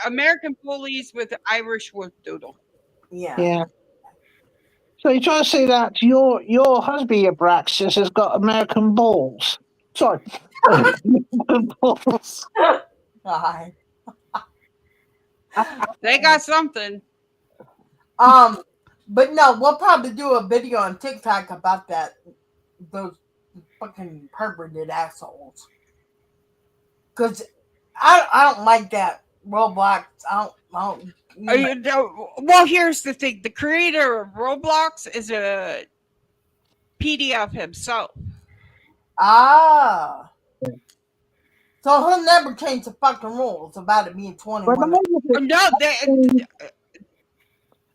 American bullies with Irish wolf doodle. Yeah. So you're trying to say that your husband, Abraxas, has got American balls? Sorry. balls. God. They got something. But no, we'll probably do a video on TikTok about that. Those fucking perverted assholes. Because I don't like that Roblox. I don't. Well, here's the thing. The creator of Roblox is a PDF himself. Ah. So he'll never change the fucking rules about it being 21. No,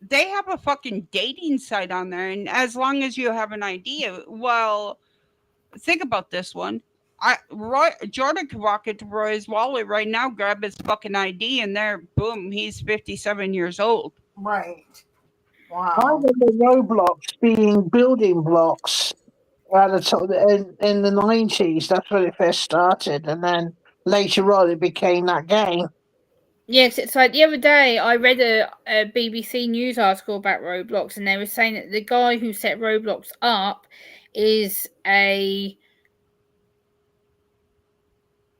they have a fucking dating site on there, and as long as you have an idea, well, think about this one. Jordan could walk into Roy's wallet right now, grab his fucking ID, and there, boom, he's 57 years old. Right. Wow. I remember Roblox being building blocks at the top in the 90s. That's when it first started, and then later on it became that game. Yes, it's like the other day I read a BBC News article about Roblox, and they were saying that the guy who set Roblox up is a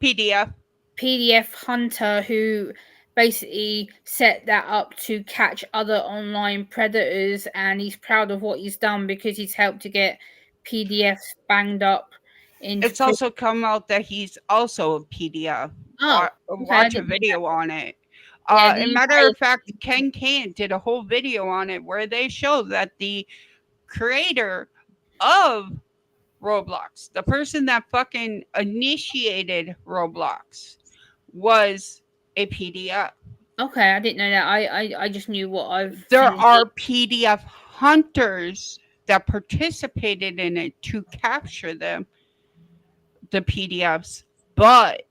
PDF hunter who basically set that up to catch other online predators, and he's proud of what he's done because he's helped to get PDFs banged up. It's also come out that he's also a PDF. Oh, watch a video on it. Yeah, A the matter UK. of fact, Ken Can did a whole video on it where they show that the creator of Roblox, the person that fucking initiated Roblox, was a PDF. Okay, I didn't know that. I just knew what I've There seen. are PDF hunters that participated in it to capture them, the PDFs. But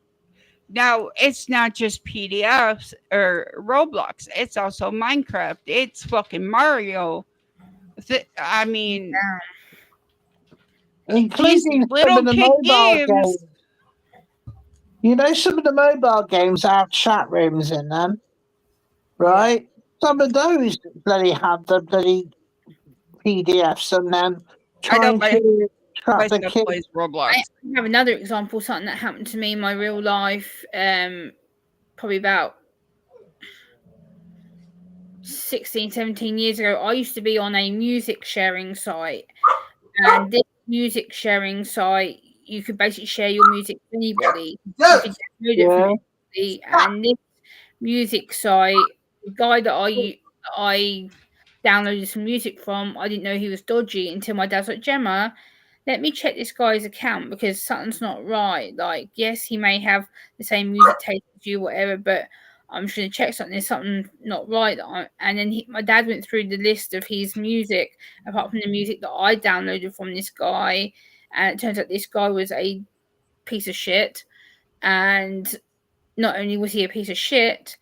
now it's not just PDFs or Roblox, it's also Minecraft, it's fucking Mario. I mean, these including some of little the kid mobile games. games. You know, some of the mobile games have chat rooms in them, right? Some of those bloody have the bloody PDFs and them I know trying to my trap the son kids. plays I Roblox. have another example, something that happened to me in my real life, probably about 16, 17 years ago. I used to be on a music sharing site, and this music sharing site, you could basically share your music with anybody. You could download it from anybody, and this music site, the guy that I downloaded some music from, I didn't know he was dodgy until my dad's like, Gemma, let me check this guy's account because something's not right. Like, yes, he may have the same music taste as you, whatever, but I'm just going to check something. There's something not right. And then my dad went through the list of his music, apart from the music that I downloaded from this guy. And it turns out this guy was a piece of shit. And not only was he a piece of shit,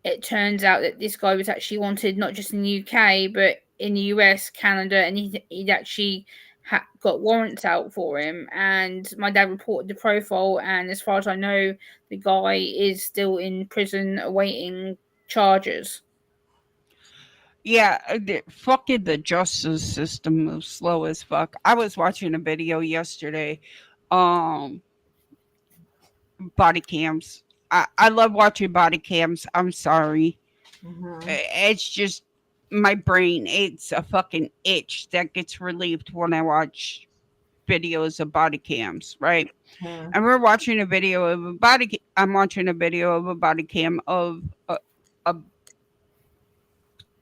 it turns out that this guy was actually wanted not just in the UK, but in the US, Canada, and he'd actually got warrants out for him. And my dad reported the profile, and as far as I know, the guy is still in prison awaiting charges. Yeah, fucking the justice system moves slow as fuck. I was watching a video yesterday, body cams. I love watching body cams. I'm sorry. It's just my brain. It's a fucking itch that gets relieved when I watch videos of body cams, right? And we're watching a video of a body. I'm watching a video of a body cam of a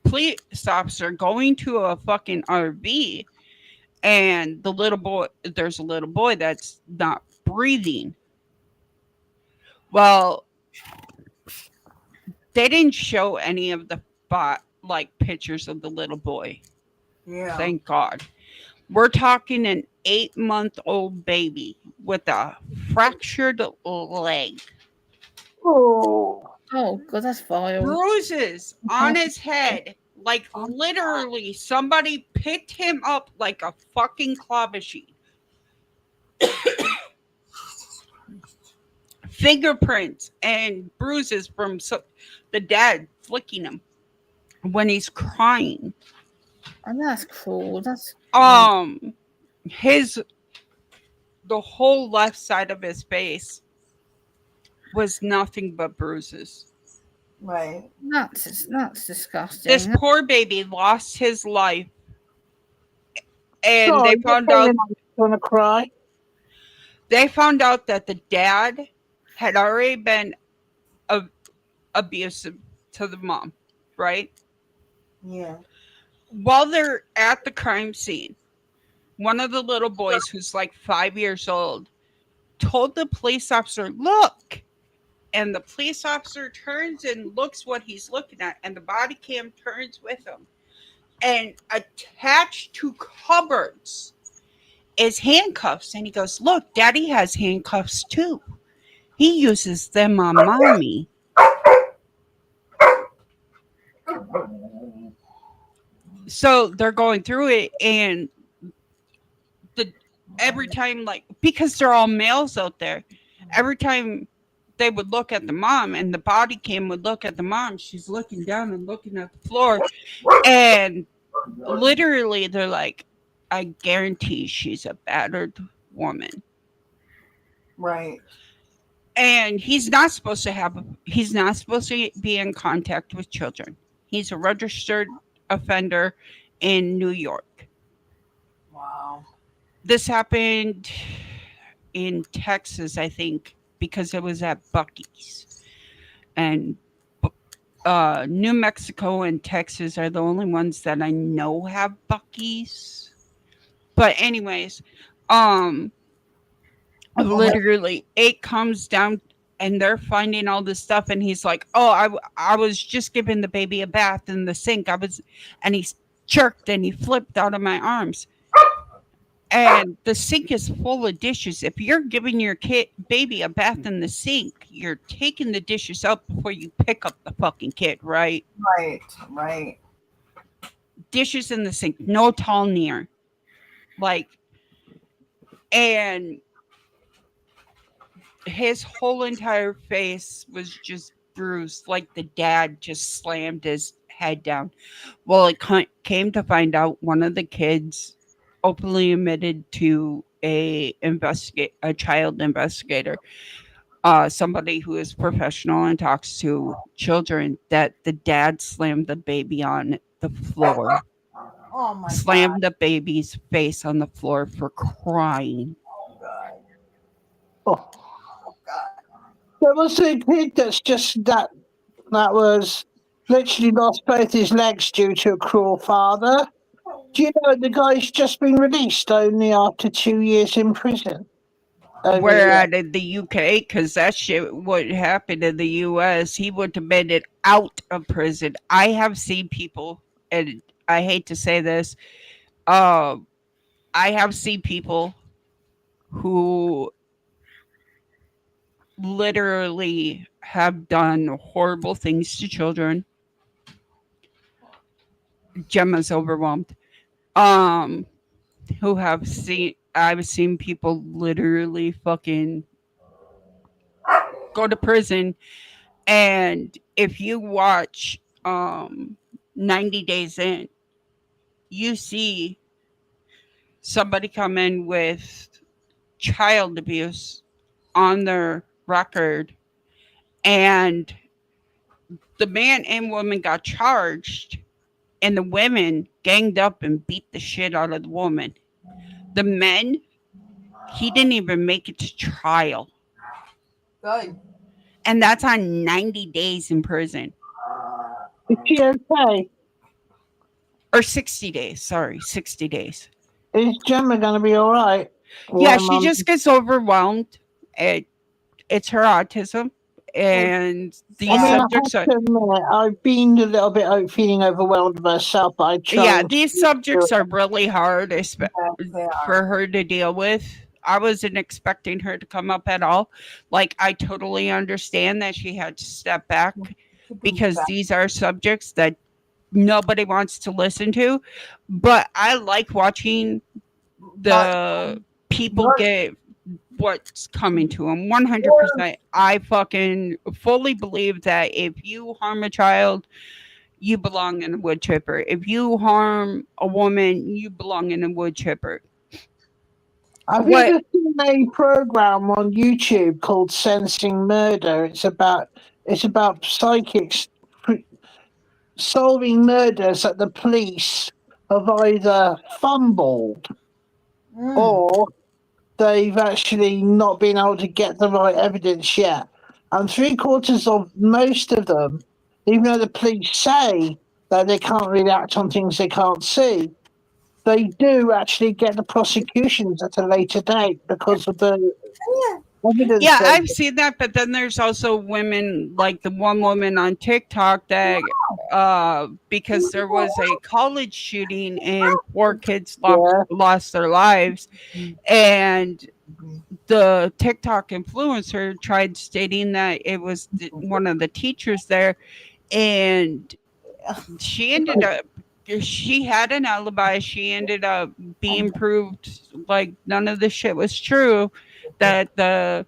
police officer going to a fucking RV, and there's a little boy that's not breathing. Well, they didn't show any of the pictures of the little boy. Yeah. Thank God. We're talking an 8-month-old baby with a fractured leg. Oh God, that's vile. Bruises on his head. Like literally somebody picked him up like a fucking claw machine. Fingerprints and bruises from the dad flicking him when he's crying. Oh, that's cool. That's the whole left side of his face was nothing but bruises. Right. That's disgusting. This poor baby lost his life, and Sorry, they found out. Gonna cry. They found out that the dad had already been abusive to the mom, right? Yeah. While they're at the crime scene, one of the little boys, who's like 5 years old, told the police officer, "Look." And the police officer turns and looks what he's looking at, and the body cam turns with him. And attached to cupboards is handcuffs. And he goes, "Look, Daddy has handcuffs too. He uses them on Mommy." So they're going through it, and every time, because they're all males out there, every time they would look at the mom and the body cam would look at the mom, she's looking down and looking at the floor, and literally they're like, "I guarantee she's a battered woman." Right. And he's not supposed to be in contact with children. He's a registered offender in New York. Wow. This happened in Texas, I think, because it was at Buc-ee's. And New Mexico and Texas are the only ones that I know have Buc-ee's. But anyways, literally it comes down and they're finding all this stuff and he's like, "Oh, I was just giving the baby a bath in the sink. And he jerked and he flipped out of my arms. And the sink is full of dishes. If you're giving your baby a bath in the sink, you're taking the dishes out before you pick up the fucking kid, right? Right. Dishes in the sink, no towel near. Like, and his whole entire face was just bruised, like the dad just slammed his head down. Well, it came to find out one of the kids openly admitted to a child investigator, somebody who is professional and talks to children, that the dad slammed the baby on the floor. Oh my Slammed the baby's face on the floor for crying. Oh. There was a kid that's just that was literally lost both his legs due to a cruel father. Do you know the guy's just been released only after 2 years in prison? We're at in the UK, because that shit would happen in the US. He would have made it out of prison. I have seen people, and I hate to say this, I have seen people who literally have done horrible things to children. Gemma's overwhelmed. I've seen people literally fucking go to prison. And if you watch 90 Days In, you see somebody come in with child abuse on their record, and the man and woman got charged, and the women ganged up and beat the shit out of the woman. The men, he didn't even make it to trial. Good. And that's on 90 days in prison. Is she okay? Or 60 days. Sorry, 60 days. Is Gemma going to be all right? Yeah, she just gets overwhelmed. It's her autism. And these subjects are... I've been a little bit feeling overwhelmed myself. These subjects are really hard for her to deal with. I wasn't expecting her to come up at all. Like, I totally understand that she had to step back because these are subjects that nobody wants to listen to. But I like watching the people get what's coming to them. 100%. I fucking fully believe that if you harm a child, you belong in a wood chipper. If you harm a woman, you belong in a wood chipper. Have you ever seen a program on YouTube called Sensing Murder? It's about psychics solving murders that the police have either fumbled or they've actually not been able to get the right evidence yet. And 3/4 of most of them, even though the police say that they can't really act on things they can't see, they do actually get the prosecutions at a later date because of the evidence. Yeah, I've seen that, but then there's also women, like the one woman on TikTok that, because there was a college shooting and 4 kids lost their lives, and the TikTok influencer tried stating that it was one of the teachers there, and she ended up, she had an alibi. She ended up being proved like none of the shit was true that the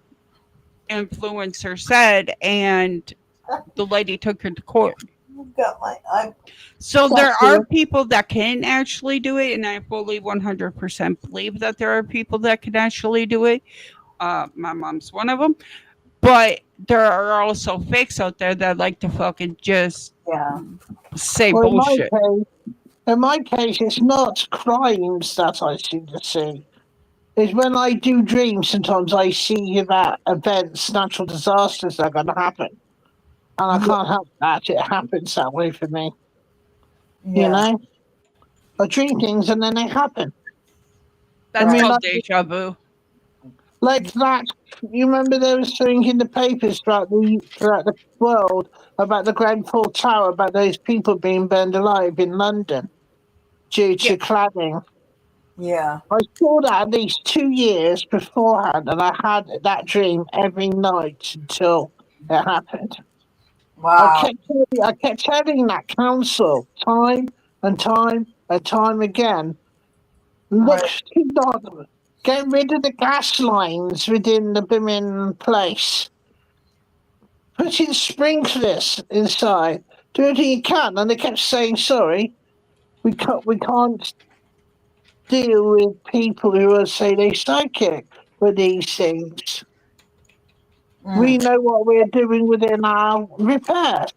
influencer said, and the lady took her to court. So there are people that can actually do it, and I fully 100% believe that there are people that can actually do it. My mom's one of them. But there are also fakes out there that like to fucking just say bullshit. In my case, it's not crimes that I seem to see. It's when I do dream, sometimes I see that events, natural disasters are going to happen. And I can't help that. It happens that way for me. Yeah. You know? I dream things and then they happen. That's mean, called like, deja vu. like that. You remember there was something in the papers throughout the world about the Grenfell Tower, about those people being burned alive in London due to cladding. Yeah. I saw that at least 2 years beforehand, and I had that dream every night until it happened. Wow. I kept telling that council time and time and time again, look, get rid of the gas lines within the Bimin place. Put in sprinklers inside. Do everything you can. And they kept saying, sorry, we can't deal with people who are, say, they're psychic with these things. We know what we're doing within our repairs.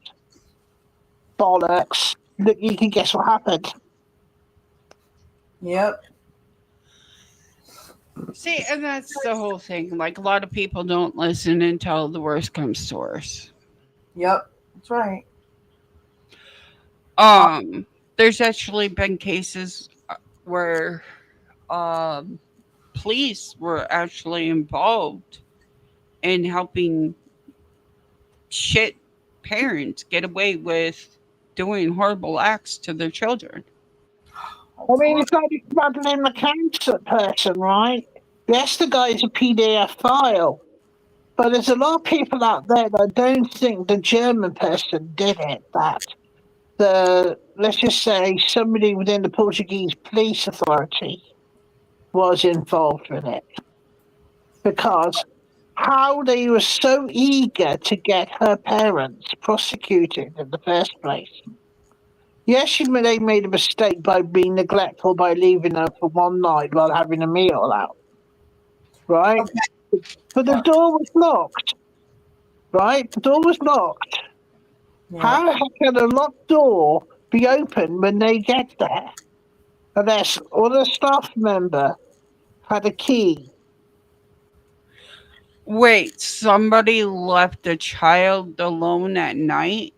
Bollocks. Look, you can guess what happened. Yep. See, and that's the whole thing. Like, a lot of people don't listen until the worst comes to worst. Yep. That's right. There's actually been cases where police were actually involved in helping shit parents get away with doing horrible acts to their children. I mean, it's like struggling the cancer person, right? Yes, the guy's a PDF file, but there's a lot of people out there that don't think the German person did it. That let's just say somebody within the Portuguese police authority was involved with it, because how they were so eager to get her parents prosecuted in the first place. Yes, they made a mistake by being neglectful by leaving her for one night while having a meal out, right? Okay. But the door was locked, right? The door was locked. Yeah. How the heck can a locked door be open when they get there? Unless other staff member had a key. Wait, somebody left a child alone at night?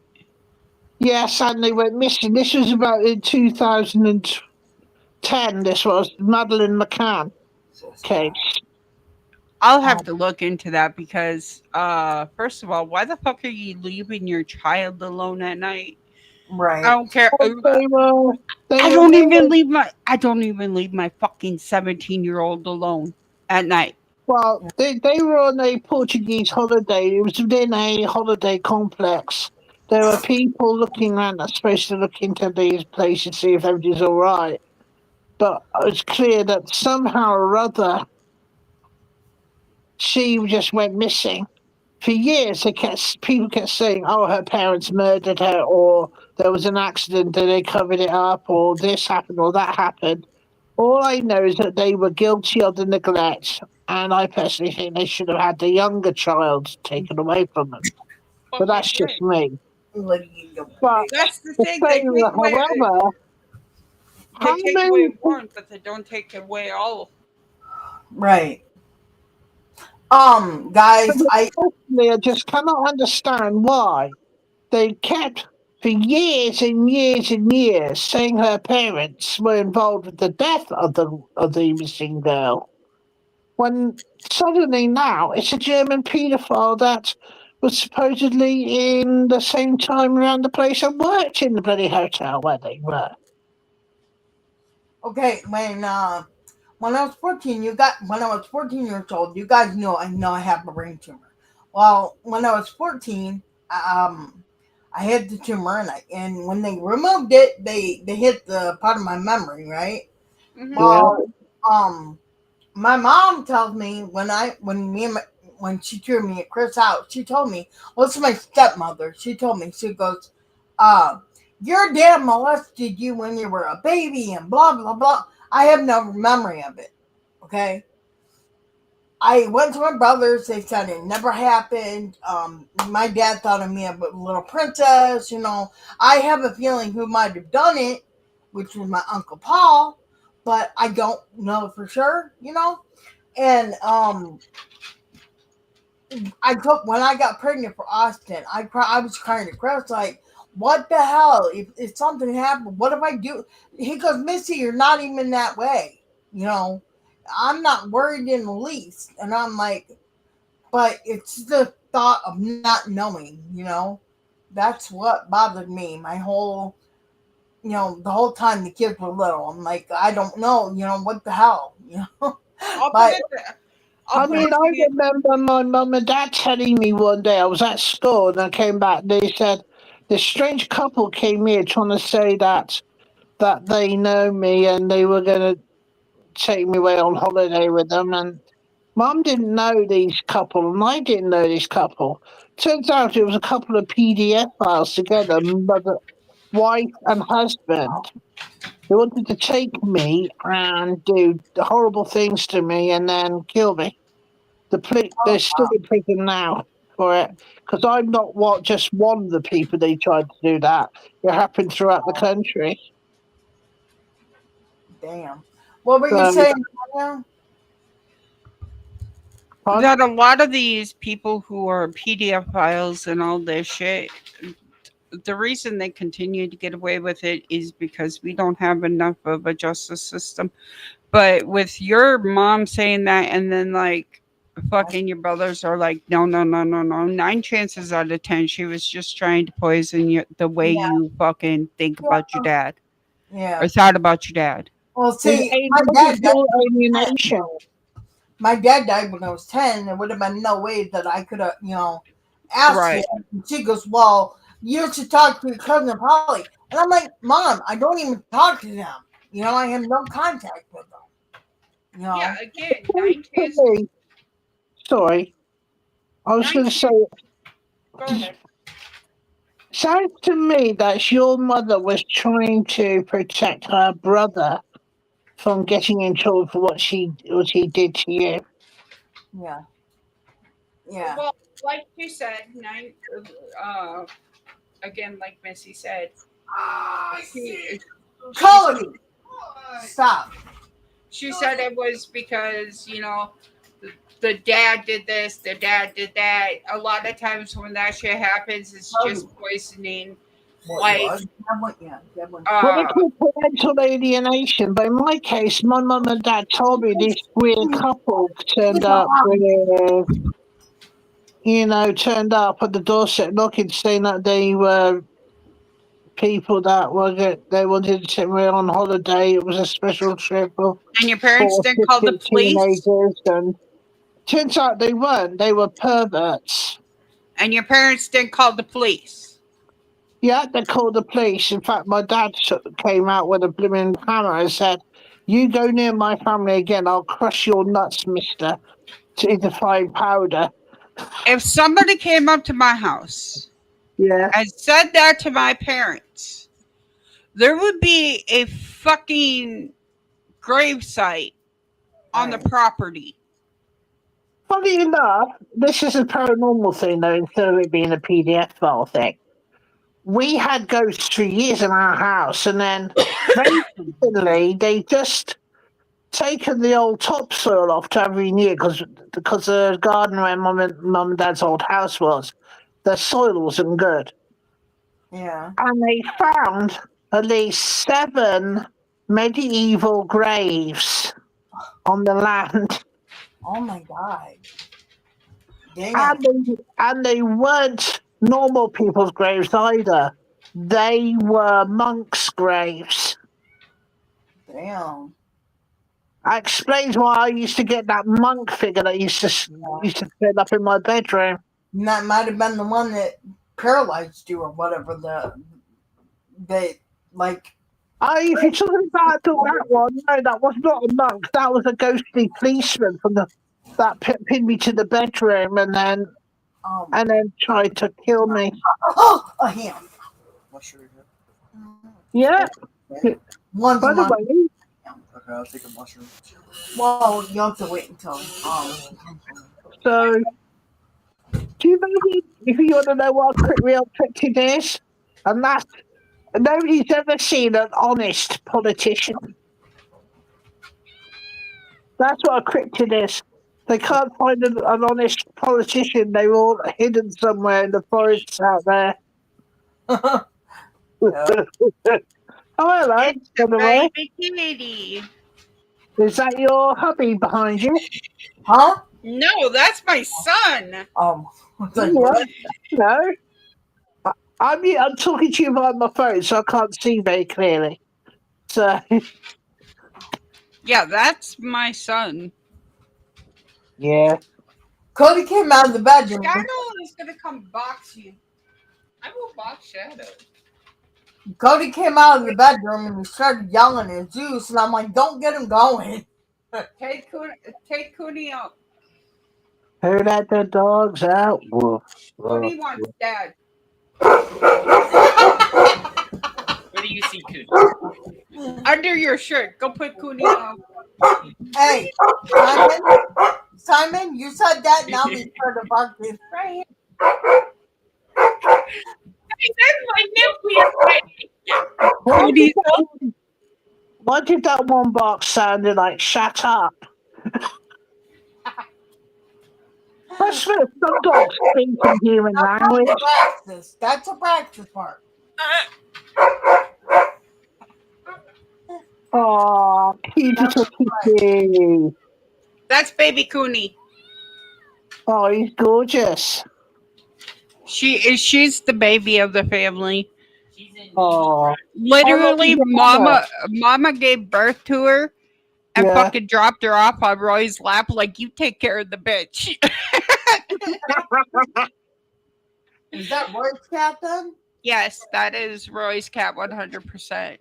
Yes, and they went missing. This was about in 2010. This was Madeleine McCann case. I'll have to look into that because, first of all, why the fuck are you leaving your child alone at night? Right. I don't care. I don't even leave my fucking 17-year-old alone at night. Well, they were on a Portuguese holiday. It was within a holiday complex. There were people looking around that's supposed to look into these places, see if everything's all right. But it was clear that somehow or other, she just went missing. For years, people kept saying, "Oh, her parents murdered her," or there was an accident and they covered it up, or this happened or that happened. All I know is that they were guilty of the neglect, and I personally think they should have had the younger child taken away from them. But that's just me. But that's the thing. They take away one, but they don't take away all. Right. Guys, I just cannot understand why they kept for years and years and years saying her parents were involved with the death of the missing girl, when suddenly now it's a German paedophile that was supposedly in the same time around the place and worked in the bloody hotel where they were. Okay, when I was 14, when I was 14 years old, you guys know I have a brain tumor. Well, when I was 14, I had the tumor, and when they removed it, they hit the part of my memory, right? Mm-hmm. Well, my mom tells me when she threw me at Chris' house, she told me, well, it's my stepmother. She told me, she goes, your dad molested you when you were a baby and blah, blah, blah. I have no memory of it. Okay. I went to my brothers. They said it never happened. My dad thought of me as a little princess. I have a feeling who might have done it, which was my Uncle Paul, but I don't know for sure, And when I got pregnant for Austin, I was crying to Chris like, what the hell? If something happened, what if I do? He goes, Missy, you're not even that way. You know, I'm not worried in the least. And I'm like, but it's the thought of not knowing, that's what bothered me. My whole, the whole time the kids were little, I'm like, I don't know, what the hell, but. I mean, I remember my mum and dad telling me one day I was at school and I came back. They said this strange couple came here trying to say that they know me and they were going to take me away on holiday with them. And Mum didn't know these couple, and I didn't know this couple. Turns out it was a couple of PDF files together, mother, wife and husband. They wanted to take me and do horrible things to me and then kill me. They're still in prison now for it because I'm not just one of the people they tried to do that. It happened throughout the country. Damn. What were you saying? That a lot of these people who are PDF files and all this shit, the reason they continue to get away with it is because we don't have enough of a justice system. But with your mom saying that, and then like fucking your brothers are like, no. 9 chances out of 10, she was just trying to poison you the way you fucking think about your dad. Yeah. Or thought about your dad. Well, see, my dad died when I was 10. There would have been no way that I could have, asked him. And she goes, well, you should talk to your cousin Polly. And I'm like, Mom, I don't even talk to them. I have no contact with them. Yeah, again, 9 chances. Sorry. I was going to say, Go ahead. sounds to me that your mother was trying to protect her brother from getting in trouble for what he did to you. Yeah. Yeah. Well, like you said, again, like Missy said, Cody, stop. She said it was because, the dad did this, the dad did that. A lot of times when that shit happens, it's just poisoning. Well, they call parental alienation, but in my case, my mum and dad told me this weird couple turned up turned up at the doorstep knocking, saying that they were people that they wanted to take me on holiday. It was a special trip. And your parents didn't call the police? Teenagers, and turns out they weren't. They were perverts. And your parents didn't call the police? Yeah, they called the police. In fact, my dad came out with a blooming hammer and said, you go near my family again, I'll crush your nuts, mister, into fine powder. If somebody came up to my house and said that to my parents, there would be a fucking gravesite on the property. Funny enough, this is a paranormal thing, though, instead of it being a PDF file thing. We had ghosts for years in our house, and then recently they just taken the old topsoil off to every year because the garden where mum and dad's old house was, the soil wasn't good. Yeah. And they found at least 7 medieval graves on the land. Oh my God. Damn. And they weren't normal people's graves either. They were monks' graves. Damn. That explains why I used to get that monk figure that used to set up in my bedroom. And that might have been the one that paralyzed you or whatever. If you're talking about that one, no, that was not a monk. That was a ghostly policeman that pinned me to the bedroom and then tried to kill me. Oh, a ham. Yeah. One by the way. Okay, I'll take a mushroom. Well, you have to wait until. So, do you know if you want to know what a real cryptid is? And that's nobody's ever seen an honest politician. That's what a cryptid is. They can't find an honest politician. They were all hidden somewhere in the forests out there. Oh, hello, It's by a the way. baby kitty. Is that your hubby behind you? Huh? No, that's my son. No. I'm talking to you via my phone, so I can't see very clearly. So, Yeah, that's my son. yeah. Cody came out of the bedroom. Shadow is gonna come box you. I will box Shadow. Cody came out of the bedroom and he started yelling at Zeus, and I'm like, don't get him going. Take Cooney out. Who let the dogs out? Woof. Cooney wants dad. Where do you see Cooney? Under your shirt. Go put Cooney out. Hey, Simon, you said that, now we started barking. Right here. That's my nephew. Why did that one box sound like shut up? I swear, some dogs speak in human language. That's a practice part. Oh, cute little kitty. That's baby Cooney. Oh, he's gorgeous. She's the baby of the family. Oh, Literally, Mama gave birth to her and fucking dropped her off on Roy's lap like, you take care of the bitch. Is that Roy's cat then? Yes, that is Roy's cat 100%.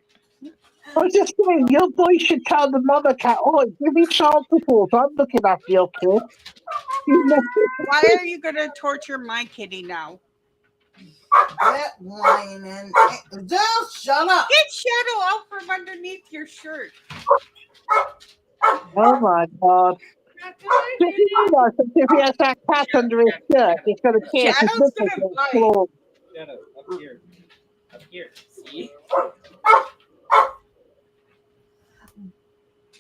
I was just saying, your boy should tell the mother cat, oh, give me child support. I'm looking after your kid. Why are you going to torture my kitty now? Get whining. Just shut up. Get Shadow out from underneath your shirt. Oh my god. Just realize that if he has that cat under his shirt, he's going to tear his Shadow's nipples gonna and bite. claws. Shadow, up here. Up here. See?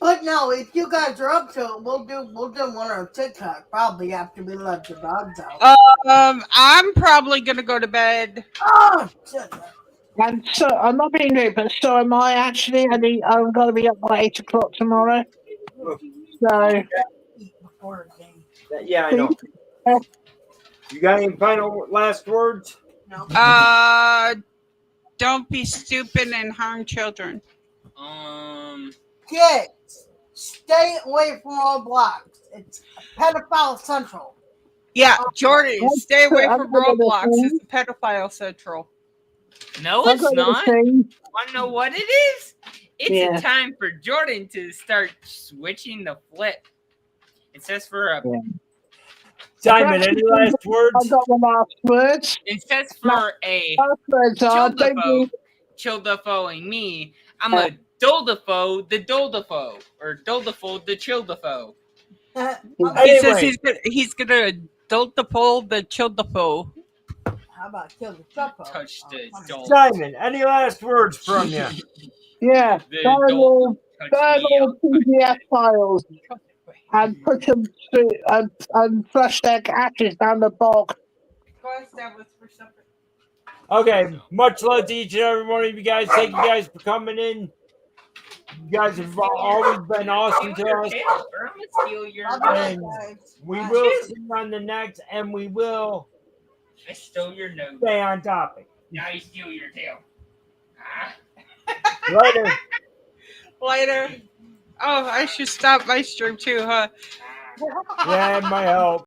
But no, if you guys are up to it, we'll do one on TikTok probably after we let the dogs out. I'm probably gonna go to bed. Oh, shit. And so, I'm not being rude, but so am I actually. I mean, I'm going to be up by 8 o'clock tomorrow. So. Yeah, I know. You got any final last words? No. Don't be stupid and harm children. Kids, stay away from Roblox. It's pedophile central. Yeah, Jordan, stay away from Roblox. It's a pedophile central. No, it's not. Want to know what it is? It's a time for Jordan to start switching the flip. It says for a. Simon, any last words? I've got the last words. It says for a Childafo-ing me. I'm a Doldafo the Doldafo. Or Doldafo the Childafo. He says he's gonna Doldafo the Childafo. How about kill the Chuppo? Touch the doll. Simon, any last words from you? Yeah, burn all PDF files and put them through and flush their ashes down the bog. Okay, much love to each and every one of you guys. Thank you guys for coming in. You guys have always been awesome to us. And we will see you on the next, and we will I stole your nose. stay on topic. Now you steal your tail. Later. Later. Oh, I should stop my stream too, huh? Yeah, it might help.